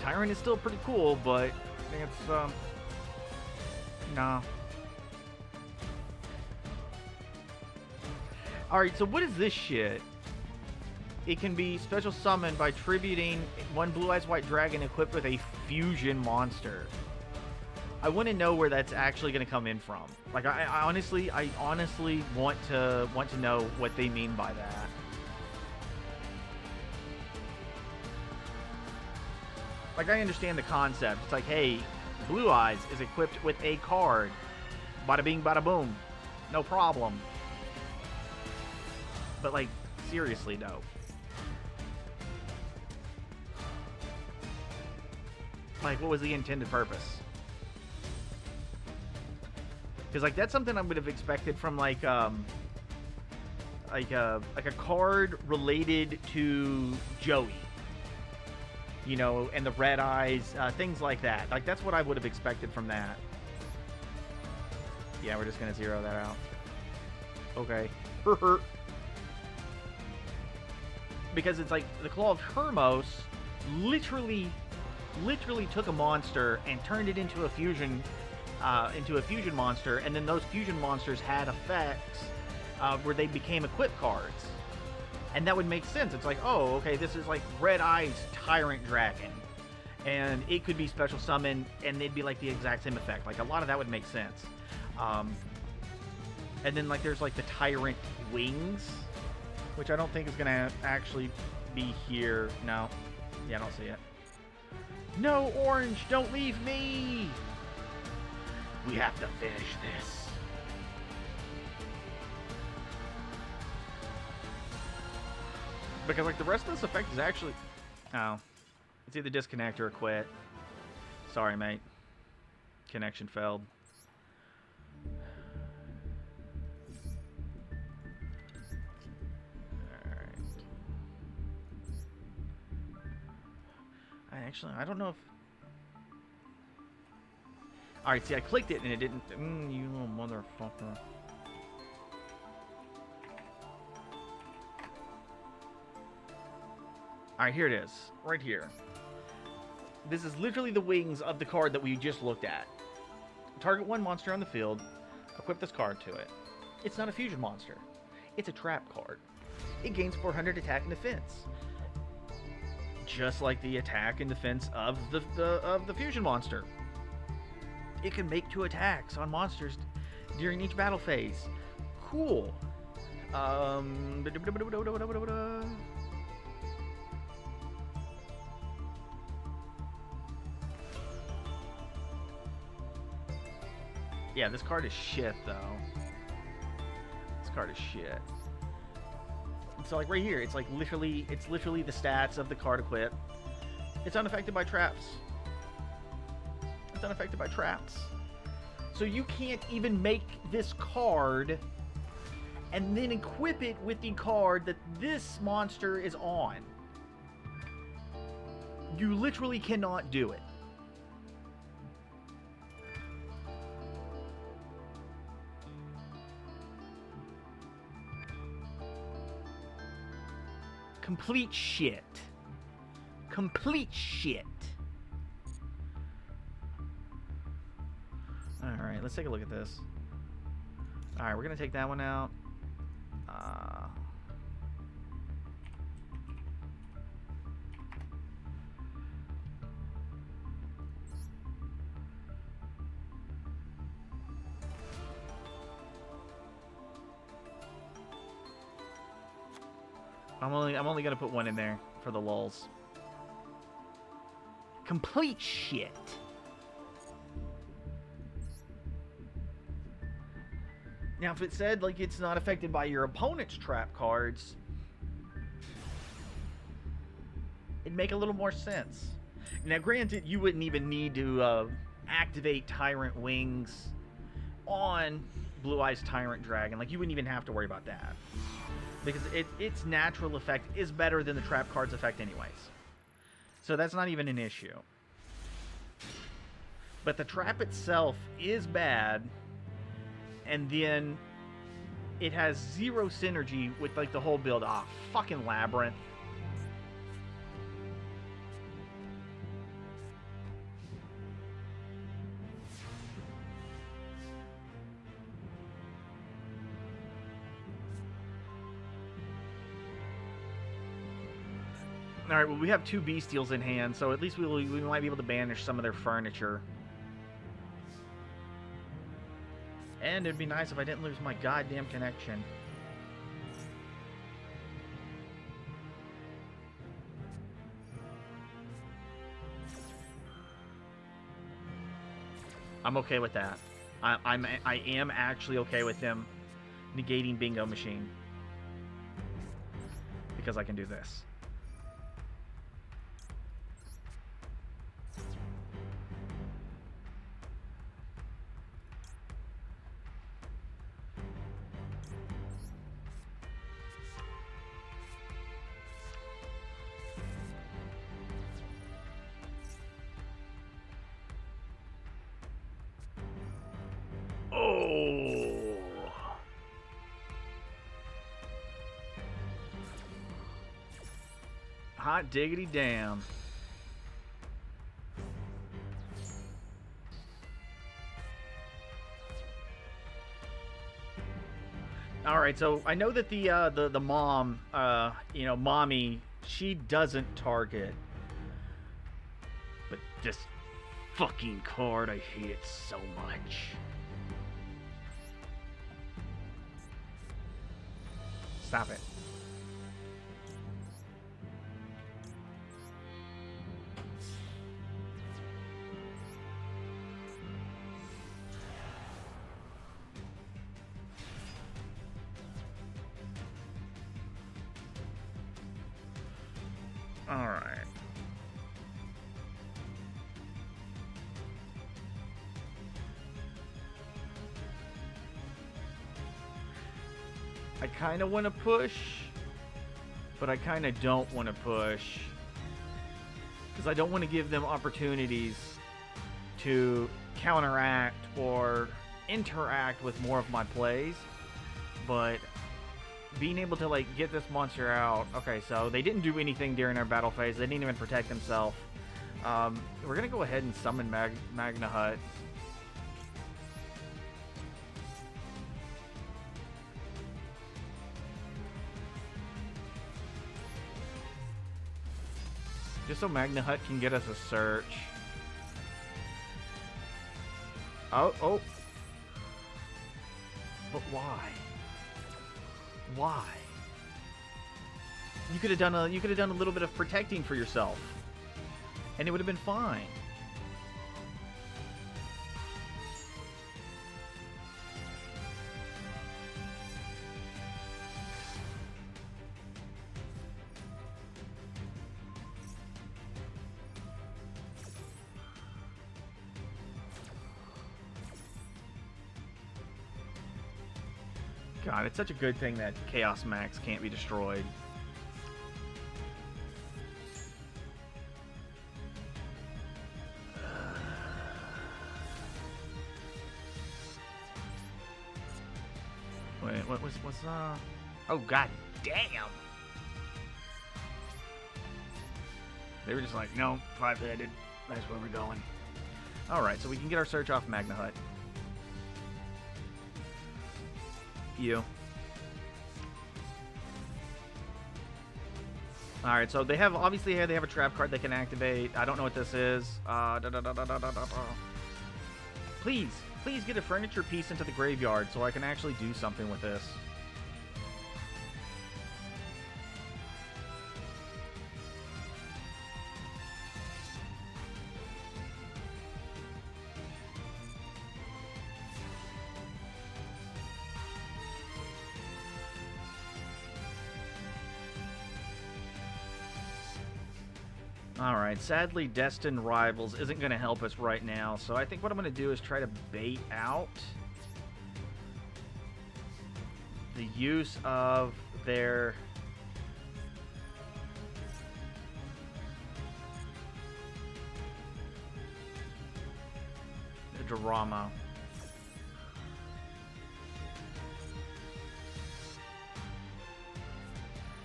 Tyrant is still pretty cool, but I think it's, nah. Alright, so what is this shit? It can be special summoned by tributing one Blue Eyes White Dragon equipped with a fusion monster. I want to know where that's actually going to come in from. Like, I honestly want to know what they mean by that. Like, I understand the concept. It's like, hey, Blue Eyes is equipped with a card. Bada bing, bada boom. No problem. But, like, seriously, though. Like, what was the intended purpose? Because, like, that's something I would have expected from, like a card related to Joey. you know, and the red eyes, things like that. Like, that's what I would have expected from that. Yeah, we're just going to zero that out. Okay. Because it's like the Claw of Hermos literally took a monster and turned it into a fusion monster, and then those fusion monsters had effects where they became equip cards. And that would make sense. It's like, oh, okay, this is like Red Eyes Tyrant Dragon. And it could be special summon, and they'd be like the exact same effect. Like, a lot of that would make sense. And then, like, there's like the Tyrant Wings, which I don't think is going to actually be here. No. Yeah, I don't see it. No, Orange, don't leave me! We have to finish this. Because, like, the rest of this effect is actually... Oh. It's either disconnect or quit. Sorry, mate. Connection failed. Alright. I don't know if... Alright, see, I clicked it and it didn't... you little motherfucker. Alright, here it is. Right here. This is literally the wings of the card that we just looked at. Target one monster on the field. Equip this card to it. It's not a fusion monster. It's a trap card. It gains 400 attack and defense. Just like the attack and defense of the fusion monster. It can make 2 attacks on monsters during each battle phase. Cool. Yeah, this card is shit, though. This card is shit. So, like, right here, it's like literally the stats of the card equip. It's unaffected by traps. It's unaffected by traps. So you can't even make this card and then equip it with the card that this monster is on. You literally cannot do it. Complete shit. Complete shit. Alright, let's take a look at this. Alright, we're going to take that one out. I'm only gonna put one in there for the lulz. Complete shit. Now, if it said like it's not affected by your opponent's trap cards, it'd make a little more sense. Now, granted, you wouldn't even need to activate Tyrant Wings on Blue Eyes Tyrant Dragon. Like, you wouldn't even have to worry about that. Because its natural effect is better than the trap card's effect anyways. So that's not even an issue. But the trap itself is bad, and then it has 0 synergy with like the whole build. Ah, fucking Labyrinth. Alright, well, we have 2 Bestials in hand, so at least we might be able to banish some of their furniture. And it'd be nice if I didn't lose my goddamn connection. I'm okay with that. I am actually okay with them negating Bingo Machine. Because I can do this. Hot diggity damn. All right, so I know that the mom, mommy, she doesn't target. But this fucking card, I hate it so much. Stop it. All right. I kind of want to push, but I kind of don't want to push because I don't want to give them opportunities to counteract or interact with more of my plays. But being able to like get this monster out. Okay, so they didn't do anything during our battle phase. They didn't even protect themselves. We're gonna go ahead and summon Magna Hut. Just so Magna Hut can get us a search. Oh. But why? Why? You could have done a little bit of protecting for yourself, and it would have been fine. God, it's such a good thing that Chaos Max can't be destroyed. Wait, what's oh god damn. They were just like, no, 5-headed. That's where we're going. Alright, so we can get our search off Magna Hut. You. Alright, so they have, obviously here they have a trap card they can activate. I don't know what this is. Please get a furniture piece into the graveyard so I can actually do something with this. Alright, sadly Destined Rivals isn't going to help us right now, so I think what I'm going to do is try to bait out the use of their drama.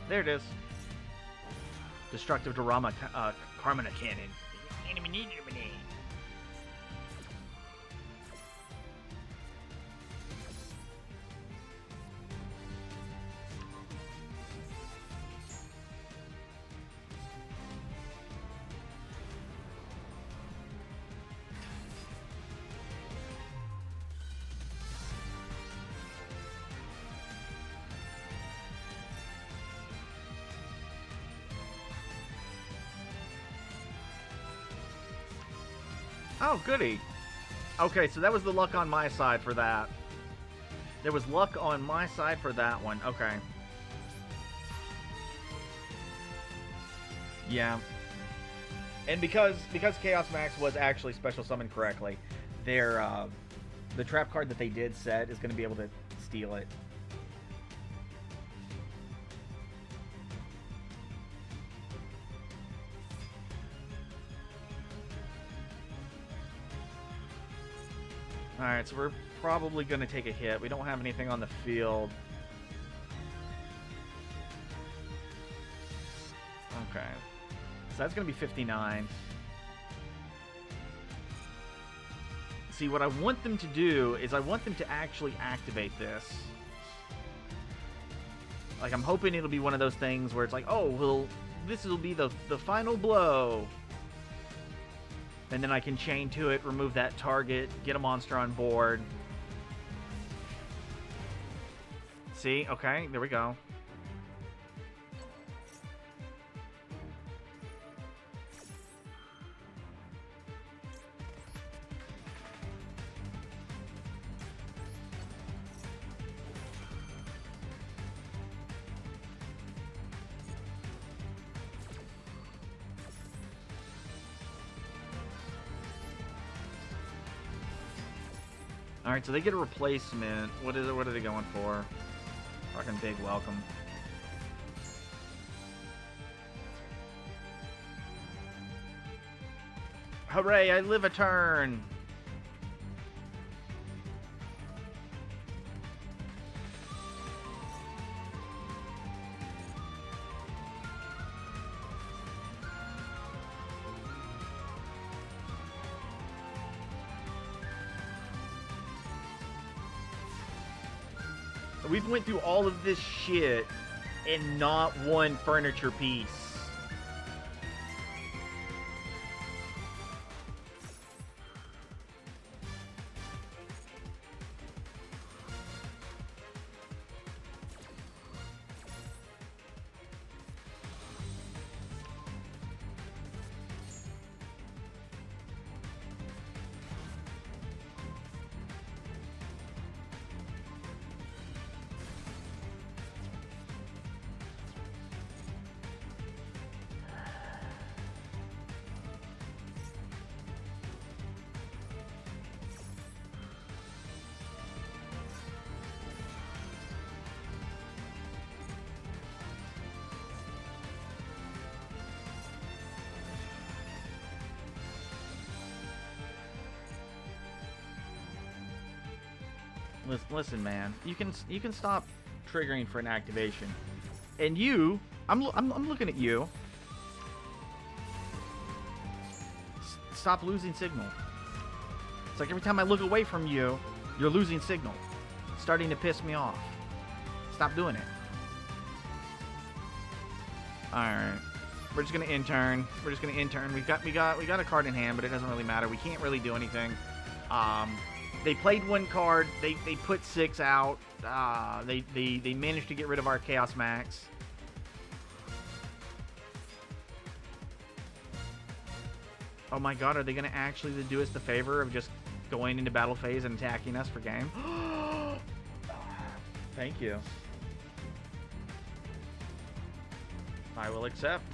There it is. Destructive Drama Carmina Cannon. Oh, goody. Okay, so that was the luck on my side for that. There was luck on my side for that one. Okay. Yeah. And because Chaos Max was actually special summoned correctly, their the trap card that they did set is going to be able to steal it. Alright, so we're probably going to take a hit. We don't have anything on the field. Okay. So that's going to be 59. See, what I want them to do is I want them to actually activate this. Like, I'm hoping it'll be one of those things where it's like, oh, well, this will be the final blow. And then I can chain to it, remove that target, get a monster on board. See? Okay, there we go. Alright, so they get a replacement. What is it? What are they going for? Fucking big welcome. Hooray, I live a turn! We've went through all of this shit and not one furniture piece. Listen, man. You can stop triggering for an activation. And you, I'm looking at you. Stop losing signal. It's like every time I look away from you, you're losing signal. It's starting to piss me off. Stop doing it. All right. We're just gonna intern. We're just gonna intern. We got a card in hand, but it doesn't really matter. We can't really do anything. They played one card. They put 6 out. They managed to get rid of our Chaos Max. Oh my god, are they gonna actually do us the favor of just going into battle phase and attacking us for game? Thank you. I will accept.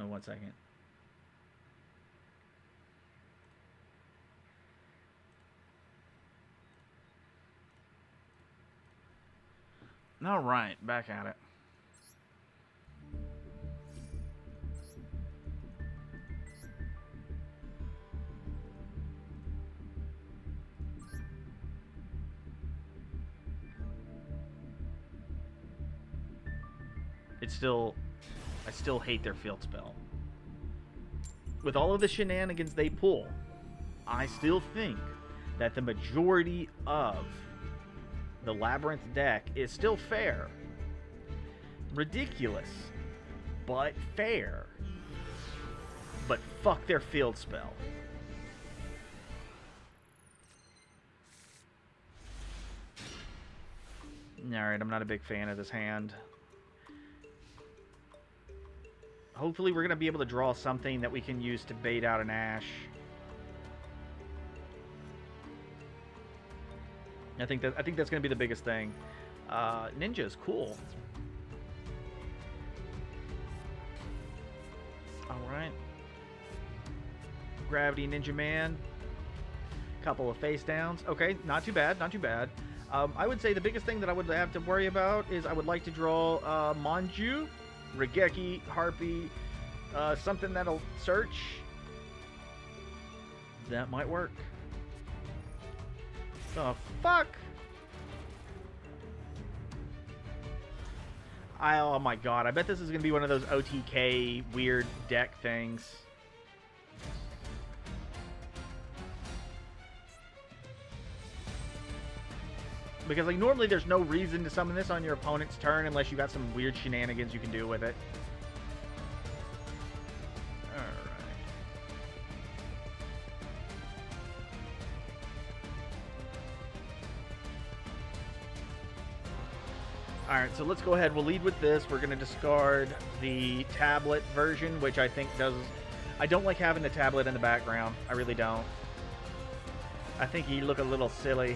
One second. All right, back at it. I still hate their field spell. With all of the shenanigans they pull, I still think that the majority of the Labyrinth deck is still fair. Ridiculous, but fair. But fuck their field spell. Alright, I'm not a big fan of this hand. Hopefully we're going to be able to draw something that we can use to bait out an Ash. I think that's going to be the biggest thing. Ninja is cool. All right. Gravity Ninja Man. Couple of face downs. Okay, not too bad, not too bad. I would say the biggest thing that I would have to worry about is I would like to draw Manju, Regeki, Harpy, something that'll search. That might work. The fuck? Oh my god, I bet this is going to be one of those OTK weird deck things. Because, like, normally there's no reason to summon this on your opponent's turn unless you got some weird shenanigans you can do with it. Alright, so let's go ahead. We'll lead with this. We're going to discard the tablet version, which I think does... I don't like having the tablet in the background. I really don't. I think you look a little silly.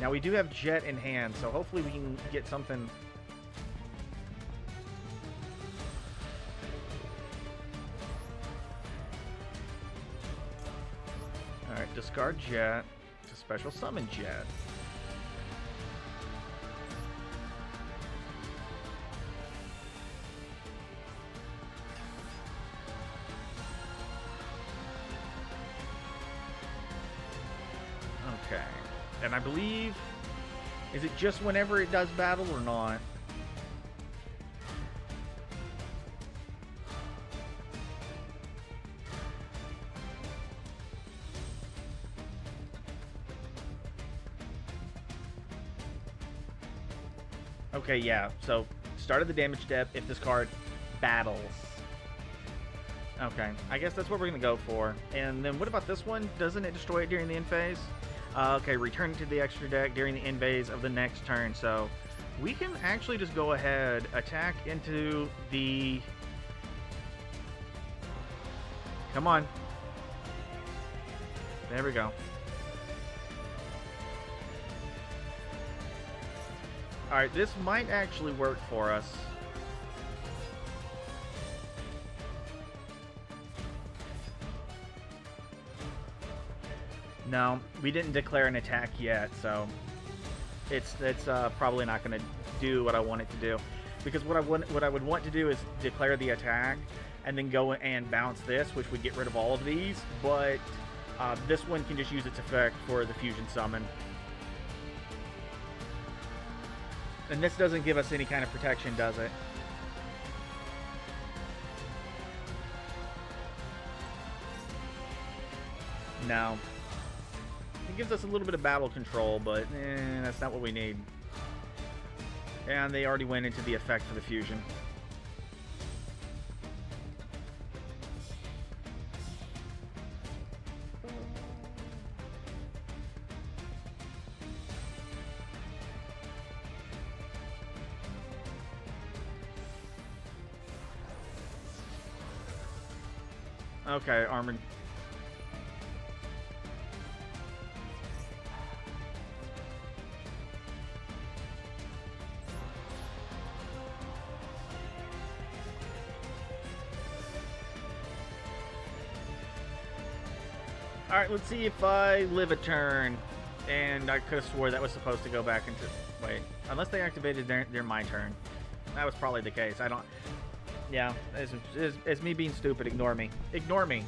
Now, we do have Jet in hand, so hopefully we can get something... Alright, discard Jet. Special summon Jet. Okay. And I believe... Is it just whenever it does battle or not? Okay, yeah. So, start of the damage step if this card battles. Okay, I guess that's what we're going to go for. And then what about this one? Doesn't it destroy it during the end phase? Okay, return it to the extra deck during the end phase of the next turn. So, we can actually just go ahead, attack into the... Come on. There we go. Alright, this might actually work for us. No, we didn't declare an attack yet, so it's probably not going to do what I want it to do. Because what I would want to do is declare the attack and then go and bounce this, which would get rid of all of these. But this one can just use its effect for the fusion summon. And this doesn't give us any kind of protection, does it? No. It gives us a little bit of battle control, but that's not what we need. And they already went into the effect for the fusion. Okay, armored. Alright, let's see if I live a turn. And I could have swore that was supposed to go back into... Wait. Unless they activated their my turn. That was probably the case. I don't... Yeah, it's me being stupid. Ignore me. Ignore me.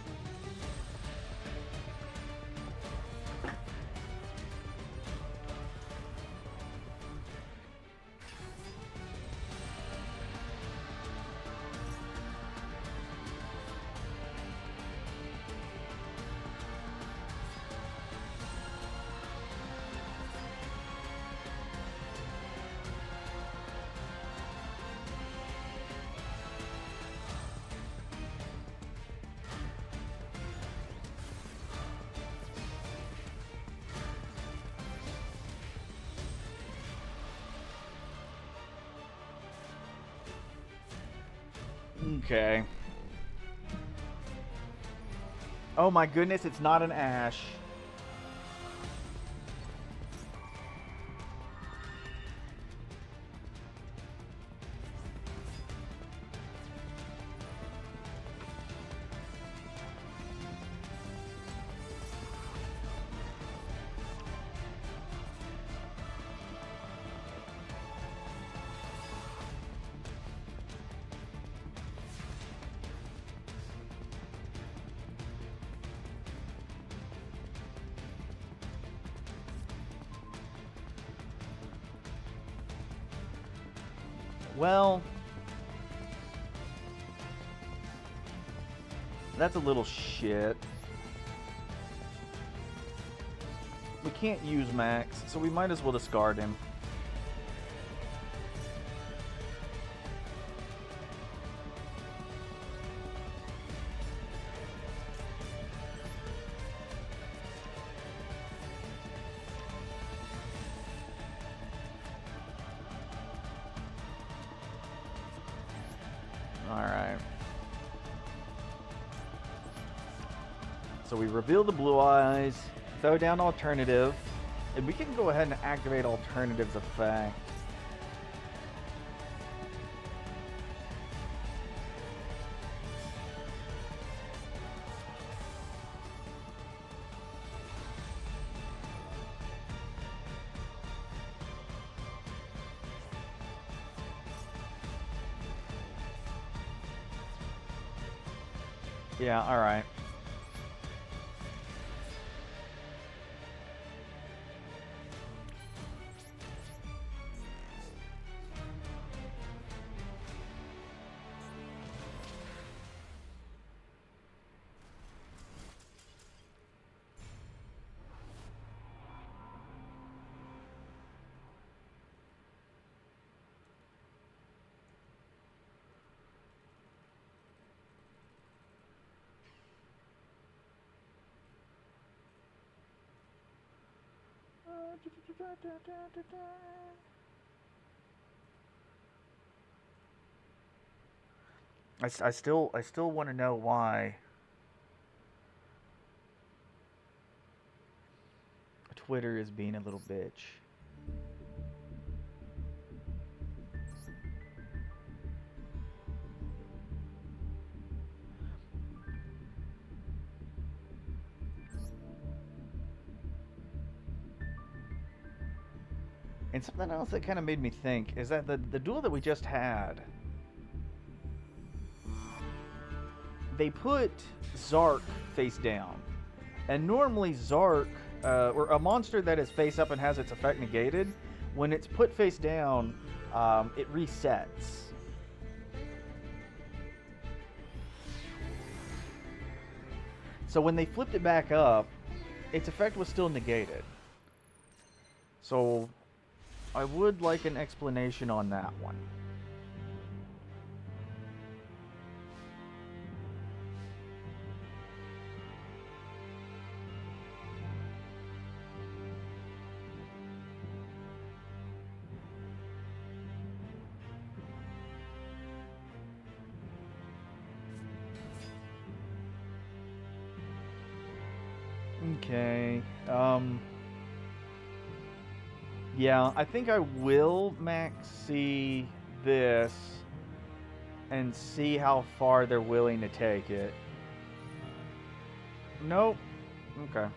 Okay. Oh my goodness, it's not an Ash. Well, that's a little shit. We can't use Max, so we might as well discard him. Alright. So we reveal the blue eyes, throw down alternative, and we can go ahead and activate alternative's effect. Yeah, alright. I still want to know why Twitter is being a little bitch. And something else that kind of made me think is that the duel that we just had, they put Zark face down. And normally Zark, or a monster that is face up and has its effect negated, when it's put face down, it resets. So when they flipped it back up, its effect was still negated. So I would like an explanation on that one. Okay. Yeah, I think I will maxi this and see how far they're willing to take it. Nope. Okay.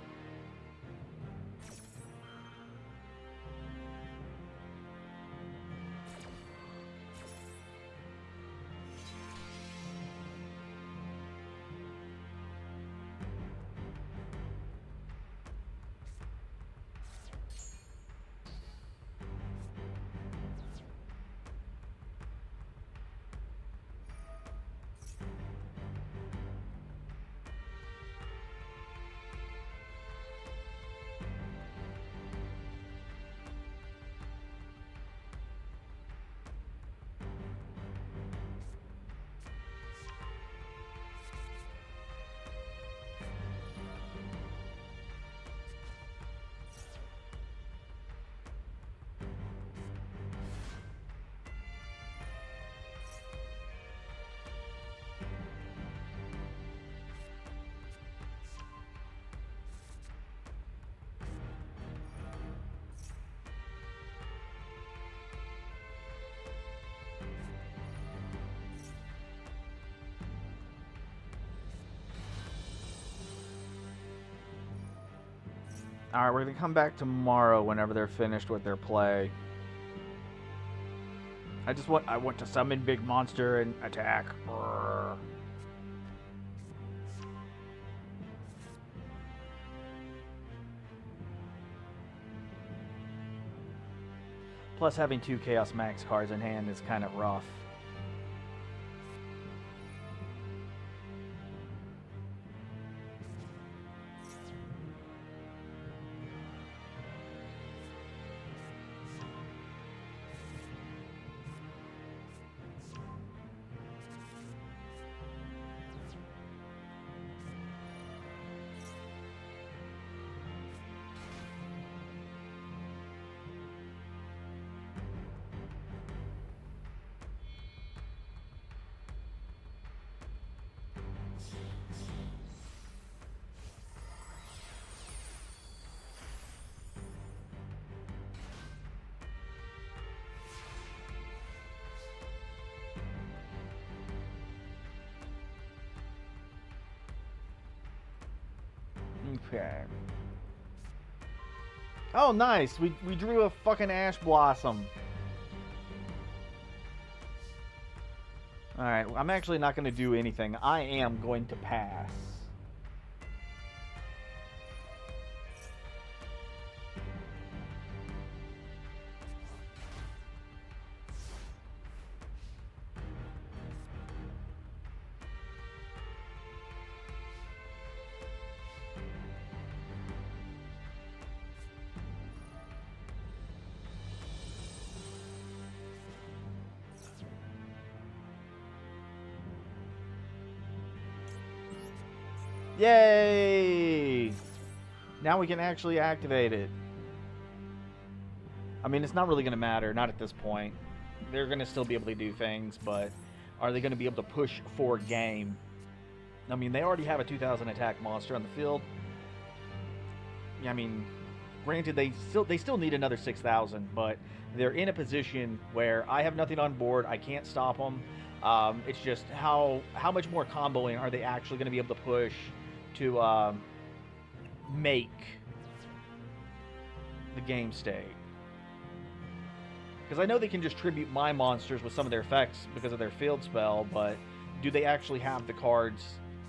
Alright, we're gonna come back tomorrow whenever they're finished with their play. I want to summon big monster and attack. Brrr. Plus, having 2 Chaos Max cards in hand is kind of rough. Okay. Oh, nice. We drew a fucking Ash Blossom. Alright, I'm actually not going to do anything. I am going to pass. Yay! Now we can actually activate it. I mean, it's not really going to matter, not at this point. They're going to still be able to do things, but are they going to be able to push for game? I mean, they already have a 2,000 attack monster on the field. I mean, granted, they still need another 6,000, but they're in a position where I have nothing on board. I can't stop them. It's just how much more comboing are they actually going to be able to push to make the game state? Because I know they can just tribute my monsters with some of their effects because of their field spell, but do they actually have the cards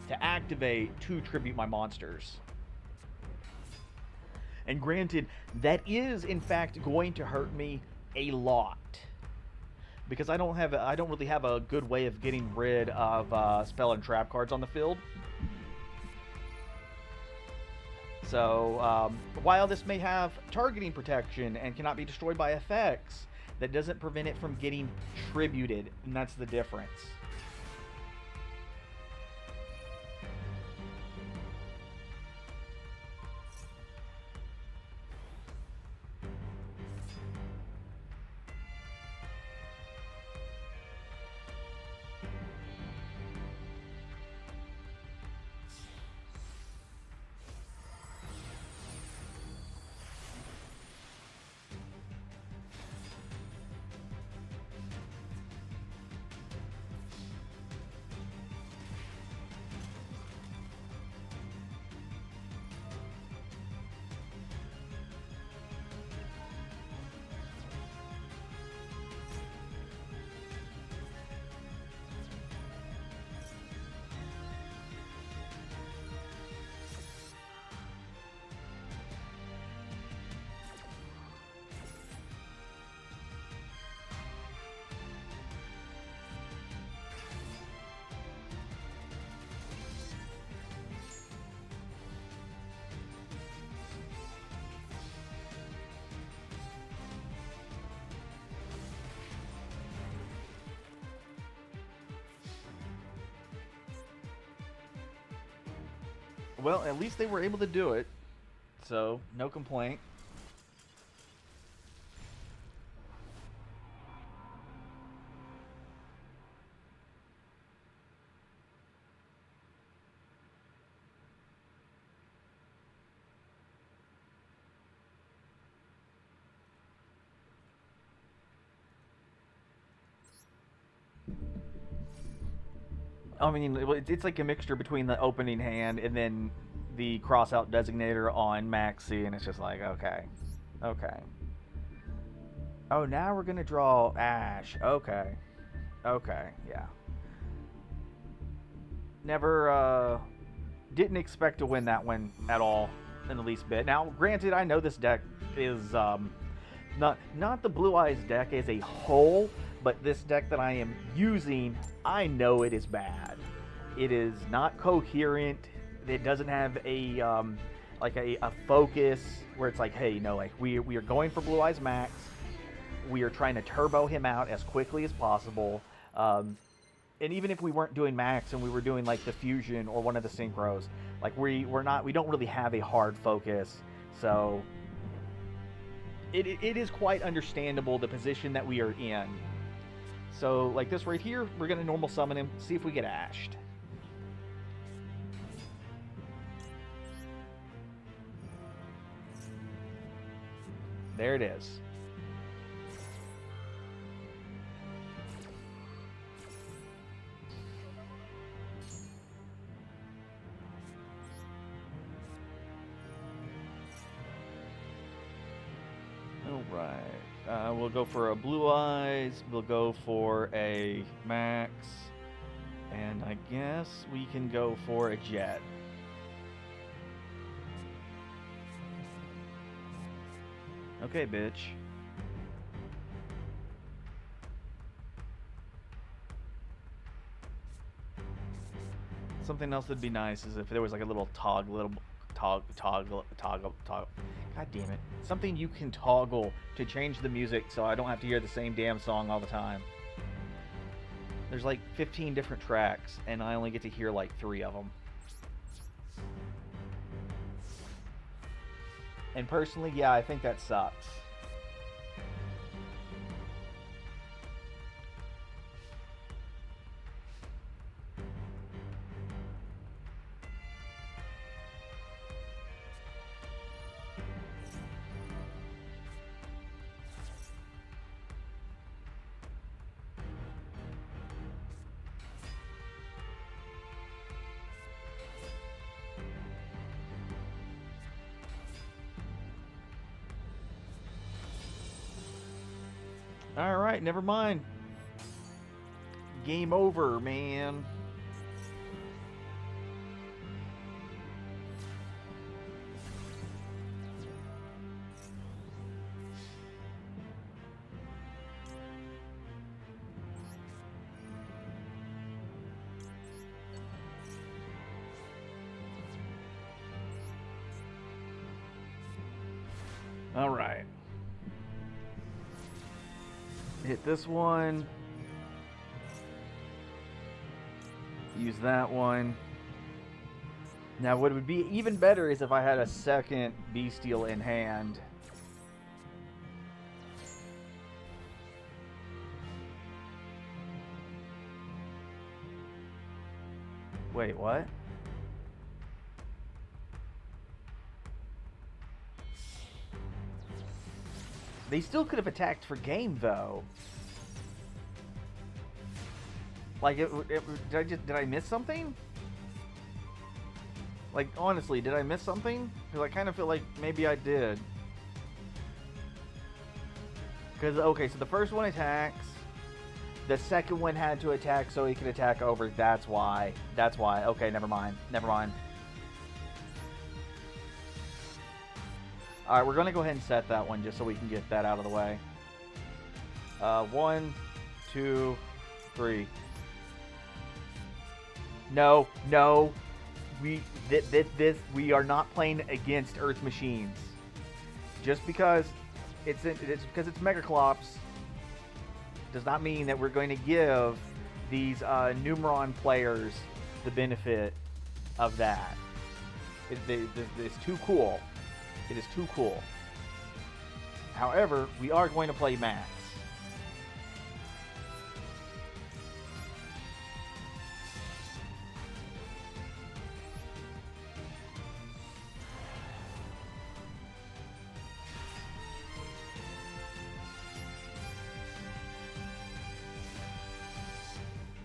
to activate to tribute my monsters? And granted, that is in fact going to hurt me a lot, because I don't really have a good way of getting rid of spell and trap cards on the field. So while this may have targeting protection and cannot be destroyed by effects, that doesn't prevent it from getting tributed, and that's the difference. Well, at least they were able to do it, so no complaint. I mean, it's like a mixture between the opening hand and then the cross-out designator on Maxi, and it's just like, okay. Okay. Oh, now we're going to draw Ash. Okay. Okay, yeah. Never, didn't expect to win that one at all, in the least bit. Now, granted, I know this deck is, Not the Blue Eyes deck as a whole, but this deck that I am using, I know it is bad. It is not coherent. It doesn't have a like a focus where it's like, hey, no, like we are going for Blue Eyes Max. We are trying to turbo him out as quickly as possible. And even if we weren't doing Max and we were doing like the Fusion or one of the Synchros, like we don't really have a hard focus. So it is quite understandable the position that we are in. So like this right here, we're gonna normal summon him, see if we get ashed. There it is. Alright. We'll go for a Blue Eyes. We'll go for a Max. And I guess we can go for a Jet. Okay, bitch. Something else that'd be nice is if there was like a little toggle. God damn it. Something you can toggle to change the music so I don't have to hear the same damn song all the time. There's like 15 different tracks and I only get to hear like 3 of them. And personally, yeah, I think that sucks. Alright, never mind. Game over, man. Alright. Hit this one. Use that one. Now what would be even better is if I had a second Bestial in hand. Wait, what? They still could have attacked for game, though. Like, did I miss something? Like, honestly, did I miss something? Because I kind of feel like maybe I did. Because, okay, so the first one attacks. The second one had to attack so he could attack over. That's why. That's why. Okay, never mind. Never mind. Alright, we're going to go ahead and set that one just so we can get that out of the way. 1, 2, 3. No, no. We are not playing against Earth Machines. Just because it's Megaclops does not mean that we're going to give these Numeron players the benefit of that. It's too cool. It is too cool. However, we are going to play Max.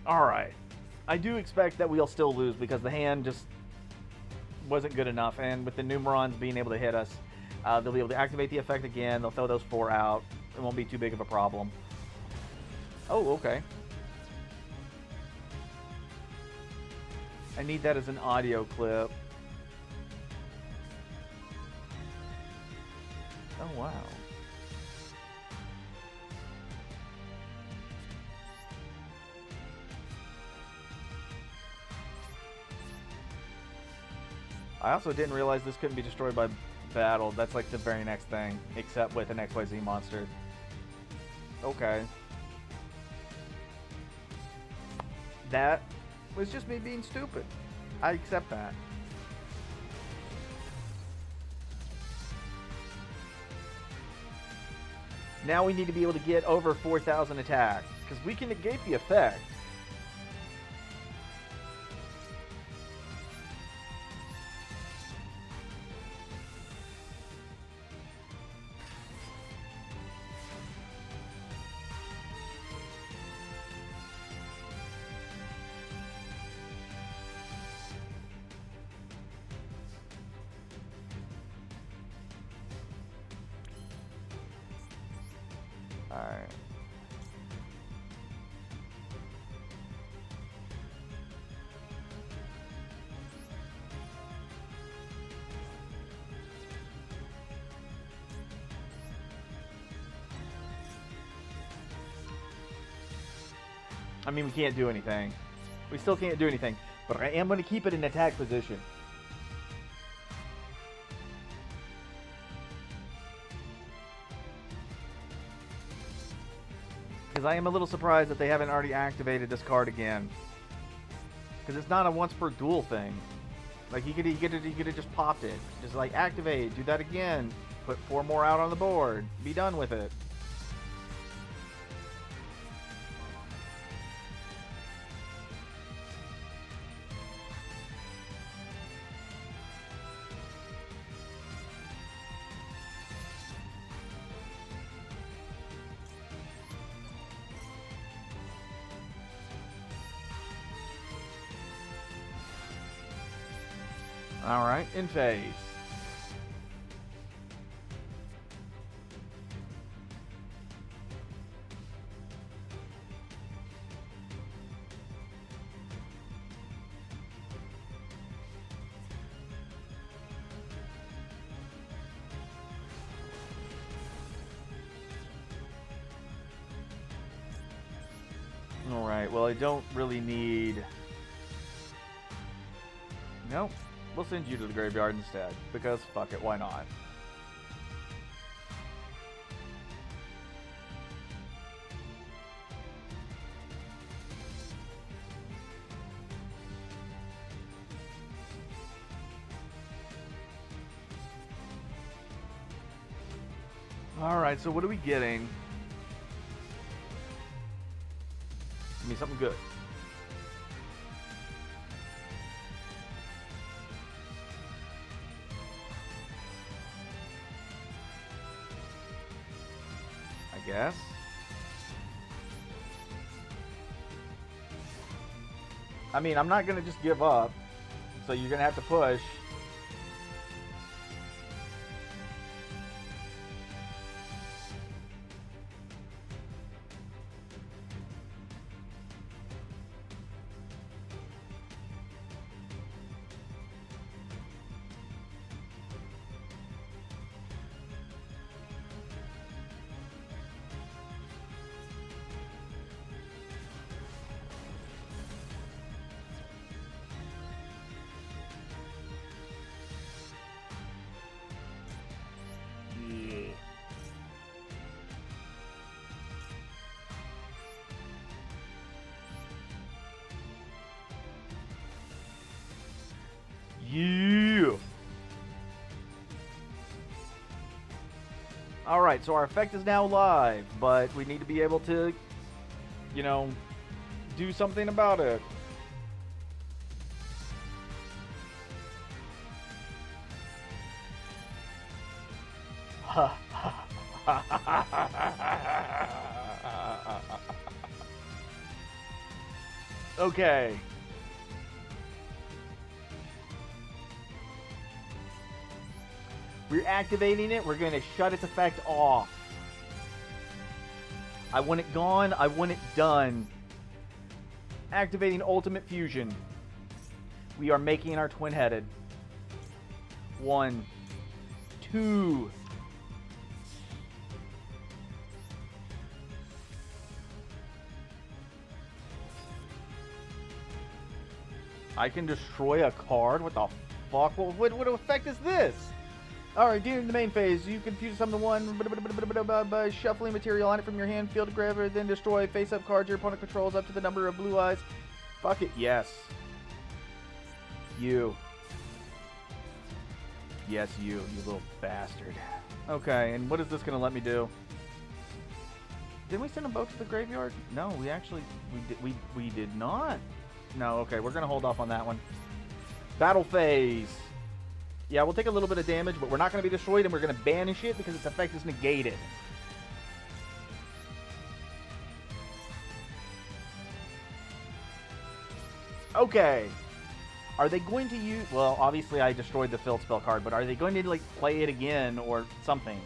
Alright. I do expect that we'll still lose because the hand just wasn't good enough, and with the Numerons being able to hit us, they'll be able to activate the effect again. They'll throw those 4 out. It won't be too big of a problem. Oh, okay. I need that as an audio clip. Oh, wow. I also didn't realize this couldn't be destroyed by battle. That's like the very next thing, except with an XYZ monster. Okay. That was just me being stupid. I accept that. Now we need to be able to get over 4,000 attack, because we can negate the effect. Alright. I mean, we can't do anything. We still can't do anything. But I am going to keep it in attack position. Because I am a little surprised that they haven't already activated this card again. Because it's not a once per duel thing. Like, he could have just popped it. Just like, activate, do that again. Put 4 more out on the board. Be done with it. Alright, in phase. Alright, well I don't really need... Nope. We'll send you to the graveyard instead, because fuck it, why not? Alright, so what are we getting? Give me something good. Guess. I mean, I'm not gonna just give up, so you're gonna have to push. Yeah. Alright, so our effect is now live, but we need to be able to, you know, do something about it. Okay. We're activating it. We're going to shut its effect off. I want it gone. I want it done. Activating Ultimate Fusion. We are making our twin-headed. 1, 2. I can destroy a card? What the fuck? What effect is this? Alright, during the main phase, you can fuse summon one by shuffling material on it from your hand, field grab it, then destroy face-up cards your opponent controls up to the number of blue eyes. Fuck it, yes. You. Yes, you little bastard. Okay, and what is this gonna let me do? Didn't we send them both to the graveyard? No, we did not. No, okay, we're gonna hold off on that one. Battle phase. Yeah, we'll take a little bit of damage, but we're not gonna be destroyed, and we're gonna banish it because its effect is negated. Okay. Are they going to use... Well, obviously I destroyed the field spell card, but are they going to, like, play it again or something?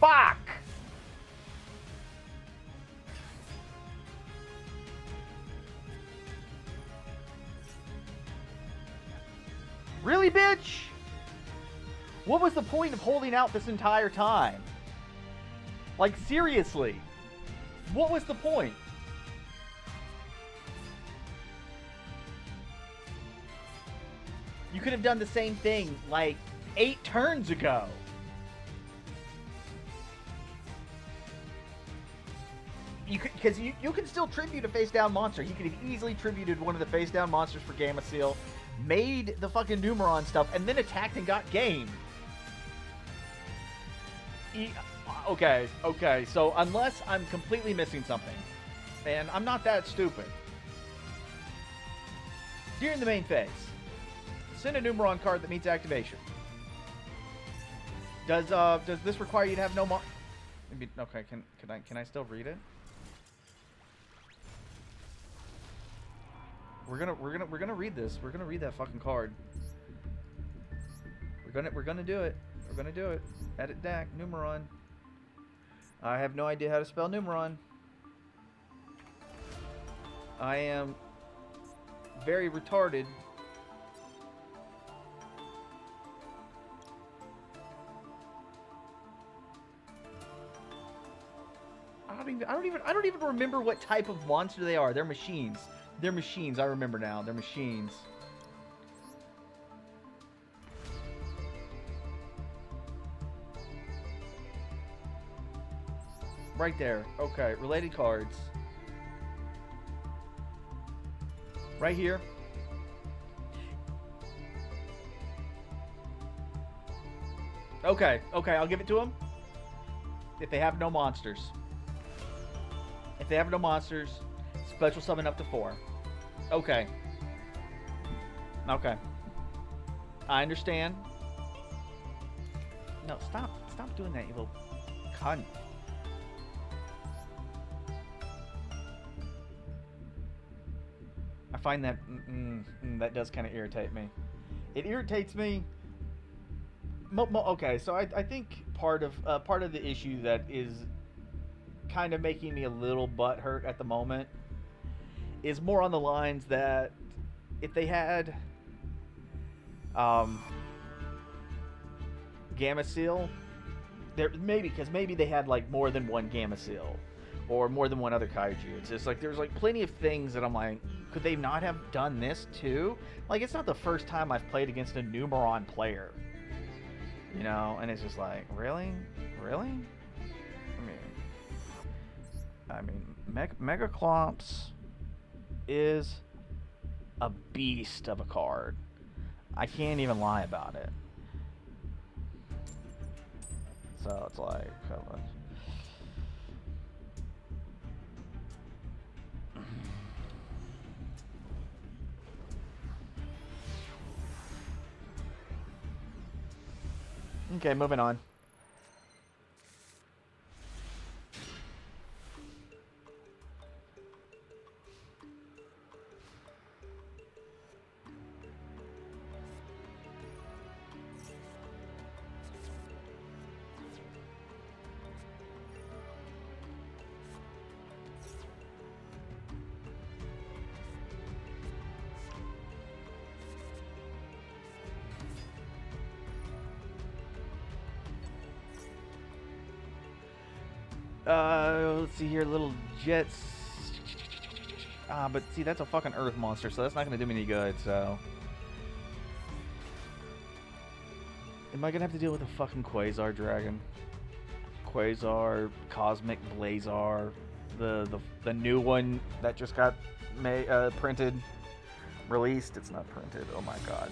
Fuck! Really, bitch? What was the point of holding out this entire time? Like, seriously. What was the point? You could have done the same thing, like, 8 turns ago. Because you can still tribute a face-down monster. He could have easily tributed one of the face-down monsters for Gamma Seal, made the fucking Numeron stuff, and then attacked and got game. Okay, so unless I'm completely missing something, and I'm not that stupid, during the main phase, send a Numeron card that meets activation. Does this require you to have no more? Okay, can I still read it? We're gonna read this. We're gonna read that fucking card. We're gonna do it. We're gonna do it. Edit deck, Numeron. I have no idea how to spell Numeron. I am very retarded. I don't even remember what type of monster they are. They're machines. They're machines. I remember now. They're machines. Right there. Okay. Related cards. Right here. Okay. Okay. I'll give it to them. If they have no monsters. If they have no monsters, special summon up to 4. Okay. Okay. I understand. No, stop doing that, you little cunt. I find that that does kind of irritate me. It irritates me. Okay, so I think part of the issue that is kind of making me a little butthurt at the moment is more on the lines that if they had Gamma Seal, there maybe they had like more than one Gamma Seal or more than one other kaiju. It's just like there's like plenty of things that I'm like, could they not have done this too? Like, it's not the first time I've played against a Numeron player, you know, and it's just like, really? I mean, Megaclops is a beast of a card. I can't even lie about it. So it's like, okay, moving on. Let's see here, little jets. But see, that's a fucking earth monster, so that's not gonna do me any good, so. Am I gonna have to deal with a fucking Quasar Dragon? Quasar, Cosmic Blazar, the new one that just got printed, released. It's not printed. Oh my god.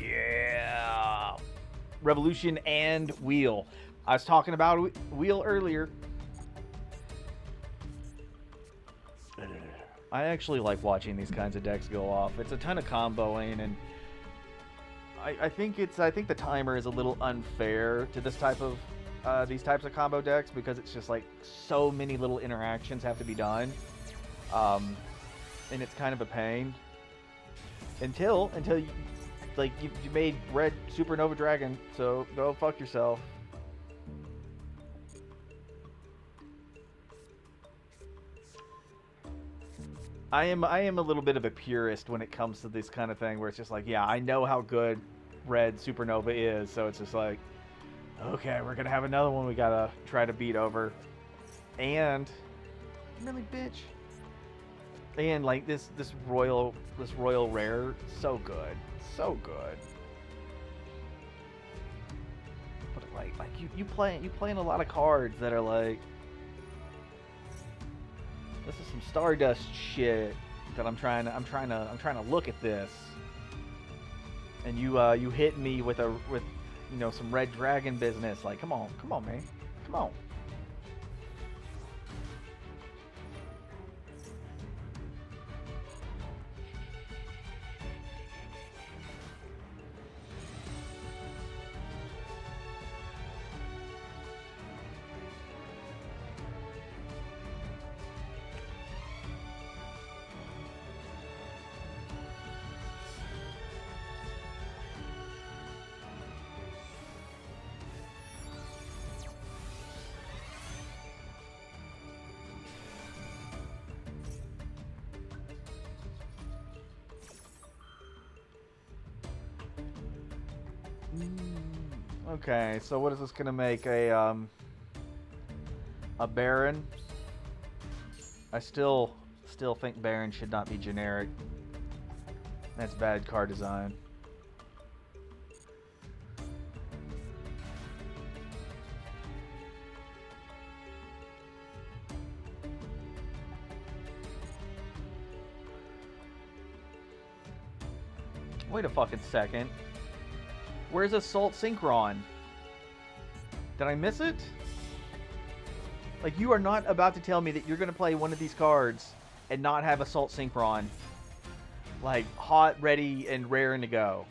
Yeah. Revolution and Wheel. I was talking about Wheel earlier. I actually like watching these kinds of decks go off. It's a ton of comboing, and I think the timer is a little unfair to this type of these types of combo decks, because it's just like so many little interactions have to be done, and it's kind of a pain until you you made red Supernova Dragon, so go fuck yourself. I am a little bit of a purist when it comes to this kind of thing, where it's just like, yeah, I know how good red Supernova is, so it's just like, okay, we're gonna have another one we gotta try to beat over. And really, bitch. And like this royal rare, so good. So good. But like you playing a lot of cards that are like, this is some Stardust shit that I'm trying to look at this. And you hit me with some red dragon business. Like, come on, man. Come on. Okay, so what is this gonna make? A Baron? I still think Baron should not be generic. That's bad card design. Wait a fucking second. Where's Assault Synchron? Did I miss it? Like, you are not about to tell me that you're going to play one of these cards and not have Assault Synchron. Like, hot, ready, and raring to go.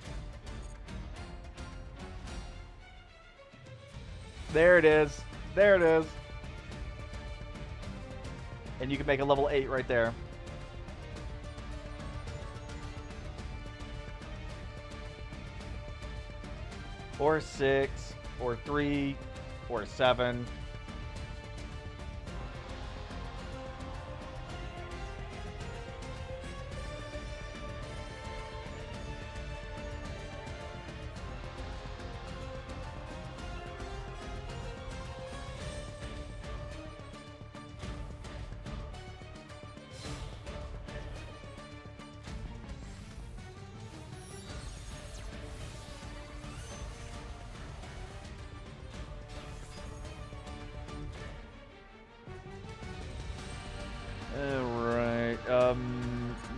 There it is. There it is. And you can make a level 8 right there. Or 6, or 3, or 7.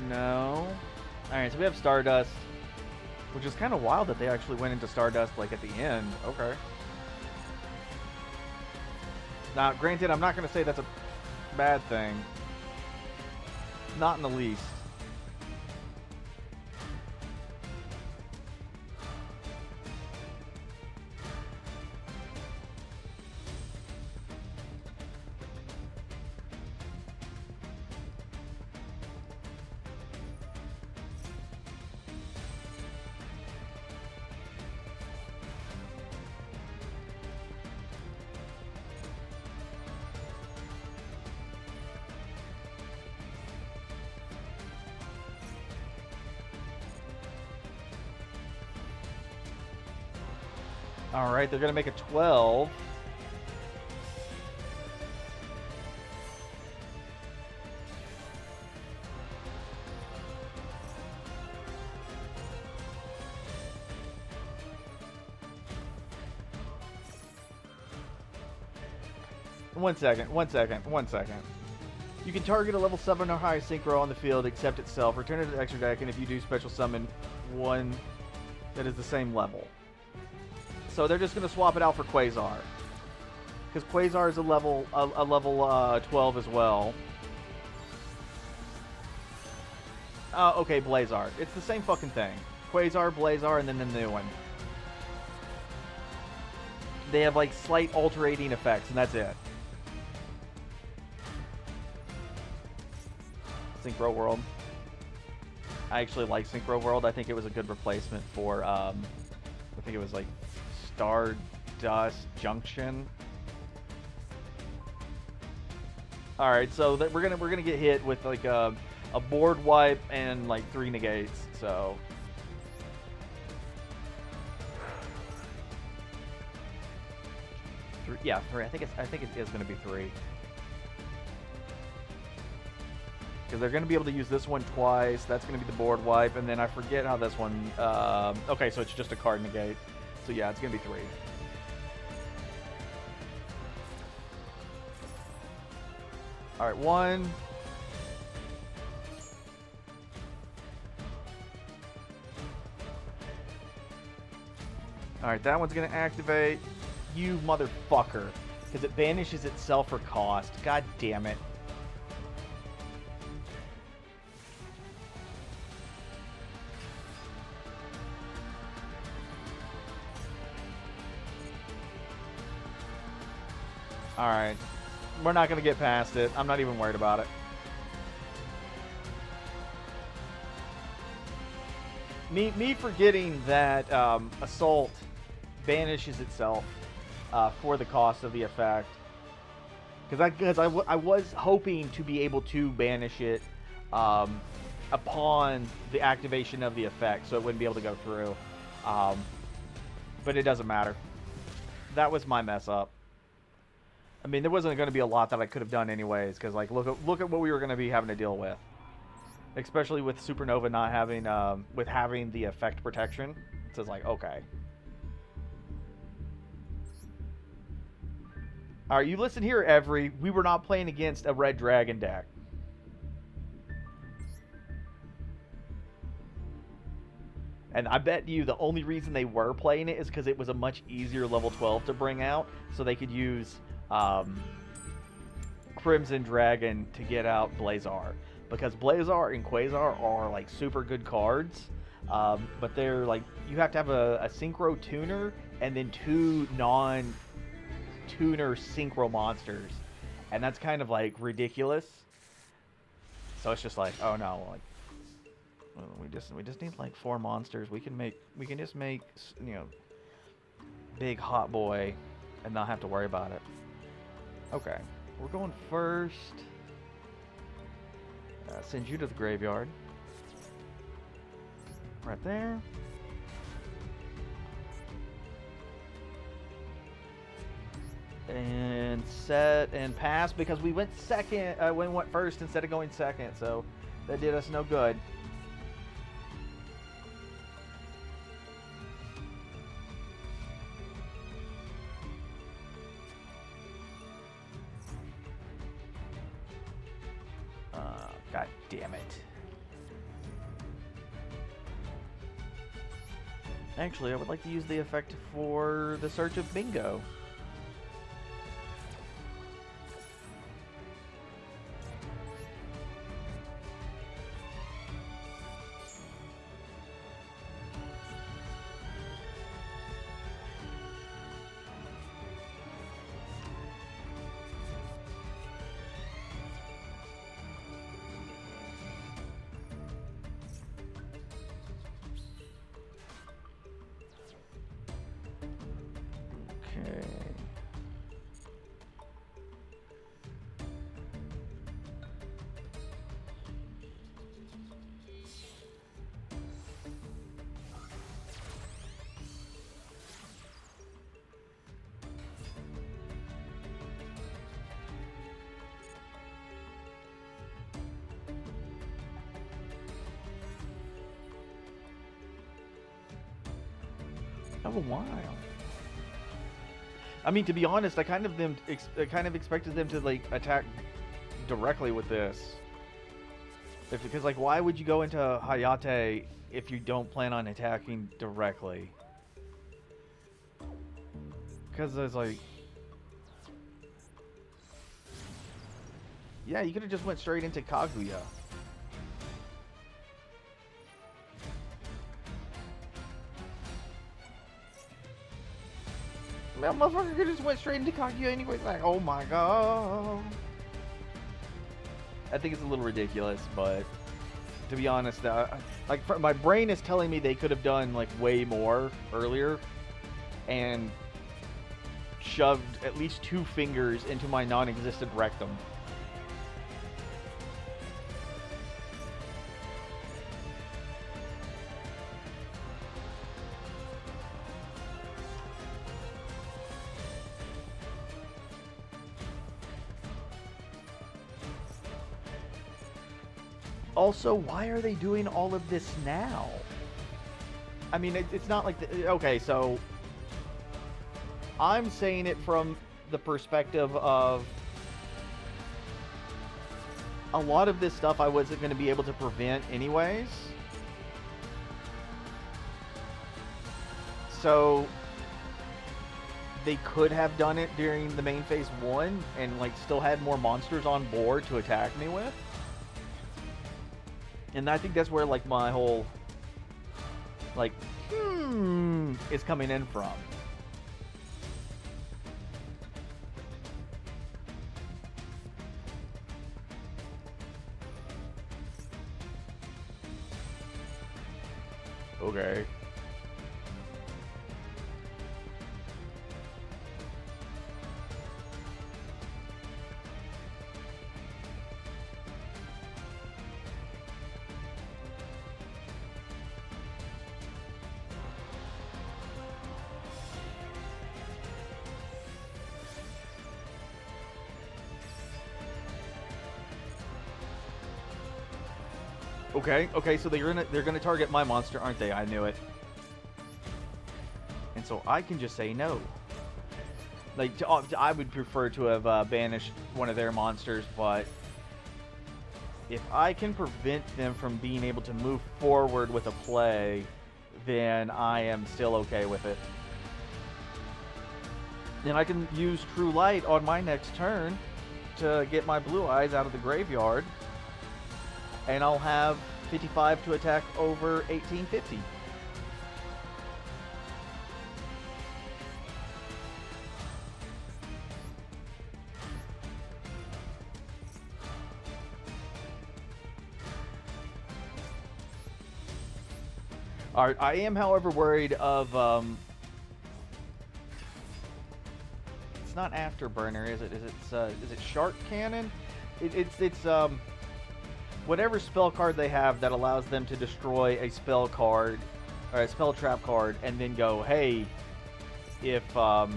No. Alright, so we have Stardust, which is kind of wild that they actually went into Stardust, like, at the end. Okay. Now, granted, I'm not going to say that's a bad thing. Not in the least. All right, they're gonna make a 12. One second. You can target a level 7 or higher synchro on the field except itself. Return it to the extra deck, and if you do, special summon one that is the same level. So they're just going to swap it out for Quasar. Because Quasar is a level 12 as well. Okay, Blazar. It's the same fucking thing. Quasar, Blazar, and then the new one. They have like slight alterating effects, and that's it. Synchro World. I actually like Synchro World. I think it was a good replacement for, I think it was like Stardust Junction. All right, so we're gonna get hit with like a board wipe and like 3 negates. So three. I think it is gonna be 3. Because they're going to be able to use this one twice. That's going to be the board wipe. And then I forget how this one... okay, so it's just a card negate. So yeah, it's going to be 3. Alright, 1. Alright, that one's going to activate. You motherfucker. Because it banishes itself for cost. God damn it. Alright. We're not going to get past it. I'm not even worried about it. Me forgetting that Assault banishes itself for the cost of the effect. Because I was hoping to be able to banish it upon the activation of the effect, so it wouldn't be able to go through. But it doesn't matter. That was my mess up. I mean, there wasn't going to be a lot that I could have done anyways, because like look at what we were going to be having to deal with, especially with Supernova not having with having the effect protection. So it's like, okay. All right, you listen here, Every. We were not playing against a Red Dragon deck. And I bet you the only reason they were playing it is because it was a much easier level 12 to bring out, so they could use Crimson Dragon to get out Blazar. Because Blazar and Quasar are like super good cards, but they're like, you have to have a Synchro Tuner and then 2 non-tuner Synchro monsters. And that's kind of like ridiculous. So it's just like, oh no, like, we just need like 4 monsters. We can just make, you know, big hot boy and not have to worry about it. Okay, we're going first. Send you to the graveyard. Right there. And set and pass because we went second. We went first instead of going second, so that did us no good. God damn it. Actually, I would like to use the effect for the Search of Bingo. Okay. Oh, wow. I mean, to be honest, I kind of expected them to like attack directly with this. Because like, why would you go into Hayate if you don't plan on attacking directly? Because there's like, yeah, you could have just went straight into Kaguya. That motherfucker could just went straight into Kaguya anyway. It's like, oh my god. I think it's a little ridiculous, but to be honest, like my brain is telling me they could have done like way more earlier, and shoved at least 2 fingers into my non-existent rectum. Also, why are they doing all of this now? I mean, it's not like... okay, so... I'm saying it from the perspective of... a lot of this stuff I wasn't going to be able to prevent anyways. So... they could have done it during the main phase 1 and, like, still had more monsters on board to attack me with. And I think that's where, like, my whole, like, is coming in from. Okay. Okay, so they're gonna target my monster, aren't they? I knew it. And so I can just say no. Like, I would prefer to have banished one of their monsters, but if I can prevent them from being able to move forward with a play, then I am still okay with it. Then I can use True Light on my next turn to get my Blue Eyes out of the graveyard, and I'll have 55 to attack over 1850. Alright, I am, however, worried of, it's not Afterburner, is it? Is it Shark Cannon? It's whatever spell card they have that allows them to destroy a spell card, or a spell trap card, and then go, hey, if, oh.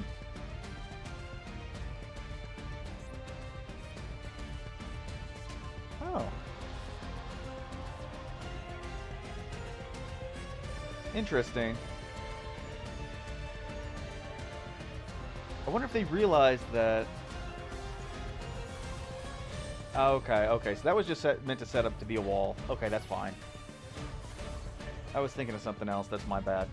Interesting. I wonder if they realized that... Okay, so that was just meant to set up to be a wall. Okay, that's fine. I was thinking of something else, that's my bad.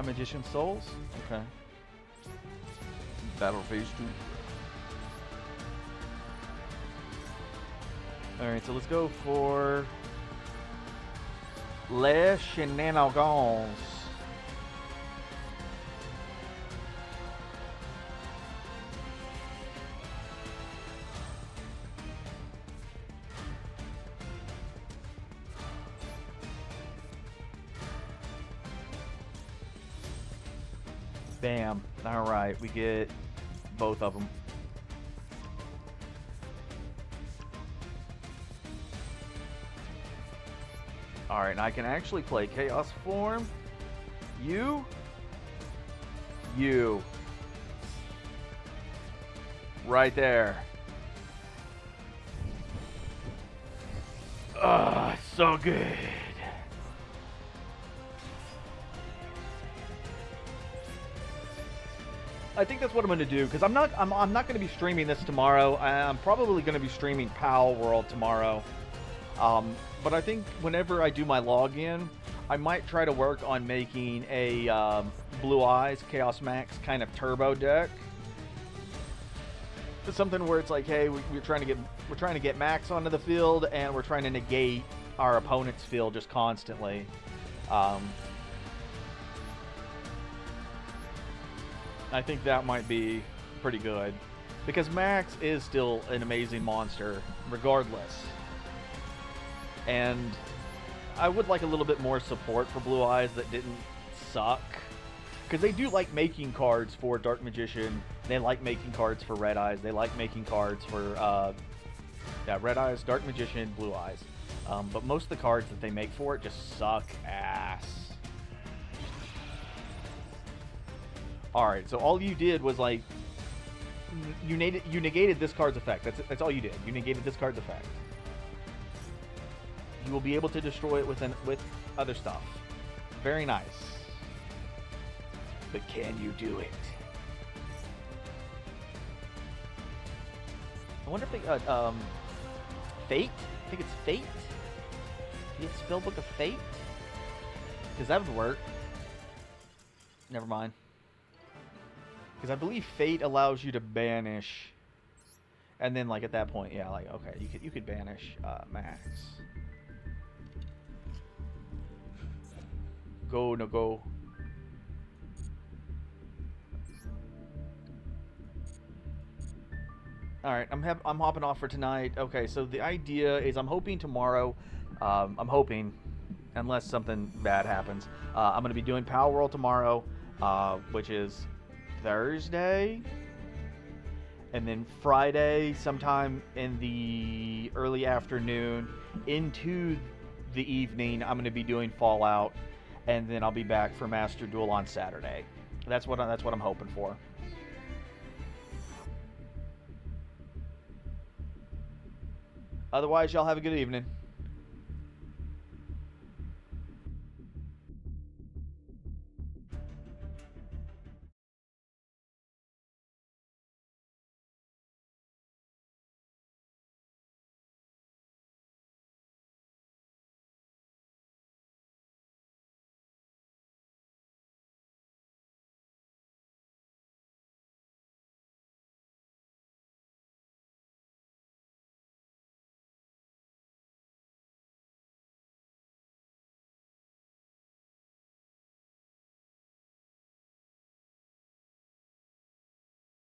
Magician Souls? Okay. Battle Phase 2. Alright, so let's go for... Les Shenanigans. Bam. Alright, we get both of them. Alright, and I can actually play Chaos Form. You. Right there. so good. I think that's what I'm going to do, because I'm not going to be streaming this tomorrow. I'm probably going to be streaming PAL World tomorrow. But I think whenever I do my login, I might try to work on making a Blue Eyes Chaos Max kind of turbo deck. It's something where it's like, hey, we're trying to get Max onto the field, and we're trying to negate our opponent's field just constantly. I think that might be pretty good, because Max is still an amazing monster regardless. And I would like a little bit more support for Blue Eyes that didn't suck, because they do like making cards for Dark Magician. They like making cards for Red Eyes. They like making cards for Red Eyes, Dark Magician, Blue Eyes. But most of the cards that they make for it just suck ass. Alright, so all you did was, like, you negated this card's effect. That's all you did. You negated this card's effect. You will be able to destroy it with other stuff. Very nice. But can you do it? I wonder if they got, Fate? I think it's Fate? You get Spellbook of Fate? Because that would work. Never mind. Because I believe Fate allows you to banish, and then, like, at that point, yeah, like, okay, you could banish Max. Go, no go. All right, I'm hopping off for tonight. Okay, so the idea is I'm hoping tomorrow. I'm hoping, unless something bad happens, I'm gonna be doing Power World tomorrow, which is Thursday, and then Friday sometime in the early afternoon into the evening I'm going to be doing Fallout, and then I'll be back for Master Duel on Saturday. That's what I'm hoping for. Otherwise, y'all have a good evening.